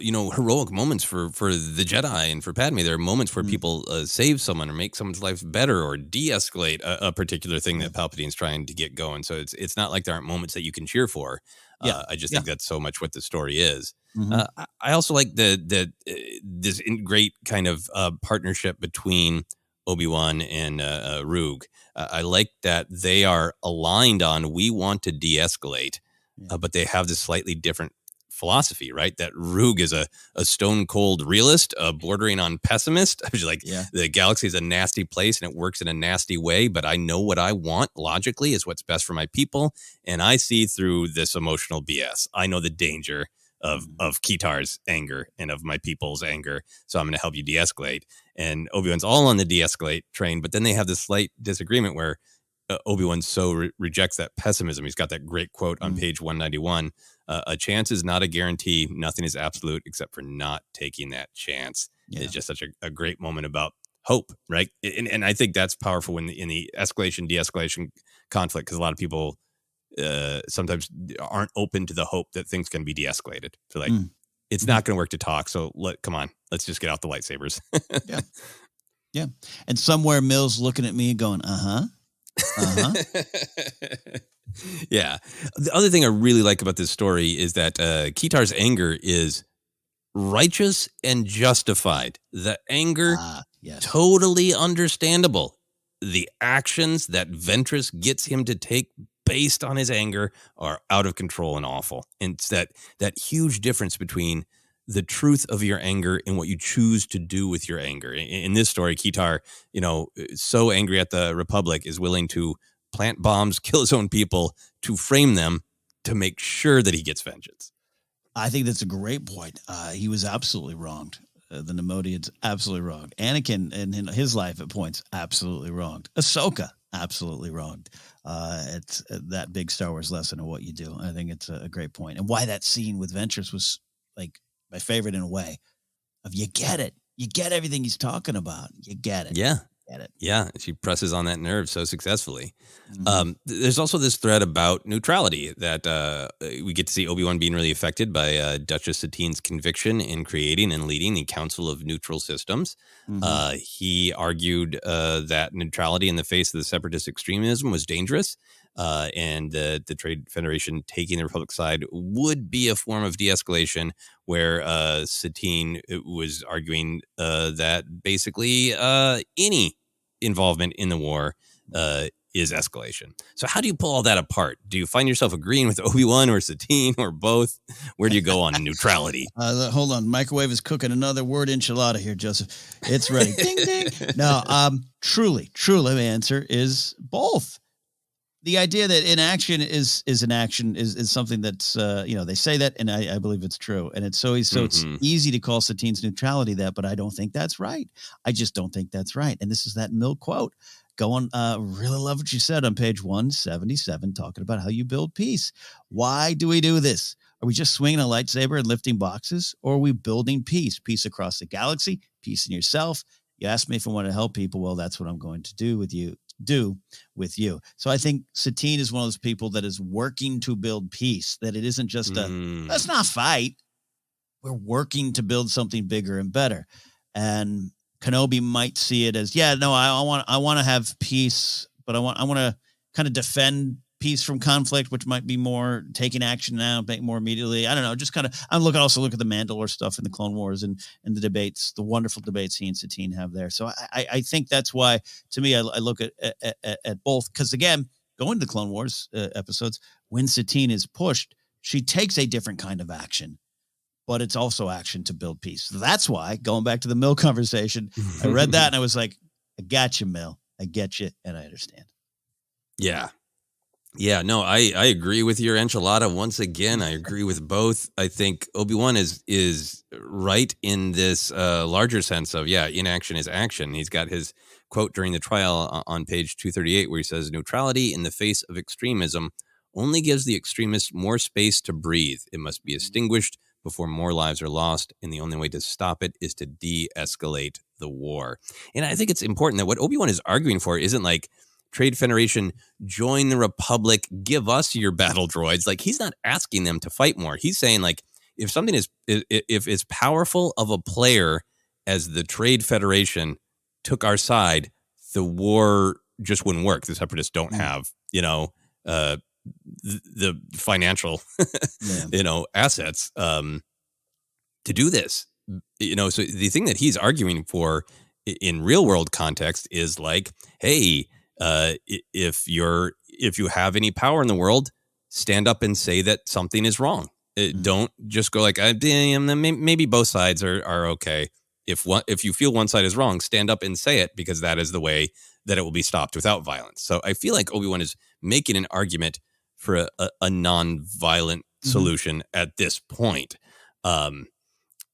S2: heroic moments for the Jedi and for Padme. There are moments where people save someone or make someone's life better or de-escalate a particular thing that Palpatine's trying to get going. So it's not like there aren't moments that you can cheer for. I just think that's so much what the story is. I also like this great kind of partnership between Obi-Wan and Rogue. I like that they are aligned on, we want to de-escalate, but they have this slightly different philosophy, right? That Rogue is a stone cold realist, bordering on pessimist. I was like, the galaxy is a nasty place and it works in a nasty way, but I know what I want logically is what's best for my people. And I see through this emotional BS. I know the danger of Kitar's anger and of my people's anger. So I'm going to help you de-escalate. And Obi-Wan's all on the de-escalate train, but then they have this slight disagreement where Obi-Wan so rejects that pessimism. He's got that great quote on page 191. A chance is not a guarantee. Nothing is absolute except for not taking that chance. Yeah. It's just such a great moment about hope, right? And I think that's powerful in the escalation, de-escalation conflict, because a lot of people sometimes aren't open to the hope that things can be de-escalated. So like, it's not going to work to talk. So come on, let's just get out the lightsabers.
S3: Yeah. And somewhere Mill's looking at me going,
S2: Yeah. The other thing I really like about this story is that Kitar's anger is righteous and justified. The anger, totally understandable. The actions that Ventress gets him to take based on his anger are out of control and awful. And it's that huge difference between the truth of your anger and what you choose to do with your anger. In this story, Kitar, so angry at the Republic, is willing to plant bombs, kill his own people, to frame them, to make sure that he gets vengeance.
S3: I think that's a great point. He was absolutely wronged. The Nemodians absolutely wronged. Anakin in his life at points absolutely wronged. Ahsoka absolutely wronged. It's that big Star Wars lesson of what you do. I think it's a great point. And why that scene with Ventress was like my favorite in a way of, you get it. You get everything he's talking about. You get it.
S2: Yeah.
S3: Get it.
S2: Yeah, she presses on that nerve so successfully.
S3: Mhm.
S2: There's also this thread about neutrality that we get to see Obi-Wan being really affected by Duchess Satine's conviction in creating and leading the Council of Neutral Systems.
S3: Mhm.
S2: He argued that neutrality in the face of the separatist extremism was dangerous, and the Trade Federation taking the Republic side would be a form of de-escalation, where Satine was arguing that basically any involvement in the war is escalation. So how do you pull all that apart? Do you find yourself agreeing with Obi-Wan or Satine or both? Where do you go on neutrality?
S3: Hold on. Microwave is cooking another word enchilada here, Joseph. It's ready. Ding, ding. No, truly, my answer is both. The idea that inaction is inaction is something that's, they say that, and I believe it's true. And it's it's easy to call Satine's neutrality that, but I don't think that's right. I just don't think that's right. And this is that Mill quote. Go on. Really love what you said on page 177, talking about how you build peace. Why do we do this? Are we just swinging a lightsaber and lifting boxes, or are we building peace? Peace across the galaxy, peace in yourself. You asked me if I want to help people. Well, that's what I'm going to do with you. So I think Satine is one of those people that is working to build peace, that it isn't just let's not fight. We're working to build something bigger and better. And Kenobi might see it as, I want to have peace, but I want to kind of defend peace from conflict, which might be more taking action now, make more immediately. I don't know. Just kind of, also look at the Mandalore stuff in the Clone Wars and the debates, the wonderful debates he and Satine have there. So I think that's why, to me, I look at both. Because again, going to the Clone Wars episodes, when Satine is pushed, she takes a different kind of action, but it's also action to build peace. So that's why, going back to the Mill conversation, I read that and I was like, I got you, Mill. I get you, and I understand.
S2: Yeah. Yeah, no, I agree with your enchilada. Once again, I agree with both. I think Obi-Wan is right in this larger sense of, inaction is action. He's got his quote during the trial on page 238 where he says, neutrality in the face of extremism only gives the extremists more space to breathe. It must be extinguished before more lives are lost, and the only way to stop it is to de-escalate the war. And I think it's important that what Obi-Wan is arguing for isn't like, Trade Federation, join the Republic, give us your battle droids. Like, he's not asking them to fight more. He's saying, like, if something is, if as powerful of a player as the Trade Federation took our side, the war just wouldn't work. The Separatists don't have, the financial, assets to do this. So the thing that he's arguing for in real world context is like, hey, if you have any power in the world, stand up and say that something is wrong. Don't just go like, maybe both sides are okay. If you feel one side is wrong, stand up and say it, because that is the way that it will be stopped without violence. So I feel like Obi-Wan is making an argument for a non-violent solution at this point. But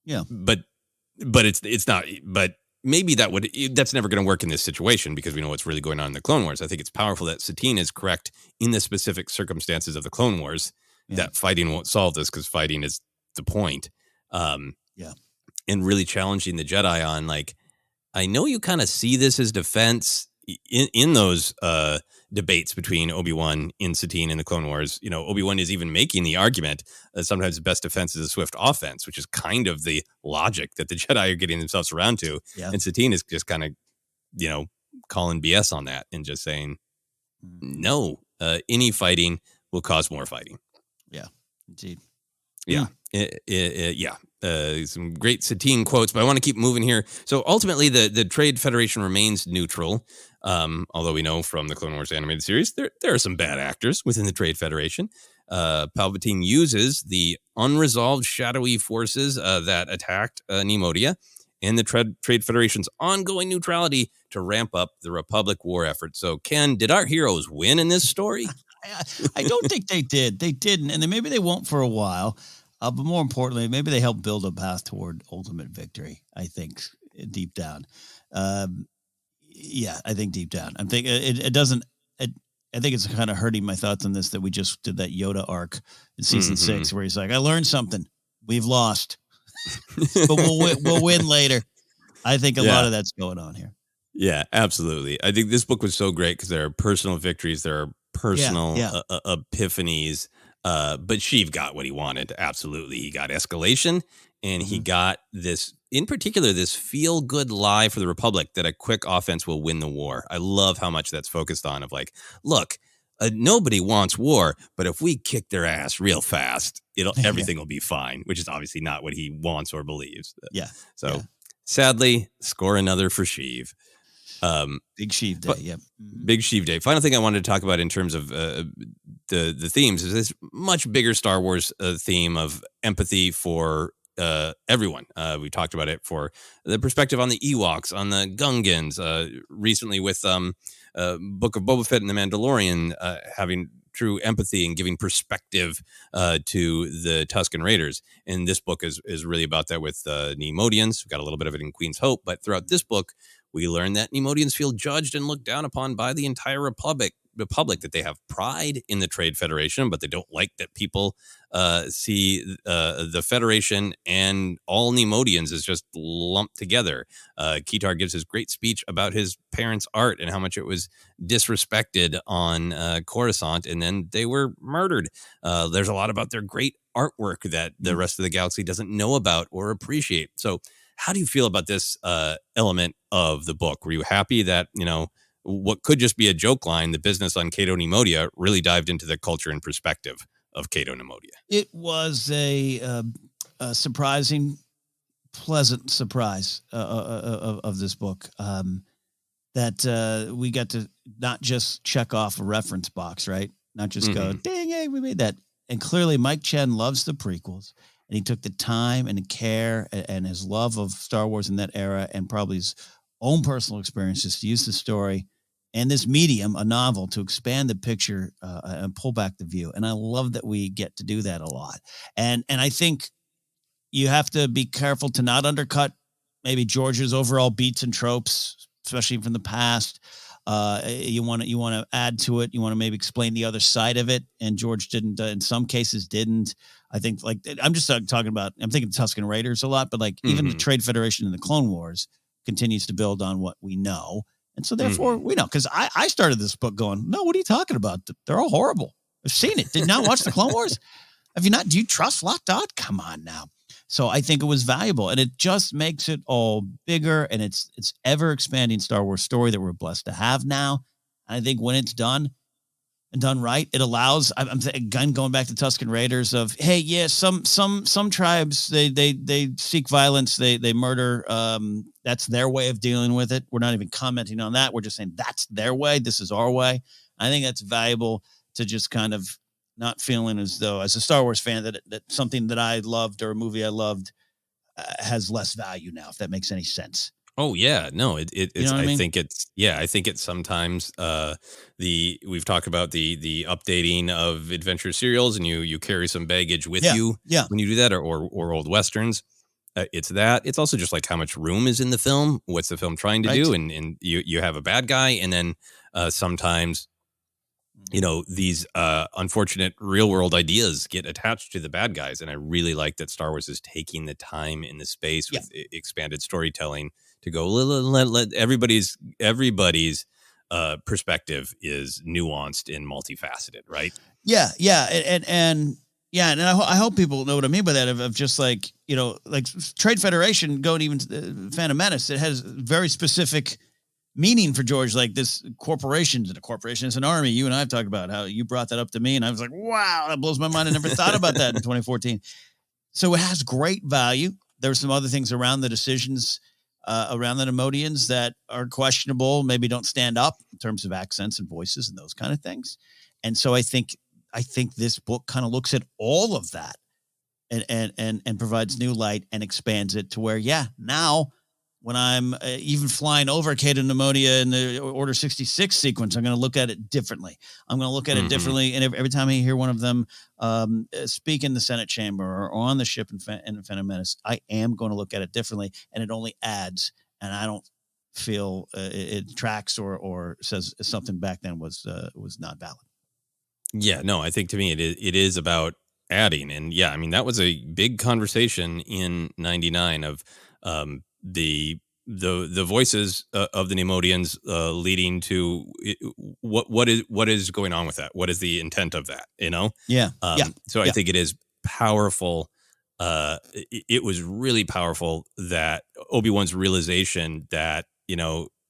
S2: it's not. But maybe that's never going to work in this situation, because we know what's really going on in the Clone Wars. I think it's powerful that Satine is correct in the specific circumstances of the Clone Wars, that fighting won't solve this, because fighting is the point. And really challenging the Jedi on, like, I know you kind of see this as defense in those debates between Obi-Wan and Satine in the Clone Wars. Obi-Wan is even making the argument that sometimes the best defense is a swift offense, which is kind of the logic that the Jedi are getting themselves around to. Yeah. And Satine is just kind of, calling BS on that and just saying, no, any fighting will cause more fighting.
S3: Yeah, indeed.
S2: Yeah. Some great Satine quotes, but I want to keep moving here. So ultimately, the Trade Federation remains neutral, although we know from the Clone Wars animated series there are some bad actors within the Trade Federation. Palpatine uses the unresolved shadowy forces that attacked Neimoidia and the Trade Federation's ongoing neutrality to ramp up the Republic war effort. So, Ken, did our heroes win in this story?
S3: I don't think they did. They didn't, and maybe they won't for a while. But more importantly, maybe they help build a path toward ultimate victory, I think, deep down. I think deep down. I'm thinking it doesn't. I think it's kind of hurting my thoughts on this that we just did that Yoda arc in season 6 where he's like, I learned something. We've lost, but we'll win later. I think a lot of that's going on here.
S2: Yeah, absolutely. I think this book was so great because there are personal victories, there are personal
S3: Yeah.
S2: epiphanies. But Sheev got what he wanted. Absolutely, he got escalation, and he
S3: Mhm.
S2: got this, in particular, this feel-good lie for the Republic that a quick offense will win the war. I love how much that's focused on. Of like, look, nobody wants war, but if we kick their ass real fast,
S3: Yeah.
S2: everything will be fine. Which is obviously not what he wants or believes.
S3: Yeah.
S2: So,
S3: Yeah.
S2: sadly, score another for Sheev.
S3: Big Sheev Day. Yep. Mhm.
S2: Big Sheev Day. Final thing I wanted to talk about in terms of the themes is this much bigger Star Wars theme of empathy for everyone. We talked about it for the perspective on the Ewoks, on the Gungans, recently with Book of Boba Fett and the Mandalorian, having true empathy and giving perspective to the Tusken Raiders. And this book is really about that with Neimoidians. We've got a little bit of it in Queen's Hope, but throughout this book, we learn that Neimoidians feel judged and looked down upon by the entire Republic, that they have pride in the Trade Federation, but they don't like that people see the Federation and all Neimoidians as just lumped together. Kitar gives his great speech about his parents' art and how much it was disrespected on Coruscant, and then they were murdered. There's a lot about their great artwork that the rest of the galaxy doesn't know about or appreciate. So how do you feel about this element of the book? Were you happy that, what could just be a joke line, the business on Cato Neimoidia, really dived into the culture and perspective of Cato Neimoidia?
S3: It was a surprising, pleasant surprise of this book, that we got to not just check off a reference box, right? Not just go, dang, hey, we made that. And clearly Mike Chen loves the prequels, and he took the time and the care and his love of Star Wars in that era, and probably his own personal experiences to use the story and this medium, a novel, to expand the picture and pull back the view. And I love that we get to do that a lot. And I think you have to be careful to not undercut maybe George's overall beats and tropes, especially from the past. You want to add to it. You want to maybe explain the other side of it. And George didn't, in some cases didn't. I think, like, I'm just talking about, I'm thinking Tusken Raiders a lot, but like even the Trade Federation in the Clone Wars continues to build on what we know. And so therefore we know, because I started this book going, no, what are you talking about? They're all horrible. I've seen it. Did not watch the Clone Wars. Have you not? Do you trust Lockdot? Come on now. So I think it was valuable, and it just makes it all bigger, and it's ever expanding Star Wars story that we're blessed to have now. And I think when it's done and done right, it allows, again, going back to Tusken Raiders of, hey, yeah, some tribes, they seek violence, they murder. That's their way of dealing with it. We're not even commenting on that. We're just saying that's their way. This is our way. I think that's valuable to just kind of not feeling as though, as a Star Wars fan, that something that I loved or a movie I loved has less value now, if that makes any sense.
S2: Oh yeah, no, it's,
S3: You know what I mean?
S2: think it's, I think it's sometimes we've talked about the updating of adventure serials, and you carry some baggage with you when you do that, or old Westerns. It's that. It's also just like how much room is in the film. What's the film trying to do? And you have a bad guy, and then sometimes, these unfortunate real world ideas get attached to the bad guys. And I really like that Star Wars is taking the time in the space with expanded storytelling to go, let everybody's perspective is nuanced and multifaceted, right?
S3: Yeah. And I hope people know what I mean by that, of just like, like Trade Federation, going even to Phantom Menace, it has very specific meaning for George, like this corporation. A corporation is an army. You and I have talked about how you brought that up to me, and I was like, wow, that blows my mind. I never thought about that in 2014. So it has great value. There are some other things around the decisions around the Neimoidians that are questionable, maybe don't stand up in terms of accents and voices and those kind of things. And so I think this book kind of looks at all of that and provides new light and expands it to where, now when I'm even flying over Cato Neimoidia in the Order 66 sequence, I'm going to look at it differently. I'm going to look at it differently. And every time I hear one of them speak in the Senate chamber or on the ship in Phantom Menace, I am going to look at it differently. And it only adds, and I don't feel it tracks or says something back then was not valid.
S2: Yeah, no, I think to me it is about adding. And that was a big conversation in 99 of the the voices of the Neimoidians leading to what is going on with that? What is the intent of that? So I think it is powerful. It was really powerful that Obi-Wan's realization that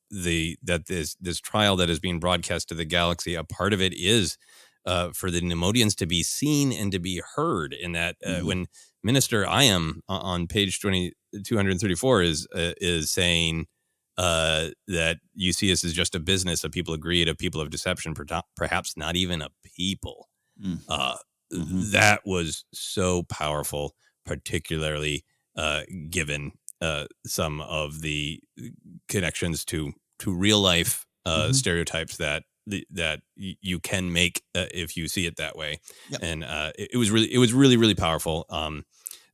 S2: this trial that is being broadcast to the galaxy, a part of it is for the Neimoidians to be seen and to be heard. In that when Minister Iam on page 234 is saying that you see us as just a business, a people of greed, a people of deception, perhaps not even a people. That was so powerful, particularly given some of the connections to real life stereotypes that you can make if you see it that way. Yep. And it was really, really powerful.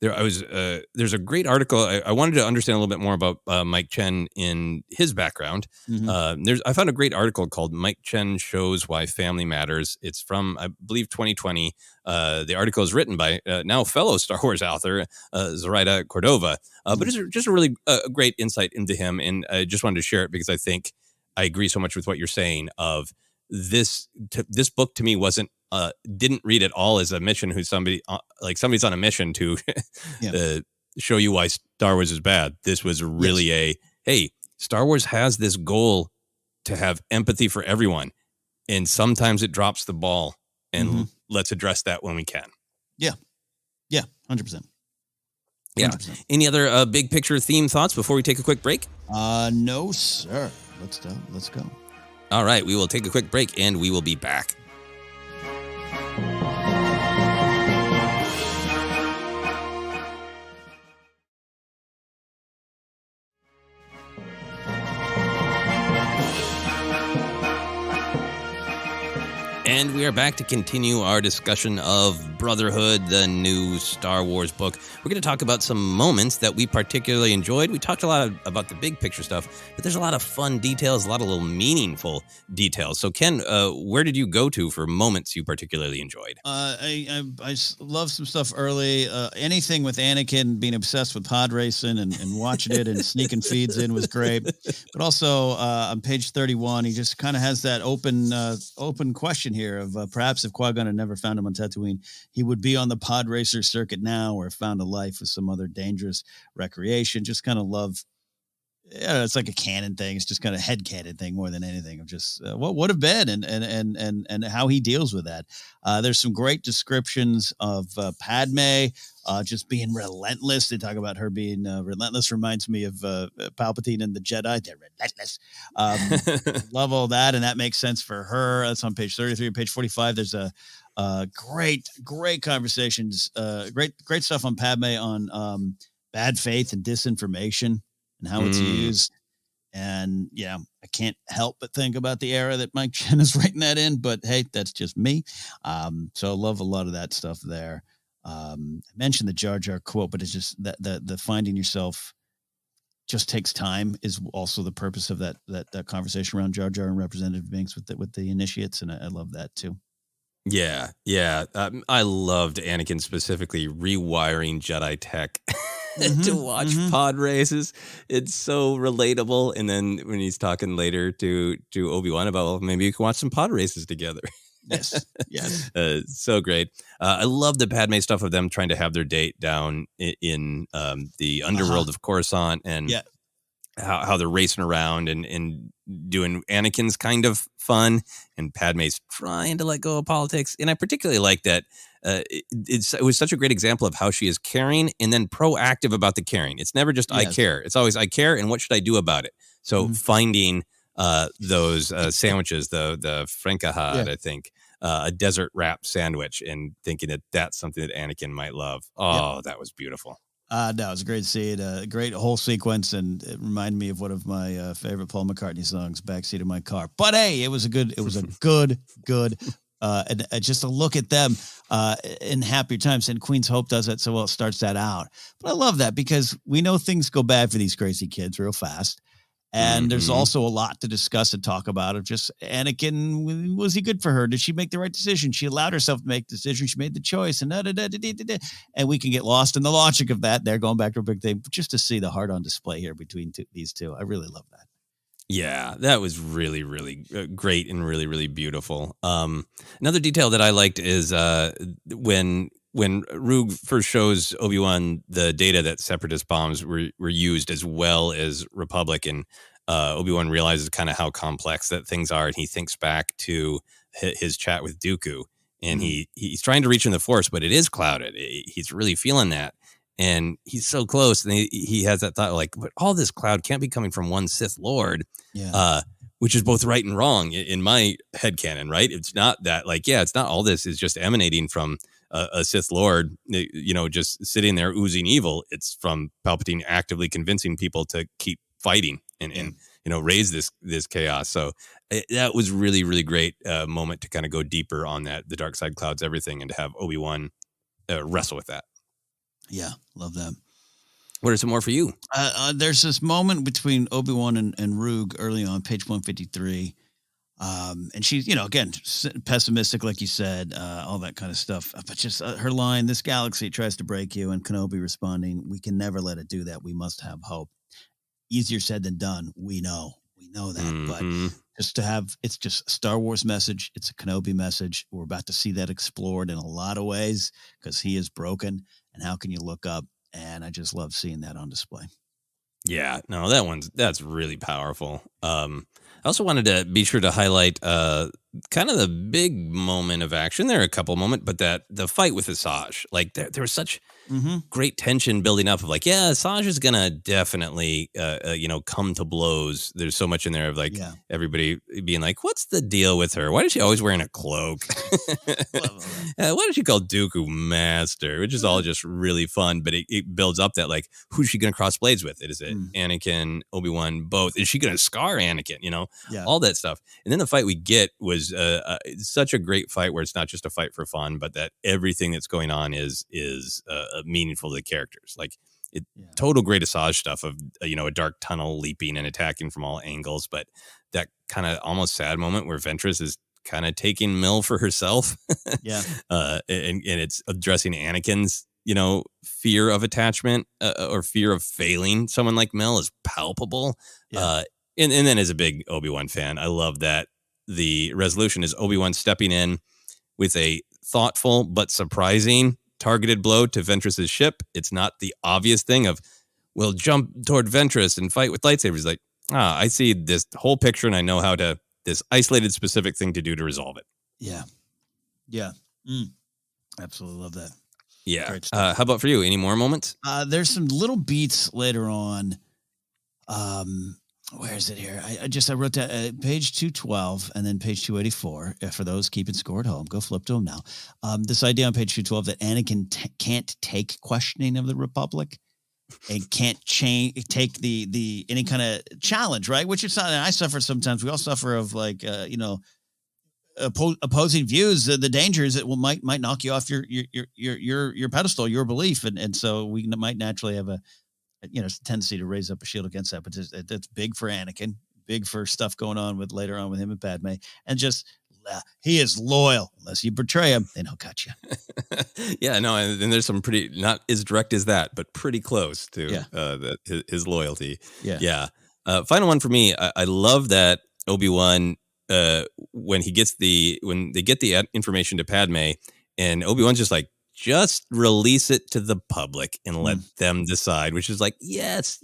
S2: There's a great article. I wanted to understand a little bit more about Mike Chen in his background. I found a great article called "Mike Chen Shows Why Family Matters." It's from, I believe, 2020. The article is written by now fellow Star Wars author Zoraida Cordova, but it's just a really great insight into him. And I just wanted to share it because I think I agree so much with what you're saying. Of this book to me didn't read at all as a mission who's somebody's on a mission to show you why Star Wars is bad. This was really hey, Star Wars has this goal to have empathy for everyone, and sometimes it drops the ball, and let's address that when we can.
S3: 100%.
S2: Yeah. Any other big picture theme thoughts before we take a quick break?
S3: No, sir. Let's go.
S2: All right, we will take a quick break, and we will be back. And we are back to continue our discussion of Brotherhood, the new Star Wars book. We're going to talk about some moments that we particularly enjoyed. We talked a lot about the big picture stuff, but there's a lot of fun details, a lot of little meaningful details. So, Ken, where did you go to for moments you particularly enjoyed?
S3: I love some stuff early. Anything with Anakin being obsessed with pod racing and watching it and sneaking feeds in was great. But also on page 31, he just kind of has that open question here of perhaps if Qui-Gon had never found him on Tatooine, he would be on the pod racer circuit now or found a life with some other dangerous recreation. Just kind of love. Yeah, it's like a canon thing. It's just kind of head canon thing more than anything of just what would have been and how he deals with that. There's some great descriptions of Padme just being relentless. They talk about her being relentless. Reminds me of Palpatine and the Jedi. They're relentless. Love all that, and that makes sense for her. That's on page 33. Page 45. There's a great conversations. Great stuff on Padme on bad faith and disinformation and how it's used. And yeah, I can't help but think about the era that Mike Chen is writing that in, but hey, that's just me. So I love a lot of that stuff there. I mentioned the Jar Jar quote, but it's just that the finding yourself just takes time is also the purpose of that conversation around Jar Jar and Representative Binks with the initiates. And I love that too.
S2: Yeah. I loved Anakin specifically rewiring Jedi tech to watch pod races. It's so relatable. And then when he's talking later to Obi-Wan about, well, maybe you can watch some pod races together.
S3: Yes.
S2: So great. I love the Padme stuff of them trying to have their date down in the underworld of Coruscant and how they're racing around and doing Anakin's kind of fun and Padme's trying to let go of politics. And I particularly like that it was such a great example of how she is caring and then proactive about the caring. It's never just I care. It's always I care and what should I do about it? So finding those sandwiches, the Frankahad, I think, a desert wrap sandwich, and thinking that that's something that Anakin might love. Oh, that was beautiful.
S3: No, it was a great scene, a great whole sequence, and it reminded me of one of my favorite Paul McCartney songs, "Backseat of My Car." But hey, it was a good, and just to look at them in happier times. And Queen's Hope does that so well. It starts that out, but I love that because we know things go bad for these crazy kids real fast, And there's
S2: Mhm.
S3: also a lot to discuss and talk about of just Anakin. Was he good for her? Did she make the right decision? She allowed herself to make the decision. She made the choice, and and we can get lost in the logic of that. They're going back to a big thing, but just to see the heart on display here between these two, I really love that.
S2: Yeah, that was really, really great and really, really beautiful. Another detail that I liked is when Roog first shows Obi-Wan the data that Separatist bombs were used as well as Republic, and Obi-Wan realizes kind of how complex that things are, and he thinks back to his chat with Dooku, and he's trying to reach in the Force, but it is clouded. He's really feeling that. And he's so close, and he has that thought like, but all this cloud can't be coming from one Sith Lord, which is both right and wrong in my headcanon, right? It's not that like, it's not all this is just emanating from a Sith Lord, just sitting there oozing evil. It's from Palpatine actively convincing people to keep fighting and raise this chaos. So that was really, really great moment to kind of go deeper on that. The dark side clouds everything, and to have Obi-Wan wrestle with that.
S3: Yeah, love that.
S2: What are some more for you?
S3: There's this moment between Obi-Wan and Roog early on, page 153. And she's, again, pessimistic, like you said, all that kind of stuff. But just her line, "This galaxy tries to break you," and Kenobi responding, "We can never let it do that. We must have hope." Easier said than done. We know that. But just to have, it's just a Star Wars message. It's a Kenobi message. We're about to see that explored in a lot of ways because he is broken. And how can you look up? And I just love seeing that on display.
S2: Yeah, no, that's really powerful. I also wanted to be sure to highlight kind of the big moment of action. There are a couple moments, but that the fight with Asajj, like there was such great tension building up of like, Asajj is gonna definitely come to blows. There's so much in there of like everybody being like, what's the deal with her? Why is she always wearing a cloak? Why does she call Dooku master? Which is all just really fun, but it builds up that like, who's she gonna cross blades with? Is it Anakin, Obi-Wan, both? Is she gonna scar Anakin? All that stuff. And then the fight we get was such a great fight where it's not just a fight for fun, but that everything that's going on is meaningful to the characters. Like total great Asajj stuff of a dark tunnel leaping and attacking from all angles, but that kind of almost sad moment where Ventress is kind of taking Mill for herself. And it's addressing Anakin's fear of attachment or fear of failing someone like Mill is palpable. And then as a big Obi-Wan fan, I love that the resolution is Obi-Wan stepping in with a thoughtful but surprising targeted blow to Ventress's ship. It's not the obvious thing of, we'll jump toward Ventress and fight with lightsabers. Like, I see this whole picture and I know this isolated specific thing to do to resolve it.
S3: Yeah. Absolutely love that.
S2: Yeah. How about for you? Any more moments?
S3: There's some little beats later on. Where is it here? I wrote that page 212 and then page 284. For those keeping score at home, go flip to them now. This idea on page 212 that Anakin can't take questioning of the Republic and can't take the any kind of challenge, right? Which is something I suffer sometimes. We all suffer of like opposing views. The dangers that might knock you off your pedestal, your belief, and so we might naturally have a tendency to raise up a shield against that. But that's big for Anakin, big for stuff going on later on with him and Padme, and just he is loyal. Unless you betray him, then he'll cut you.
S2: And there's some pretty, not as direct as that, but pretty close to his loyalty. Final one for me. I love that Obi-Wan when they get the information to Padme, and Obi-Wan's just like, just release it to the public and let them decide, which is like, yes.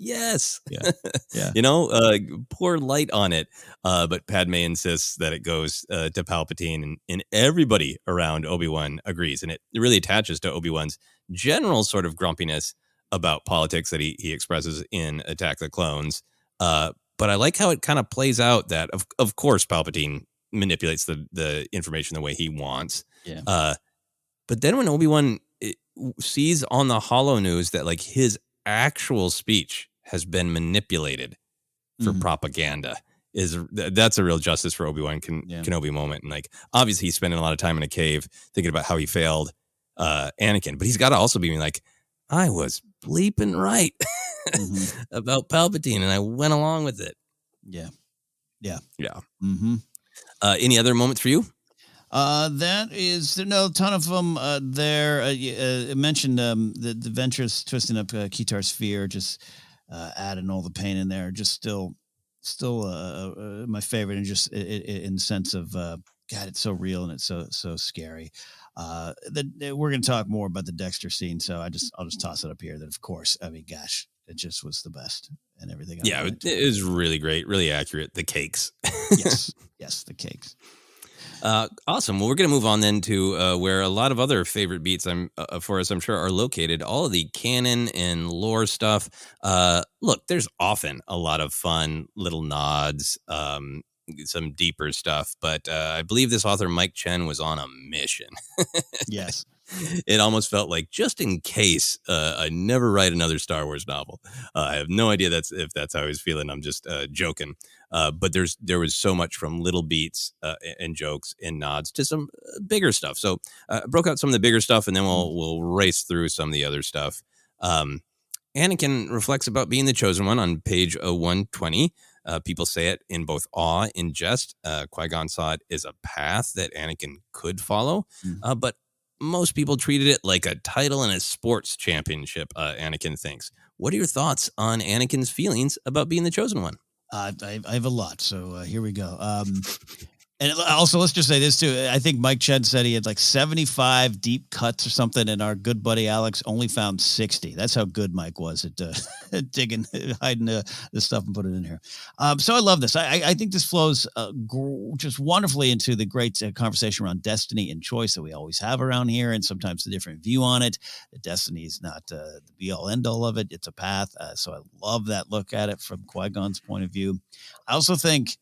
S2: Pour light on it. But Padme insists that it goes to Palpatine, and everybody around Obi-Wan agrees. And it really attaches to Obi-Wan's general sort of grumpiness about politics that he expresses in Attack the Clones. But I like how it kind of plays out that, of course, Palpatine manipulates the information the way he wants. But then when Obi-Wan sees on the Holo News that like his actual speech has been manipulated for propaganda, that's a real justice for Obi-Wan Kenobi moment. And like, obviously he's spending a lot of time in a cave thinking about how he failed Anakin, but he's got to also be like, I was bleeping right about Palpatine and I went along with it.
S3: Yeah.
S2: Yeah.
S3: Mm-hmm.
S2: Any other moments for you?
S3: That is a ton of them there. I mentioned the Ventress twisting up Kitar Sphere, just adding all the pain in there. Just still my favorite, and just in the sense of God, it's so real and it's so scary. We're going to talk more about the Dexter scene, so I'll just toss it up here. That of course, I mean, gosh, it just was the best and everything.
S2: Yeah, it was really great, really accurate. The cakes.
S3: yes, the cakes.
S2: Awesome. Well, we're going to move on then to where a lot of other favorite beats for us, I'm sure, are located. All of the canon and lore stuff. Look, there's often a lot of fun little nods, some deeper stuff. But I believe this author, Mike Chen, was on a mission.
S3: Yes.
S2: It almost felt like, just in case I never write another Star Wars novel. I have no idea if that's how he's feeling. I'm just joking. But there was so much from little beats and jokes and nods to some bigger stuff. So I broke out some of the bigger stuff, and then we'll race through some of the other stuff. Anakin reflects about being the chosen one on page 120. People say it in both awe and jest. Qui-Gon saw it as a path that Anakin could follow, but most people treated it like a title in a sports championship, Anakin thinks. What are your thoughts on Anakin's feelings about being the chosen one?
S3: I have a lot, so here we go. And also, let's just say this too. I think Mike Chen said he had like 75 deep cuts or something, and our good buddy Alex only found 60. That's how good Mike was at digging, hiding the stuff and putting it in here. So I love this. I think this flows just wonderfully into the great conversation around destiny and choice that we always have around here, and sometimes a different view on it. Destiny is not the be-all, end-all of it. It's a path. So I love that look at it from Qui-Gon's point of view. I also think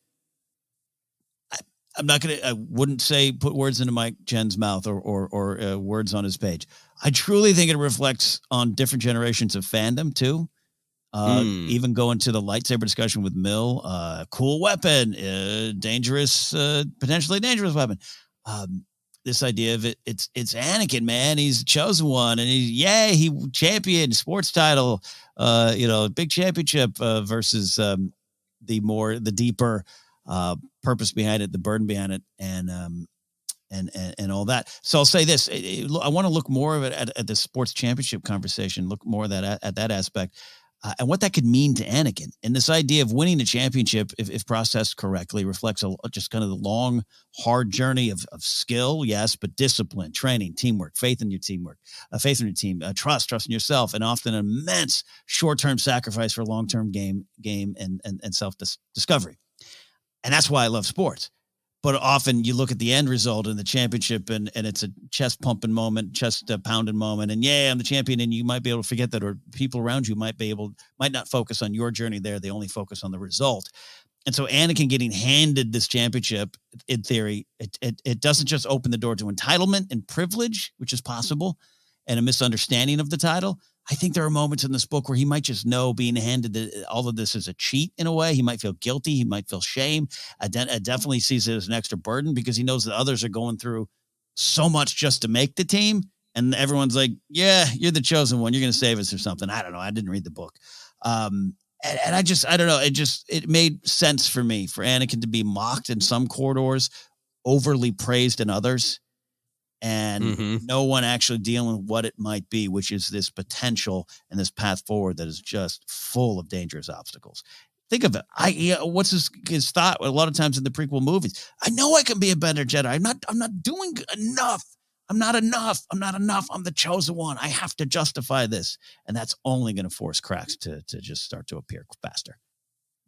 S3: I wouldn't say put words into Mike Chen's mouth or words on his page. I truly think it reflects on different generations of fandom too. Even going to the lightsaber discussion with Mill, cool weapon, dangerous, potentially dangerous weapon. This idea of it's Anakin, man. He's the chosen one, and he championed sports title, big championship versus the deeper purpose behind it, the burden behind it, and all that. So I'll say this: I want to look more of it at the sports championship conversation. Look more of that at that aspect, and what that could mean to Anakin. And this idea of winning a championship, if processed correctly, reflects just kind of the long, hard journey of skill, yes, but discipline, training, teamwork, faith in your teamwork, faith in your team, trust in yourself, and often an immense short-term sacrifice for long-term game and self-discovery. And that's why I love sports. But often you look at the end result in the championship and it's a chest pumping moment, chest pounding moment. And I'm the champion. And you might be able to forget that, or people around you might not focus on your journey there. They only focus on the result. And so Anakin getting handed this championship, in theory, it doesn't just open the door to entitlement and privilege, which is possible, and a misunderstanding of the title. I think there are moments in this book where he might just know being handed all of this as a cheat in a way. He might feel guilty. He might feel shame. I definitely sees it as an extra burden because he knows that others are going through so much just to make the team. And everyone's like, yeah, you're the chosen one. You're going to save us or something. I don't know. I didn't read the book. And I don't know. It made sense for me for Anakin to be mocked in some corridors, overly praised in others. And no one actually dealing with what it might be, which is this potential and this path forward that is just full of dangerous obstacles. Think of it. What's his thought a lot of times in the prequel movies? I know I can be a better Jedi. I'm not doing enough. I'm not enough. I'm the chosen one. I have to justify this. And that's only going to force cracks to just start to appear faster.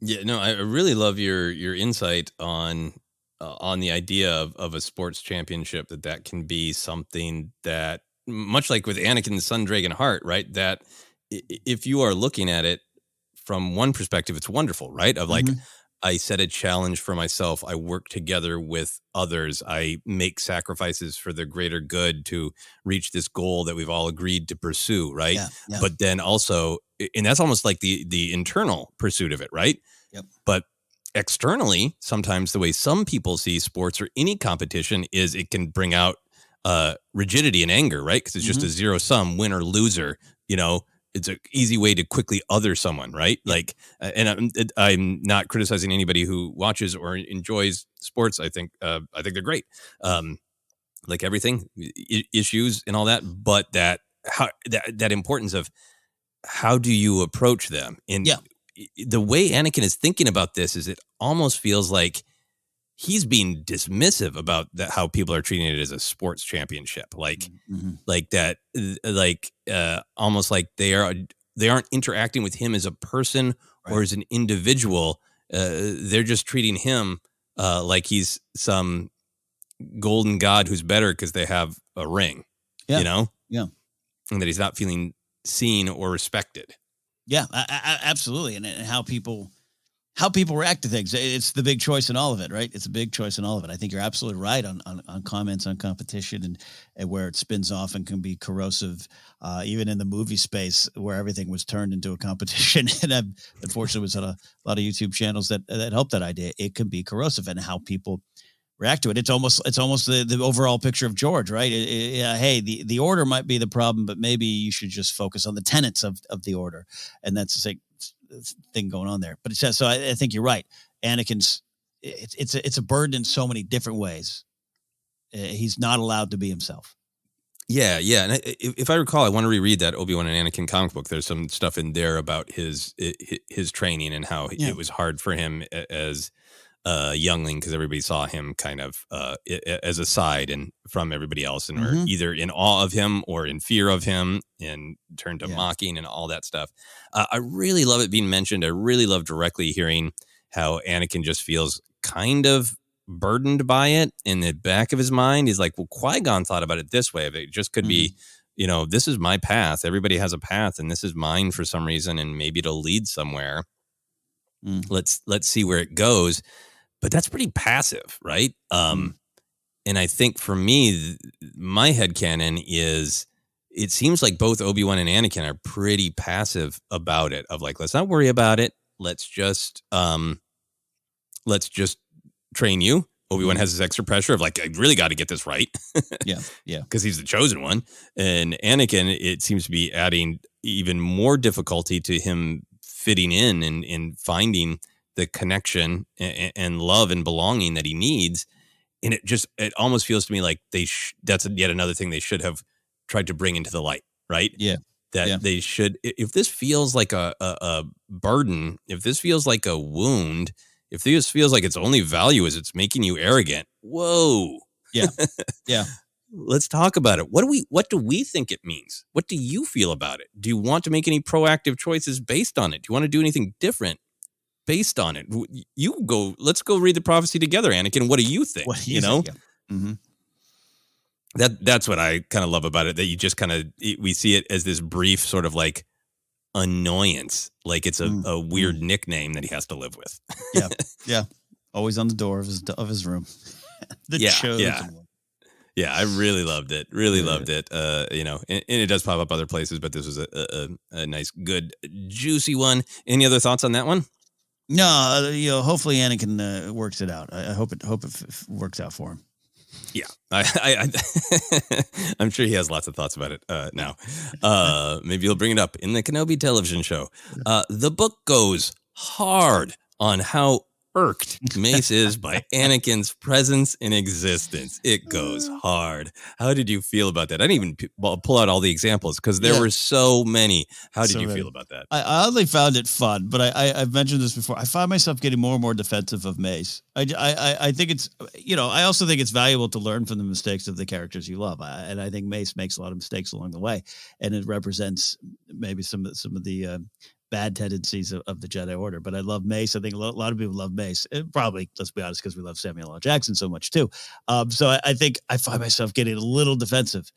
S2: Yeah, no, I really love your insight on the idea of a sports championship, that can be something that, much like with Anakin's son, Dragon Heart, right? That if you are looking at it from one perspective, it's wonderful, right? Of like, I set a challenge for myself. I work together with others. I make sacrifices for the greater good to reach this goal that we've all agreed to pursue, right? Yeah. But then also, and that's almost like the internal pursuit of it, right?
S3: Yep.
S2: But externally, sometimes the way some people see sports or any competition is it can bring out rigidity and anger, right? Because it's just a zero sum, winner, loser, it's an easy way to quickly other someone, right? Like, and I'm not criticizing anybody who watches or enjoys sports. I think they're great. Like everything, issues and all that, but that importance of how do you approach them? And the way Anakin is thinking about this is it almost feels like he's being dismissive about how people are treating it as a sports championship, like that, almost like they aren't interacting with him as a person or as an individual. They're just treating him like he's some golden god who's better because they have a ring, you know?
S3: Yeah.
S2: And that he's not feeling seen or respected.
S3: Yeah, absolutely. And how people react to things. It's the big choice in all of it, right? It's a big choice in all of it. I think you're absolutely right on comments on competition and where it spins off and can be corrosive, even in the movie space where everything was turned into a competition. And I've unfortunately was on a lot of YouTube channels that help that idea. It can be corrosive and how people react to it. It's almost the overall picture of George, right? Hey, the order might be the problem, but maybe you should just focus on the tenets of the order. And that's the thing going on there. But it's so I think you're right. Anakin's it's a burden in so many different ways. He's not allowed to be himself.
S2: Yeah. And if I recall, I want to reread that Obi-Wan and Anakin comic book. There's some stuff in there about his training and how it was hard for him as youngling because everybody saw him kind of as a side and from everybody else and were either in awe of him or in fear of him and turned to mocking and all that stuff. I really love it being mentioned. I really love directly hearing how Anakin just feels kind of burdened by it. In the back of his mind, he's like, well, Qui-Gon thought about it this way. It just could be, this is my path. Everybody has a path and this is mine for some reason. And maybe it'll lead somewhere. Let's see where it goes. But that's pretty passive, right? And I think for me, my headcanon is it seems like both Obi-Wan and Anakin are pretty passive about it. Of like, let's not worry about it. Let's just train you. Obi-Wan has this extra pressure of like, I really got to get this right.
S3: Yeah.
S2: Because he's the chosen one. And Anakin, it seems to be adding even more difficulty to him fitting in and finding the connection and love and belonging that he needs. And it almost feels to me like that's yet another thing they should have tried to bring into the light, right?
S3: Yeah.
S2: They should, if this feels like a burden, if this feels like a wound, if this feels like its only value is it's making you arrogant, whoa.
S3: Yeah.
S2: Let's talk about it. What do we think it means? What do you feel about it? Do you want to make any proactive choices based on it? Do you want to do anything different based on it? Let's go read the prophecy together, Anakin. What do you think?
S3: What do you think? Yeah.
S2: That's what I kind of love about it, that you just kind of, we see it as this brief sort of like annoyance, like it's a weird nickname that he has to live with.
S3: Yeah. Always on the door of his room. Chosen one.
S2: Yeah, I really loved it. Loved it. And it does pop up other places, but this was a nice, good, juicy one. Any other thoughts on that one?
S3: No, hopefully Anakin works it out. I hope it works out for him.
S2: Yeah, I'm sure he has lots of thoughts about it now. Maybe he'll bring it up in the Kenobi television show. The book goes hard on how irked Mace is by Anakin's presence and existence. It goes hard. How did you feel about that? I didn't even pull out all the examples because there were so many. How did you feel about that?
S3: I oddly found it fun, but I've mentioned this before. I find myself getting more and more defensive of Mace. I think it's, I also think it's valuable to learn from the mistakes of the characters you love. And I think Mace makes a lot of mistakes along the way, and it represents maybe some of the bad tendencies of the Jedi Order. But I love Mace. I think a lot of people love Mace. And probably, let's be honest, because we love Samuel L. Jackson so much too. So I think I find myself getting a little defensive.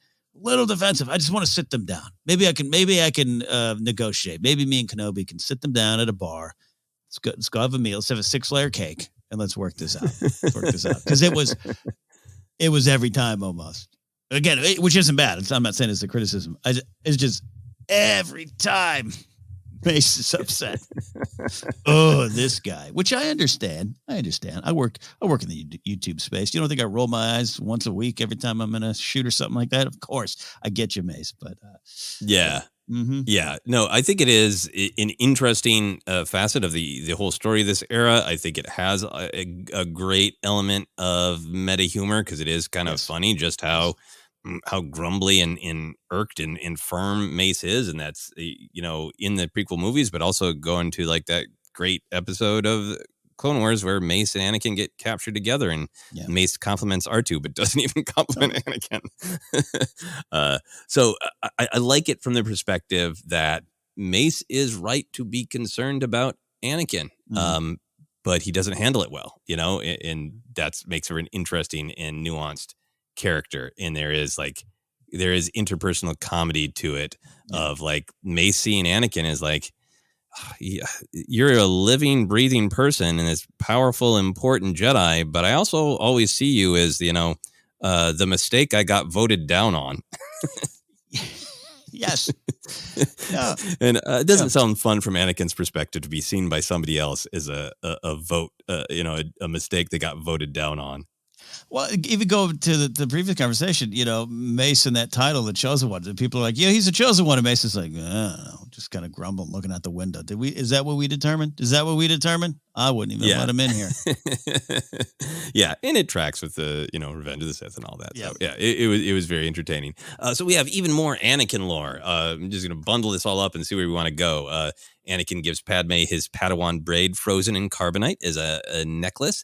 S3: I just want to sit them down. Maybe I can negotiate. Maybe me and Kenobi can sit them down at a bar. Let's go have a meal. Let's have a 6-layer cake and let's work this out. Because it was every time almost. Again, which isn't bad. I'm not saying it's a criticism. It's just every time Mace is upset. Oh, this guy, which I understand. I work in the YouTube space. You don't think I roll my eyes once a week every time I'm in a shoot or something like that? Of course, I get you, Mace. But
S2: yeah.
S3: Mm-hmm.
S2: Yeah, no, I think it is an interesting facet of the whole story of this era. I think it has a great element of meta humor because it is kind of
S3: Yes.
S2: funny just how grumbly and irked and firm Mace is, and that's in the prequel movies, but also going to like that great episode of Clone Wars where Mace and Anakin get captured together, and Mace compliments R2, but doesn't even compliment Anakin. So I like it from the perspective that Mace is right to be concerned about Anakin, but he doesn't handle it well, and that makes her an interesting and nuanced character. And there is interpersonal comedy to it of like Mace seeing Anakin is like, you're a living, breathing person and this powerful, important Jedi, but I also always see you as, the mistake I got voted down on.
S3: Yes. Yeah.
S2: And it doesn't sound fun from Anakin's perspective to be seen by somebody else as a vote, a mistake they got voted down on.
S3: Well, even go to the previous conversation, Mace in that title, The Chosen One. And people are like, yeah, he's a chosen one. And Mace is like, I don't know, just kind of grumbling, looking out the window. Is that what we determined? I wouldn't even let him in here.
S2: Yeah, and it tracks with the Revenge of the Sith and all that. Yeah, so, yeah, it was very entertaining. So we have even more Anakin lore. I'm just gonna bundle this all up and see where we want to go. Anakin gives Padme his Padawan braid frozen in carbonite as a necklace.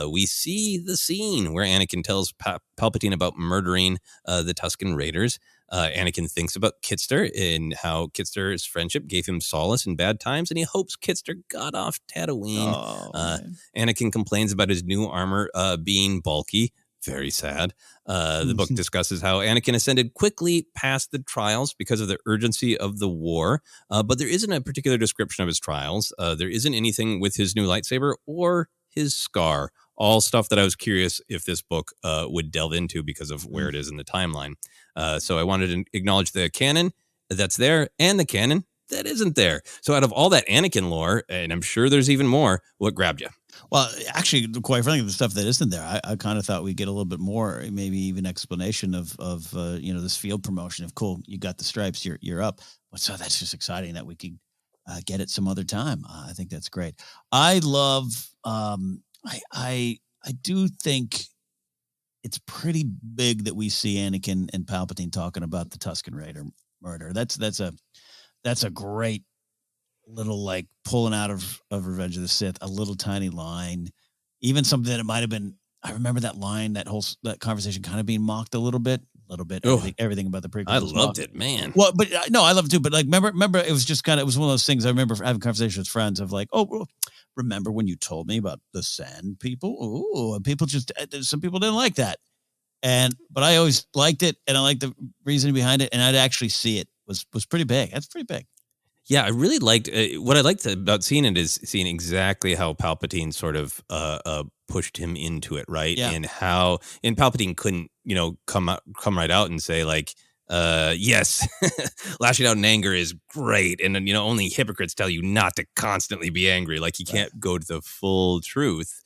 S2: We see the scene where Anakin tells Palpatine about murdering the Tusken Raiders. Anakin thinks about Kitster and how Kitster's friendship gave him solace in bad times, and he hopes Kitster got off Tatooine. Anakin complains about his new armor being bulky. Very sad. The book discusses how Anakin ascended quickly past the trials because of the urgency of the war, but there isn't a particular description of his trials. There isn't anything with his new lightsaber or his scar. All stuff that I was curious if this book would delve into because of where it is in the timeline. So I wanted to acknowledge the canon that's there and the canon that isn't there. So out of all that Anakin lore, and I'm sure there's even more, what grabbed you?
S3: Well, actually, quite frankly, the stuff that isn't there, I kind of thought we'd get a little bit more, maybe even explanation of this field promotion of, cool, you got the stripes, you're up. So that's just exciting that we can get it some other time. I think that's great. I love, I do think it's pretty big that we see Anakin and Palpatine talking about the Tusken Raider murder. That's a great little like pulling out of Revenge of the Sith, a little tiny line, even something that it might have been. I remember that line, that conversation kind of being mocked a little bit. Everything about the prequel.
S2: I loved it, man.
S3: Well, but no, I love it too. But like, remember, it was just it was one of those things. I remember having conversations with friends of like, oh, remember when you told me about the Sand people? Oh, and people some people didn't like that. But I always liked it, and I liked the reasoning behind it, and I'd actually see it was pretty big. That's pretty big.
S2: Yeah, I really liked what I liked about seeing it is seeing exactly how Palpatine sort of pushed him into it, right?
S3: Yeah.
S2: And how Palpatine couldn't, come right out and say like, yes, lashing out in anger is great, and then only hypocrites tell you not to constantly be angry. Like he can't go to the full truth.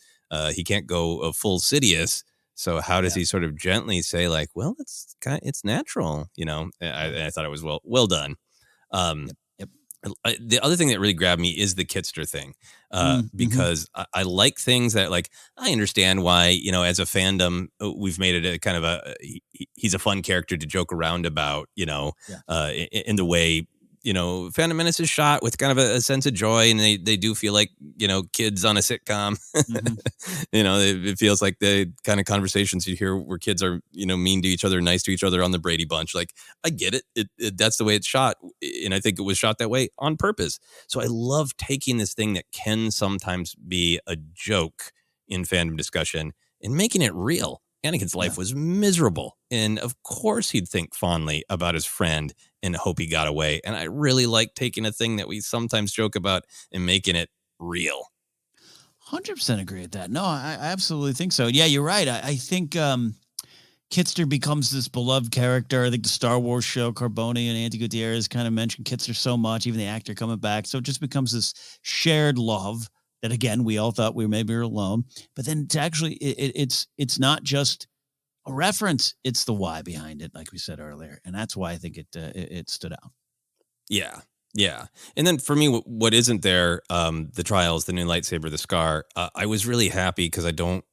S2: He can't go full Sidious. So how does he sort of gently say like, well, it's natural, I thought it was well done. The other thing that really grabbed me is the Kitster thing, because I like things that like, I understand why, as a fandom, we've made it a kind of he's a fun character to joke around about, in the way, Phantom Menace is shot with kind of a sense of joy, and they do feel like, kids on a sitcom. It feels like the kind of conversations you hear where kids are, mean to each other, nice to each other on the Brady Bunch. Like, I get it. That's the way it's shot. And I think it was shot that way on purpose. So I love taking this thing that can sometimes be a joke in fandom discussion and making it real. Anakin's life was miserable. And of course he'd think fondly about his friend and hope he got away. And I really like taking a thing that we sometimes joke about and making it real.
S3: 100% agree with that. No, I absolutely think so. Yeah, you're right. I think Kitster becomes this beloved character. I think the Star Wars show, Carboni and Andy Gutierrez kind of mentioned Kitster so much, even the actor coming back. So it just becomes this shared love that, again, we all thought we maybe were alone. But then to actually, it's not just a reference, it's the why behind it, like we said earlier. And that's why I think it stood out.
S2: Yeah. Yeah. And then for me, what isn't there, the trials, the new lightsaber, the scar, I was really happy because I don't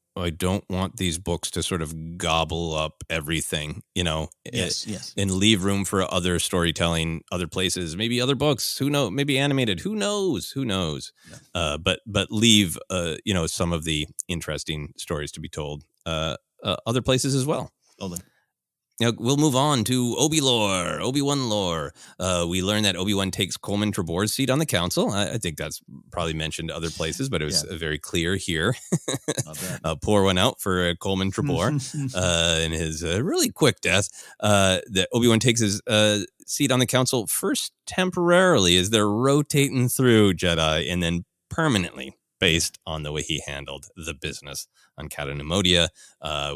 S2: want these books to sort of gobble up everything,
S3: Yes.
S2: and leave room for other storytelling, other places, maybe other books, who knows, maybe animated, who knows,
S3: Yeah.
S2: but leave, some of the interesting stories to be told, other places as well.
S3: Totally.
S2: Now, we'll move on to Obi-Wan lore. We learn that Obi-Wan takes Coleman Trevor's seat on the council. I think that's probably mentioned other places, but it was very clear here. Pour one out for Coleman Trevor in his really quick death. That Obi-Wan takes his seat on the council first temporarily as they're rotating through Jedi, and then permanently based on the way he handled the business on Cata Nemodia.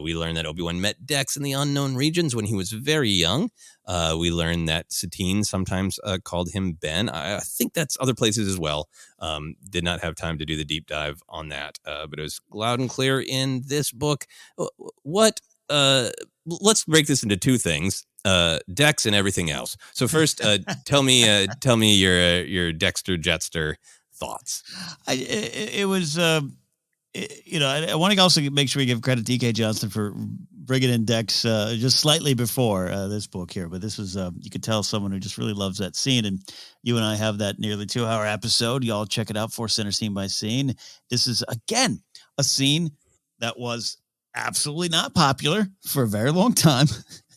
S2: We learned that Obi-Wan met Dex in the unknown regions when he was very young. We learned that Satine sometimes called him Ben. I think that's other places as well. Did not have time to do the deep dive on that, but it was loud and clear in this book. Let's break this into two things. Dex and everything else. So first, tell me your Dexter Jettster thoughts.
S3: I want to also make sure we give credit to DK Johnston for bringing in Dex just slightly before this book here. But this was, you could tell someone who just really loves that scene. And you and I have that nearly 2-hour episode. Y'all check it out, ForceCenter scene by scene. This is, again, a scene that was absolutely not popular for a very long time.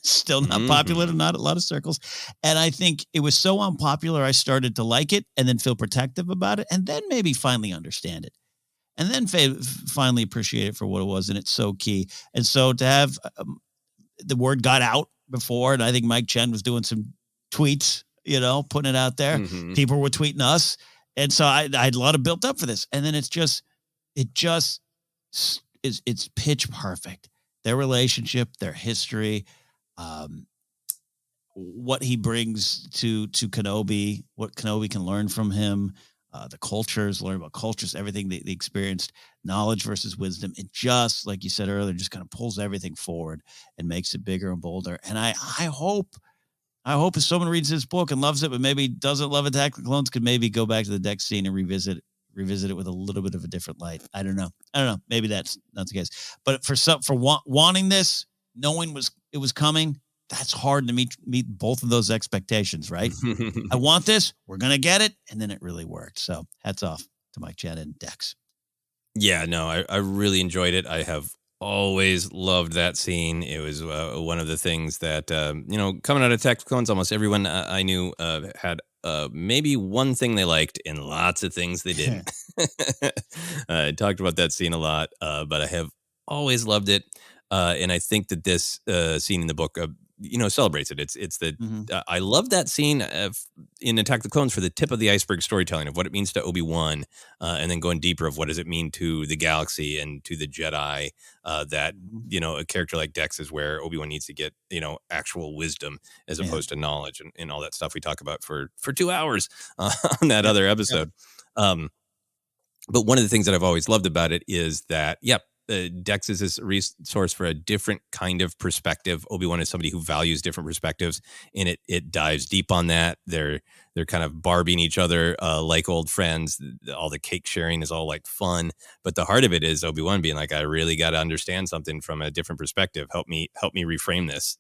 S3: Still not popular to not a lot of circles. And I think it was so unpopular, I started to like it and then feel protective about it and then maybe finally understand it. And then finally appreciate it for what it was. And it's so key. And so to have the word got out before, and I think Mike Chen was doing some tweets, putting it out there. Mm-hmm. People were tweeting us. And so I had a lot of built up for this. And then it's pitch perfect. Their relationship, their history, what he brings to Kenobi, what Kenobi can learn from him, the cultures, learn about cultures, everything they experienced, knowledge versus wisdom. It just, like you said earlier, just kind of pulls everything forward and makes it bigger and bolder. And I hope if someone reads this book and loves it, but maybe doesn't love Attack of the Clones, could maybe go back to the Dex scene and revisit it with a little bit of a different light. I don't know. Maybe that's not the case. But for wanting this, knowing it was coming, that's hard to meet both of those expectations, right? I want this, we're going to get it, and then it really worked. So hats off to Mike Chen and Dex.
S2: Yeah, no, I really enjoyed it. I have always loved that scene. It was one of the things that, coming out of Attack of the Clones, almost everyone I knew had maybe one thing they liked and lots of things they didn't. I talked about that scene a lot, but I have always loved it. And I think that this scene in the book, celebrates it. It's the I love that scene in Attack of the Clones for the tip of the iceberg storytelling of what it means to Obi-Wan, and then going deeper of what does it mean to the galaxy and to the Jedi. That a character like Dex is where Obi-Wan needs to get actual wisdom as opposed to knowledge and all that stuff we talk about for 2 hours on that other episode. But one of the things that I've always loved about it is that Dex is this resource for a different kind of perspective. Obi-Wan is somebody who values different perspectives, and it dives deep on that. They're kind of barbing each other like old friends. All the cake sharing is all like fun, but the heart of it is Obi-Wan being like, I really got to understand something from a different perspective. Help me reframe this,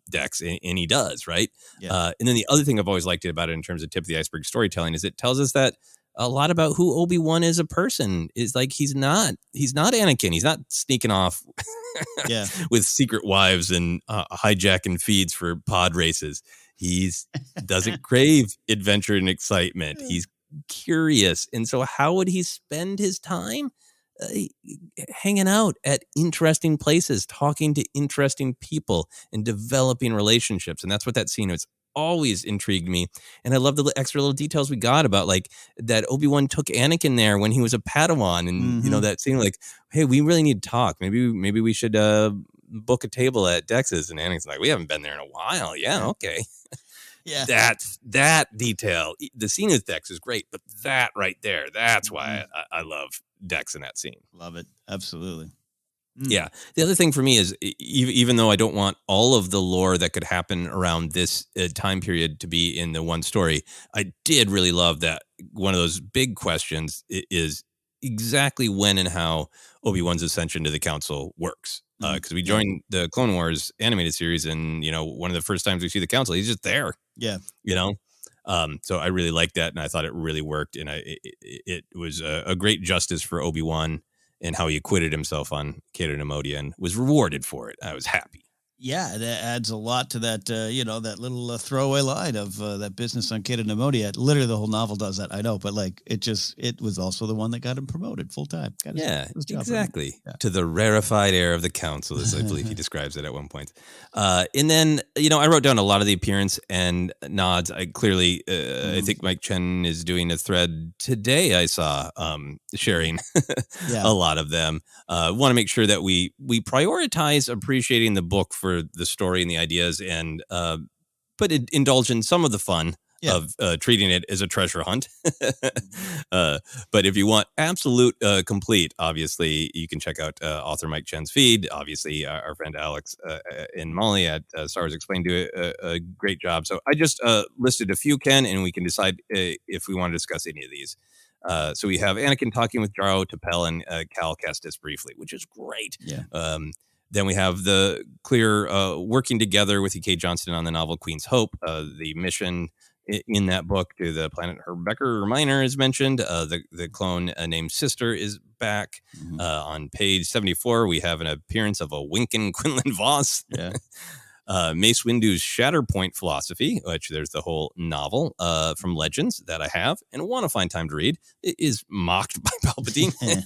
S2: Dex, and he does, right? Yeah. And then the other thing I've always liked about it in terms of tip of the iceberg storytelling is it tells us that a lot about who Obi-Wan is a person is like, he's not Anakin. He's not sneaking off with secret wives and hijacking feeds for pod races. He's doesn't crave adventure and excitement. He's curious. And so how would he spend his time? Hanging out at interesting places, talking to interesting people and developing relationships. And that's what that scene is. Always intrigued me, and I love the extra little details we got about like that Obi-Wan took Anakin there when he was a Padawan, and that scene like, hey, we really need to talk. Maybe we should book a table at Dex's, and Anakin's like, we haven't been there in a while. Yeah, okay. Yeah, that detail. The scene with Dex is great, but that right there, that's why I love Dex in that scene.
S3: Love it, absolutely.
S2: Yeah. The other thing for me is even though I don't want all of the lore that could happen around this time period to be in the one story, I did really love that one of those big questions is exactly when and how Obi-Wan's ascension to the council works. Because we joined the Clone Wars animated series, and one of the first times we see the council, he's just there.
S3: Yeah.
S2: So I really liked that, and I thought it really worked, and it was a great justice for Obi-Wan and how he acquitted himself on Cato Neimoidia and was rewarded for it. I was happy.
S3: Yeah, that adds a lot to that, that little throwaway line of that business on Cato Neimoidia. Literally, the whole novel does that, I know, but it was also the one that got him promoted full time.
S2: Exactly. Yeah. To the rarefied air of the council, as I believe he describes it at one point. And then, I wrote down a lot of the appearance and nods. I think Mike Chen is doing a thread today. I saw sharing a lot of them. Want to make sure that we prioritize appreciating the book for the story and the ideas, and but indulge in some of the fun of treating it as a treasure hunt. But if you want absolute complete, obviously you can check out author Mike Chen's feed. Obviously our friend Alex and Molly at Star Wars Explained do a great job. So I just listed a few, Ken, and we can decide if we want to discuss any of these. So we have Anakin talking with Jaro, T'Pel, and Cal Kestis briefly, which is great.
S3: Yeah.
S2: Then we have the clear working together with E.K. Johnston on the novel Queen's Hope. The mission in that book to the planet Herbecker Minor is mentioned. The clone named Sister is back. On page 74, we have an appearance of a winking Quinlan Voss.
S3: Yeah.
S2: Mace Windu's Shatterpoint philosophy, which there's the whole novel from Legends that I have and want to find time to read. It is mocked by Palpatine.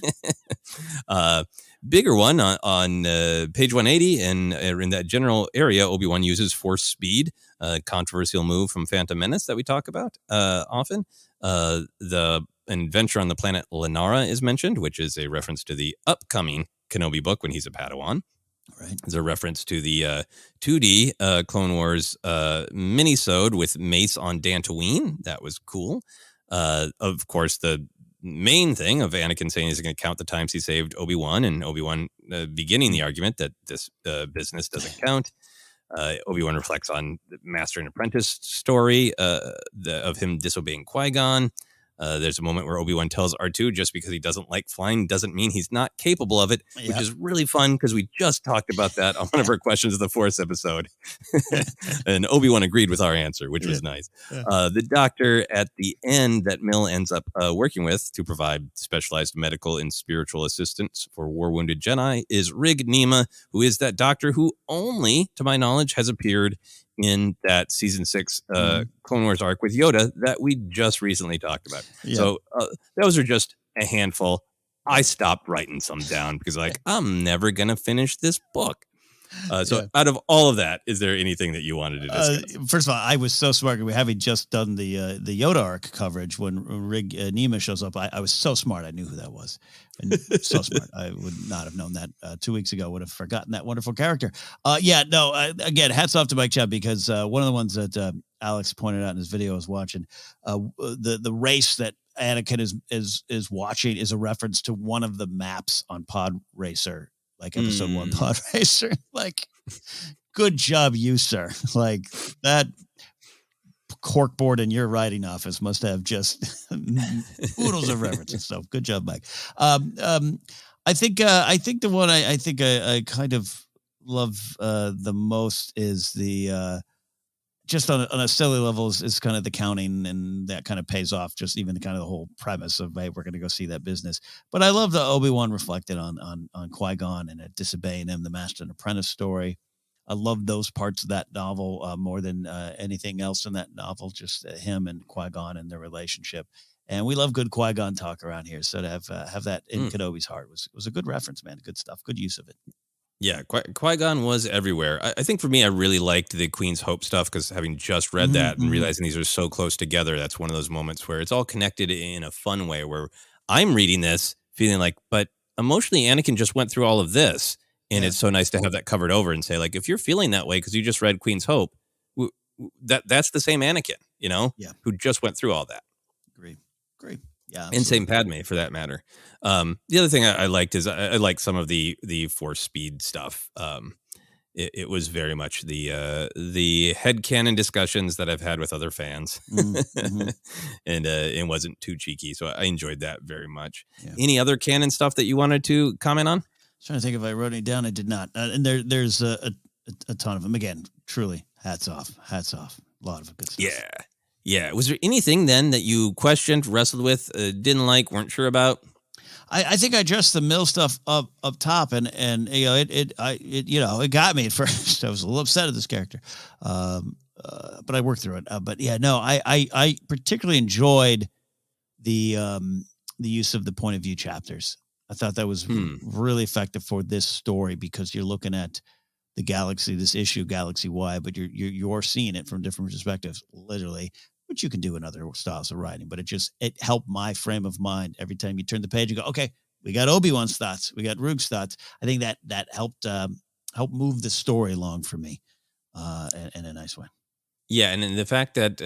S2: Bigger one on page 180 and in that general area, Obi-Wan uses force speed, controversial move from Phantom Menace that we talk about often. The adventure on the planet Lenara is mentioned, which is a reference to the upcoming Kenobi book when he's a Padawan.
S3: Right.
S2: There's a reference to the 2D Clone Wars minisode with Mace on Dantooine. That was cool. Of course, the main thing of Anakin saying he's going to count the times he saved Obi-Wan, and Obi-Wan beginning the argument that this business doesn't count. Obi-Wan reflects on the master and apprentice story of him disobeying Qui-Gon. There's a moment where Obi-Wan tells R2 just because he doesn't like flying doesn't mean he's not capable of it, which is really fun because we just talked about that on one of our Questions of the Force episode. And Obi-Wan agreed with our answer, which was nice. The doctor at the end that Mill ends up working with to provide specialized medical and spiritual assistance for war-wounded Jedi is Rig Nema, who is that doctor who only, to my knowledge, has appeared in that season 6 Clone Wars arc with Yoda that we just recently talked about. So those are just a handful. I stopped writing some down because I'm never going to finish this book. So out of all of that, is there anything that you wanted to discuss?
S3: First of all, I was so smart. Having just done the Yoda arc coverage when Rig Nema shows up, I was so smart. I knew who that was. And so smart. I would not have known that 2 weeks ago. Would have forgotten that wonderful character. Again, hats off to Mike Chen because one of the ones that Alex pointed out in his video I was watching, the race that Anakin is watching is a reference to one of the maps on Pod Racer. Like episode 1 Pod Racer. Good job, you, sir. That corkboard in your writing office must have just oodles of references. So good job, Mike. I think the one I kind of love the most is the just on a silly level is kind of the counting, and that kind of pays off. Just even kind of the whole premise of, hey, we're going to go see that business. But I love the Obi-Wan reflected on Qui-Gon and disobeying him, the master and apprentice story. I love those parts of that novel more than anything else in that novel. Just him and Qui-Gon and their relationship. And we love good Qui-Gon talk around here. So to have that in Kenobi's heart was a good reference, man. Good stuff. Good use of it.
S2: Yeah, Qui-Gon was everywhere. I think for me, I really liked the Queen's Hope stuff because having just read that and realizing these are so close together, that's one of those moments where it's all connected in a fun way where I'm reading this feeling like, but emotionally, Anakin just went through all of this. And it's so nice to have that covered over and say, if you're feeling that way because you just read Queen's Hope, that's the same Anakin, who just went through all that.
S3: Great. Yeah,
S2: and
S3: absolutely.
S2: same Padme for that matter. The other thing I liked is I like some of the force speed stuff. It was very much the headcanon discussions that I've had with other fans,
S3: Mm-hmm.
S2: and it wasn't too cheeky, so I enjoyed that very much.
S3: Yeah.
S2: Any other canon stuff that you wanted to comment on?
S3: Trying to think if I wrote any down. I did not. And there's a ton of them. Again, truly, hats off. A lot of good stuff.
S2: Yeah. Was there anything then that you questioned, wrestled with, didn't like, weren't sure about?
S3: I think I addressed the mill stuff up top, and it got me at first. I was a little upset at this character, but I worked through it. But yeah, no, I particularly enjoyed the use of the point of view chapters. I thought that was really effective for this story, because you're looking at the galaxy, this issue, Galaxy Y, but you're seeing it from different perspectives, literally, which you can do in other styles of writing. But it helped my frame of mind every time you turn the page and go, okay, we got Obi-Wan's thoughts, we got Roog's thoughts. I think that helped move the story along for me in a nice way.
S2: Yeah, and the fact that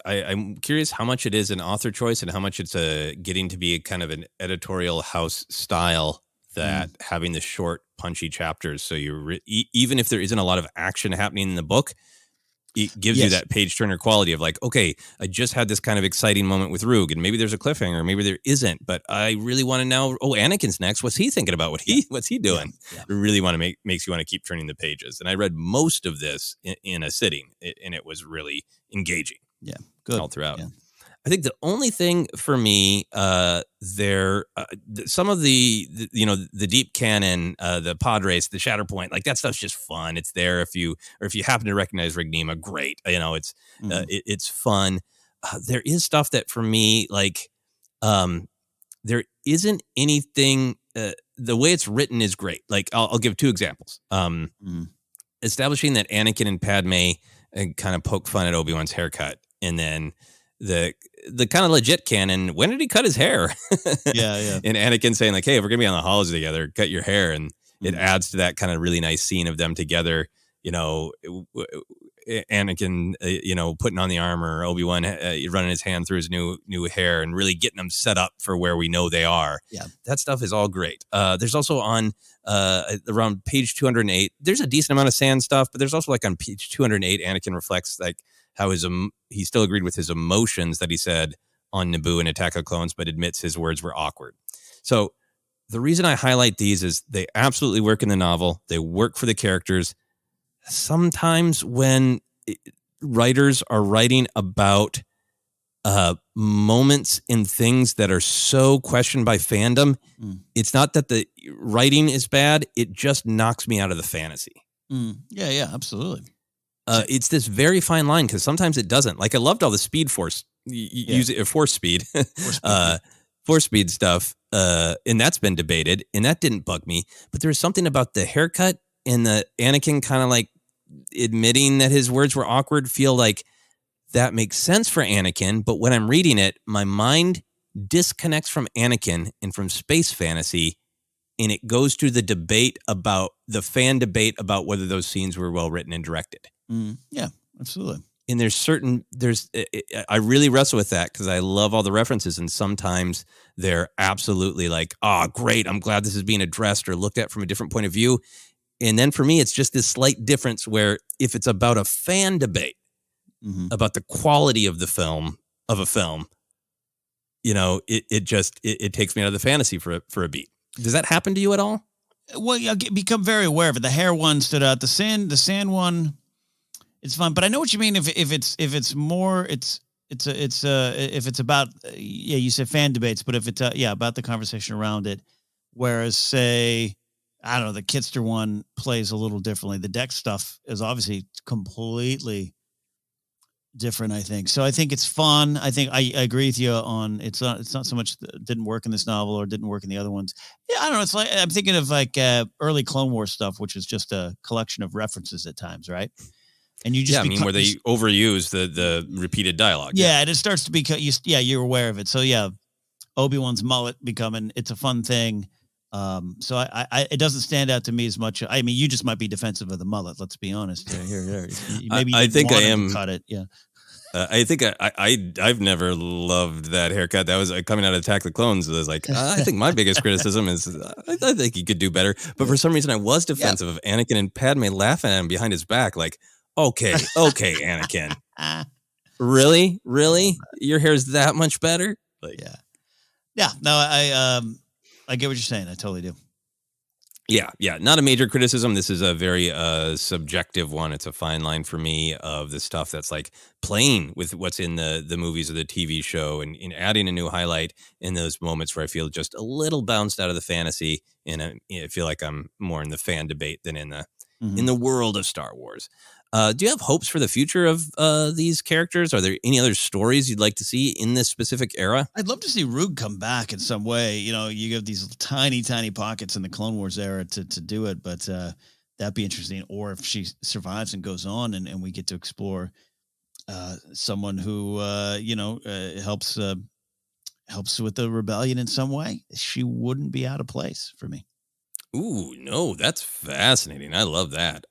S2: I'm curious how much it is an author choice and how much it's getting to be a kind of an editorial house style, that having the short, punchy chapters. So even if there isn't a lot of action happening in the book, it gives you that page turner quality of like, okay, I just had this kind of exciting moment with Roog, and maybe there's a cliffhanger, maybe there isn't, but I really want to know, Anakin's next. What's he thinking about? What's he doing? Yeah. It really makes you want to keep turning the pages. And I read most of this in a sitting, and it was really engaging.
S3: Yeah. Good.
S2: All throughout.
S3: Yeah.
S2: I think the only thing for me, some of the deep canon, the pod race, the Shatterpoint, like that stuff's just fun. It's there if you happen to recognize Rignima, great. It's fun. There is stuff that for me, like, there isn't anything. The way it's written is great. Like I'll give two examples. Establishing that Anakin and Padme kind of poke fun at Obi-Wan's haircut, and then the kind of legit canon, when did he cut his hair?
S3: Yeah.
S2: And Anakin saying like, hey, if we're gonna be on the halls together, cut your hair. And it adds to that kind of really nice scene of them together, Anakin, putting on the armor, Obi-Wan running his hand through his new hair and really getting them set up for where we know they are.
S3: Yeah.
S2: That stuff is all great. There's also on around page 208, there's a decent amount of sand stuff, but there's also like on page 208, Anakin reflects like how he still agreed with his emotions that he said on Naboo and Attack of Clones, but admits his words were awkward. So the reason I highlight these is they absolutely work in the novel. They work for the characters. Sometimes when writers are writing about moments in things that are so questioned by fandom, it's not that the writing is bad. It just knocks me out of the fantasy.
S3: Yeah, absolutely.
S2: It's this very fine line, because sometimes it doesn't. Like I loved all the speed force, force speed, force speed stuff, and that's been debated, and that didn't bug me. But there's something about the haircut and the Anakin kind of like admitting that his words were awkward, feel like that makes sense for Anakin. But when I'm reading it, my mind disconnects from Anakin and from space fantasy, and it goes to the fan debate about whether those scenes were well written and directed.
S3: Yeah, absolutely.
S2: And I really wrestle with that, because I love all the references, and sometimes they're absolutely like, great, I'm glad this is being addressed or looked at from a different point of view. And then for me, it's just this slight difference where if it's about a fan debate about the quality of a film, it takes me out of the fantasy for a beat. Does that happen to you at all?
S3: Well, you become very aware of it. The hair one stood out. The sand one, it's fun, but I know what you mean. If it's about you said fan debates, but if it's about the conversation around it, whereas say, I don't know, the Kitster one plays a little differently. The Dex stuff is obviously completely different, I think. So I think it's fun. I think I agree with you on it's not so much that didn't work in this novel or didn't work in the other ones. Yeah, I don't know. It's like I'm thinking of like early Clone Wars stuff, which is just a collection of references at times, right? And you just
S2: where they overuse the repeated dialogue.
S3: Yeah, and it starts to become you're aware of it. So yeah, Obi-Wan's mullet it's a fun thing. So I it doesn't stand out to me as much. I mean, you just might be defensive of the mullet. Let's be honest. Here. Maybe
S2: I think I am.
S3: Cut it. Yeah.
S2: I think I've never loved that haircut. That was coming out of Attack the Clones. It was like, I think my biggest criticism is I think he could do better. But for some reason, I was defensive of Anakin and Padme laughing at him behind his back. Like, okay, Anakin. Really? Your hair's that much better? Like,
S3: yeah. No, I get what you're saying. I totally do.
S2: Yeah. Not a major criticism. This is a very subjective one. It's a fine line for me of the stuff that's like playing with what's in the movies or the TV show and adding a new highlight in those moments where I feel just a little bounced out of the fantasy and I feel like I'm more in the fan debate than in the world of Star Wars. Do you have hopes for the future of these characters? Are there any other stories you'd like to see in this specific era?
S3: I'd love to see Rogue come back in some way. You know, you have these tiny pockets in the Clone Wars era to do it, but that'd be interesting. Or if she survives and goes on and we get to explore someone who, helps with the rebellion in some way, she wouldn't be out of place for me.
S2: Ooh, no, that's fascinating. I love that.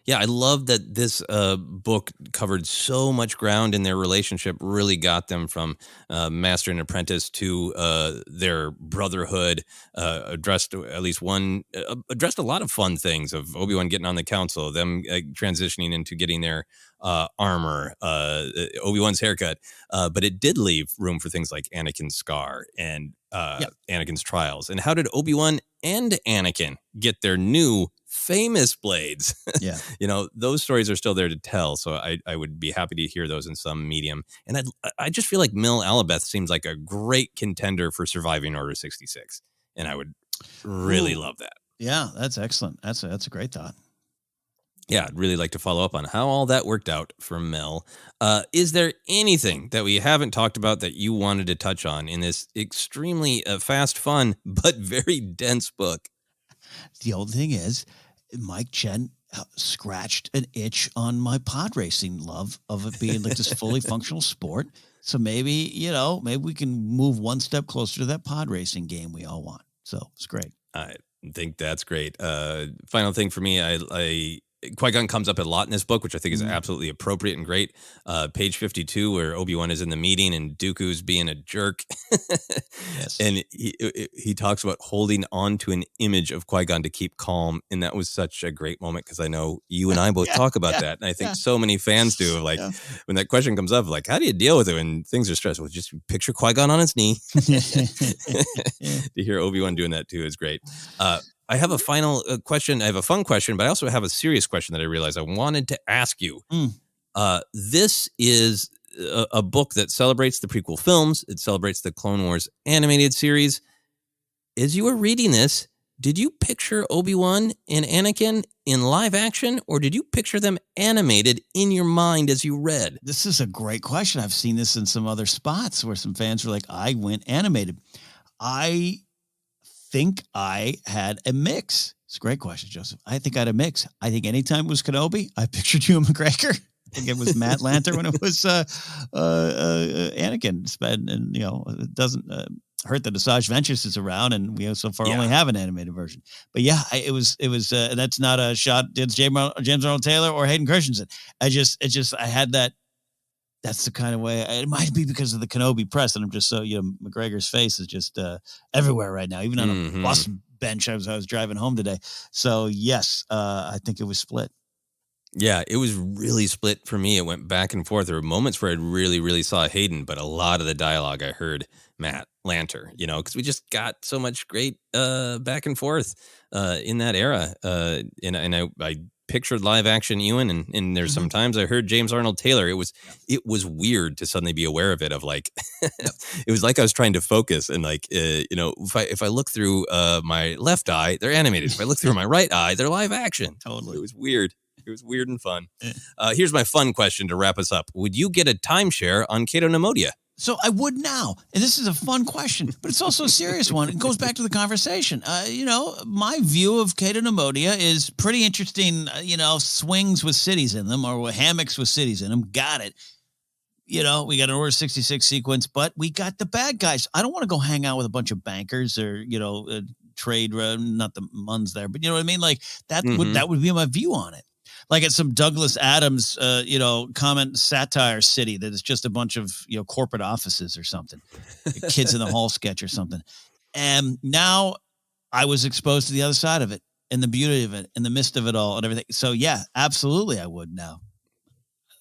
S2: Yeah, I love that this book covered so much ground in their relationship, really got them from master and apprentice to their brotherhood, addressed at least one, addressed a lot of fun things of Obi-Wan getting on the council, them transitioning into getting their armor, Obi-Wan's haircut. But it did leave room for things like Anakin's scar and Anakin's trials. And how did Obi-Wan and Anakin get their new famous blades?
S3: Yeah.
S2: Those stories are still there to tell. So I would be happy to hear those in some medium. And I just feel like Mil Alabeth seems like a great contender for surviving Order 66. And I would really love that.
S3: Yeah, that's excellent. That's a great thought.
S2: Yeah, I'd really like to follow up on how all that worked out for Mel. Is there anything that we haven't talked about that you wanted to touch on in this extremely fast, fun, but very dense book?
S3: The old thing is, Mike Chen scratched an itch on my pod racing love of it being like this fully functional sport. So maybe we can move one step closer to that pod racing game we all want. So it's great.
S2: I think that's great. Final thing for me, Qui-Gon comes up a lot in this book, which I think is absolutely appropriate and great. Page 52, where Obi-Wan is in the meeting and Dooku's being a jerk.
S3: Yes.
S2: And he talks about holding on to an image of Qui-Gon to keep calm. And that was such a great moment because I know you and I both talk about that. And I think so many fans do. Like when that question comes up, like, how do you deal with it when things are stressful? Just picture Qui-Gon on his knee. To hear Obi-Wan doing that too is great. I have a final question. I have a fun question, but I also have a serious question that I realized I wanted to ask you. This is a book that celebrates the prequel films. It celebrates the Clone Wars animated series. As you were reading this, did you picture Obi-Wan and Anakin in live action, or did you picture them animated in your mind as you read?
S3: This is a great question. I've seen this in some other spots where some fans were like, I went animated. I think I had a mix. It's a great question, Joseph. I think I had a mix. I think anytime it was Kenobi, I pictured Ewan McGregor. I think it was Matt Lanter when it was Anakin. And it doesn't hurt that Asajj Ventress is around, and we so far only have an animated version. But yeah, it was. That's not a shot. It's James Arnold Taylor or Hayden Christensen. I had that. That's the kind of way. It might be because of the Kenobi press, and I'm just so McGregor's face is just everywhere right now, even on a bus bench. I was driving home today. So yes, I think it was split.
S2: Yeah, it was really split for me. It went back and forth. There were moments where I really, really saw Hayden, but a lot of the dialogue I heard Matt Lanter, because we just got so much great back and forth in that era. And I pictured live action Ewan, and there's sometimes I heard James Arnold Taylor. It was weird to suddenly be aware of it. Of like, it was like I was trying to focus and like, if I look through my left eye, they're animated. If I look through my right eye, they're live action.
S3: Totally,
S2: it was weird. It was weird and fun. Here's my fun question to wrap us up. Would you get a timeshare on Cato Neimoidia?
S3: So I would now. And this is a fun question, but it's also a serious one. It goes back to the conversation. My view of Cato Neimoidia is pretty interesting, swings with cities in them or hammocks with cities in them. Got it. We got an Order 66 sequence, but we got the bad guys. I don't want to go hang out with a bunch of bankers or, trade, not the Muns there, but you know what I mean? Like that would be my view on it. like it's some Douglas Adams, comment satire city that is just a bunch of, corporate offices or something, Kids in the Hall sketch or something. And now I was exposed to the other side of it and the beauty of it and the mist of it all and everything. So yeah, absolutely. I would now.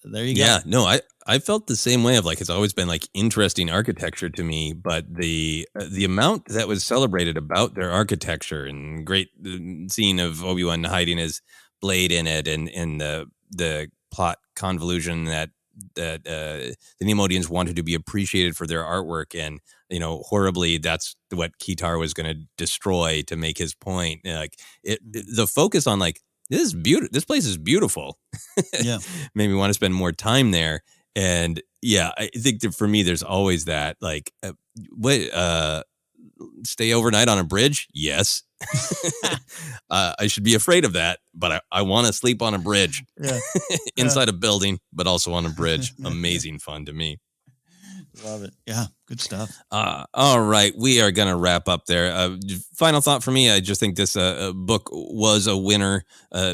S3: There you go.
S2: Yeah, no, I felt the same way of like, it's always been like interesting architecture to me, but the amount that was celebrated about their architecture and great scene of Obi-Wan hiding his blade in it and the plot convolution that the Neimoidians wanted to be appreciated for their artwork, and horribly that's what Kitar was going to destroy to make his point. The focus on like, this place is beautiful.
S3: Yeah,
S2: made me want to spend more time there. And yeah, I think that for me, there's always that like, stay overnight on a bridge. Yes. I should be afraid of that, but I want to sleep on a bridge.
S3: Yeah.
S2: Inside a building, but also on a bridge. Amazing fun to me.
S3: Love it. Yeah, good stuff.
S2: All right, we are going to wrap up there. Final thought for me, I just think this book was a winner.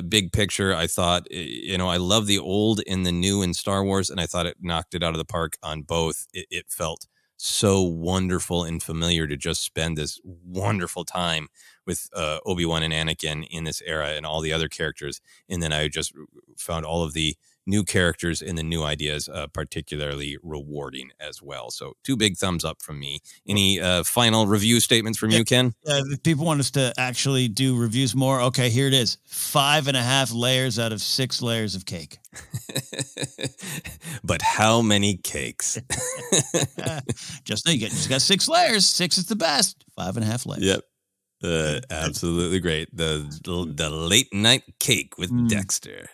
S2: Big picture, I thought, I love the old and the new in Star Wars, and I thought it knocked it out of the park on both. It felt so wonderful and familiar to just spend this wonderful time with Obi-Wan and Anakin in this era and all the other characters. And then I just found all of the new characters and the new ideas particularly rewarding as well. So 2 big thumbs up from me. Any final review statements from you, Ken?
S3: If people want us to actually do reviews more, okay, here it is. 5.5 layers out of 6 layers of cake.
S2: But how many cakes?
S3: Just got 6 layers. 6 is the best. 5.5 layers.
S2: Yep. Absolutely great. The late night cake with Dexter.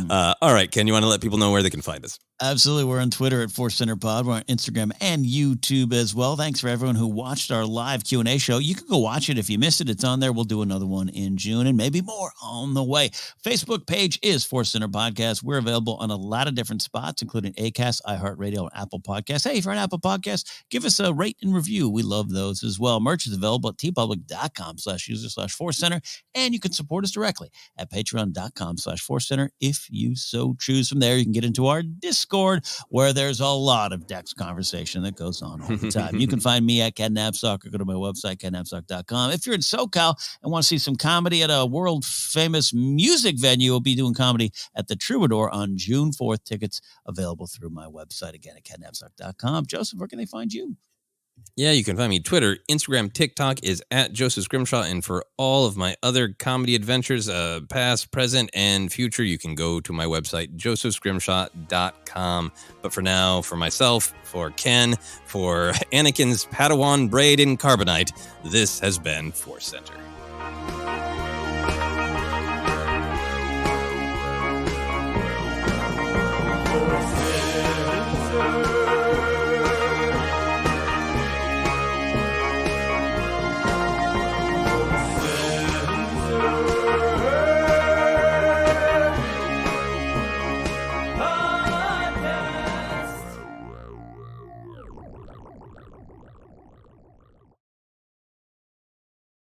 S2: All right, Ken, you want to let people know where they can find us?
S3: Absolutely. We're on Twitter at ForceCenter Pod. We're on Instagram and YouTube as well. Thanks for everyone who watched our live Q&A show. You can go watch it if you missed it. It's on there. We'll do another one in June and maybe more on the way. Facebook page is ForceCenter Podcast. We're available on a lot of different spots, including Acast, iHeartRadio, and Apple Podcasts. Hey, if you're on Apple Podcasts, give us a rate and review. We love those as well. Merch is available at tpublic.com/user/ForceCenter, and you can support us directly at patreon.com/ForceCenter if you so choose. From there, you can get into our Discord, where there's a lot of Dex conversation that goes on all the time. You can find me at Ken Napzok or go to my website, kennapzok.com. If you're in SoCal and want to see some comedy at a world-famous music venue, we'll be doing comedy at the Troubadour on June 4th. Tickets available through my website, again, at kennapzok.com. Joseph, where can they find you?
S2: Yeah, you can find me Twitter, Instagram, TikTok is at Joseph Scrimshaw. And for all of my other comedy adventures, past, present, and future, you can go to my website, josephscrimshaw.com. But for now, for myself, for Ken, for Anakin's Padawan braid in carbonite, this has been ForceCenter.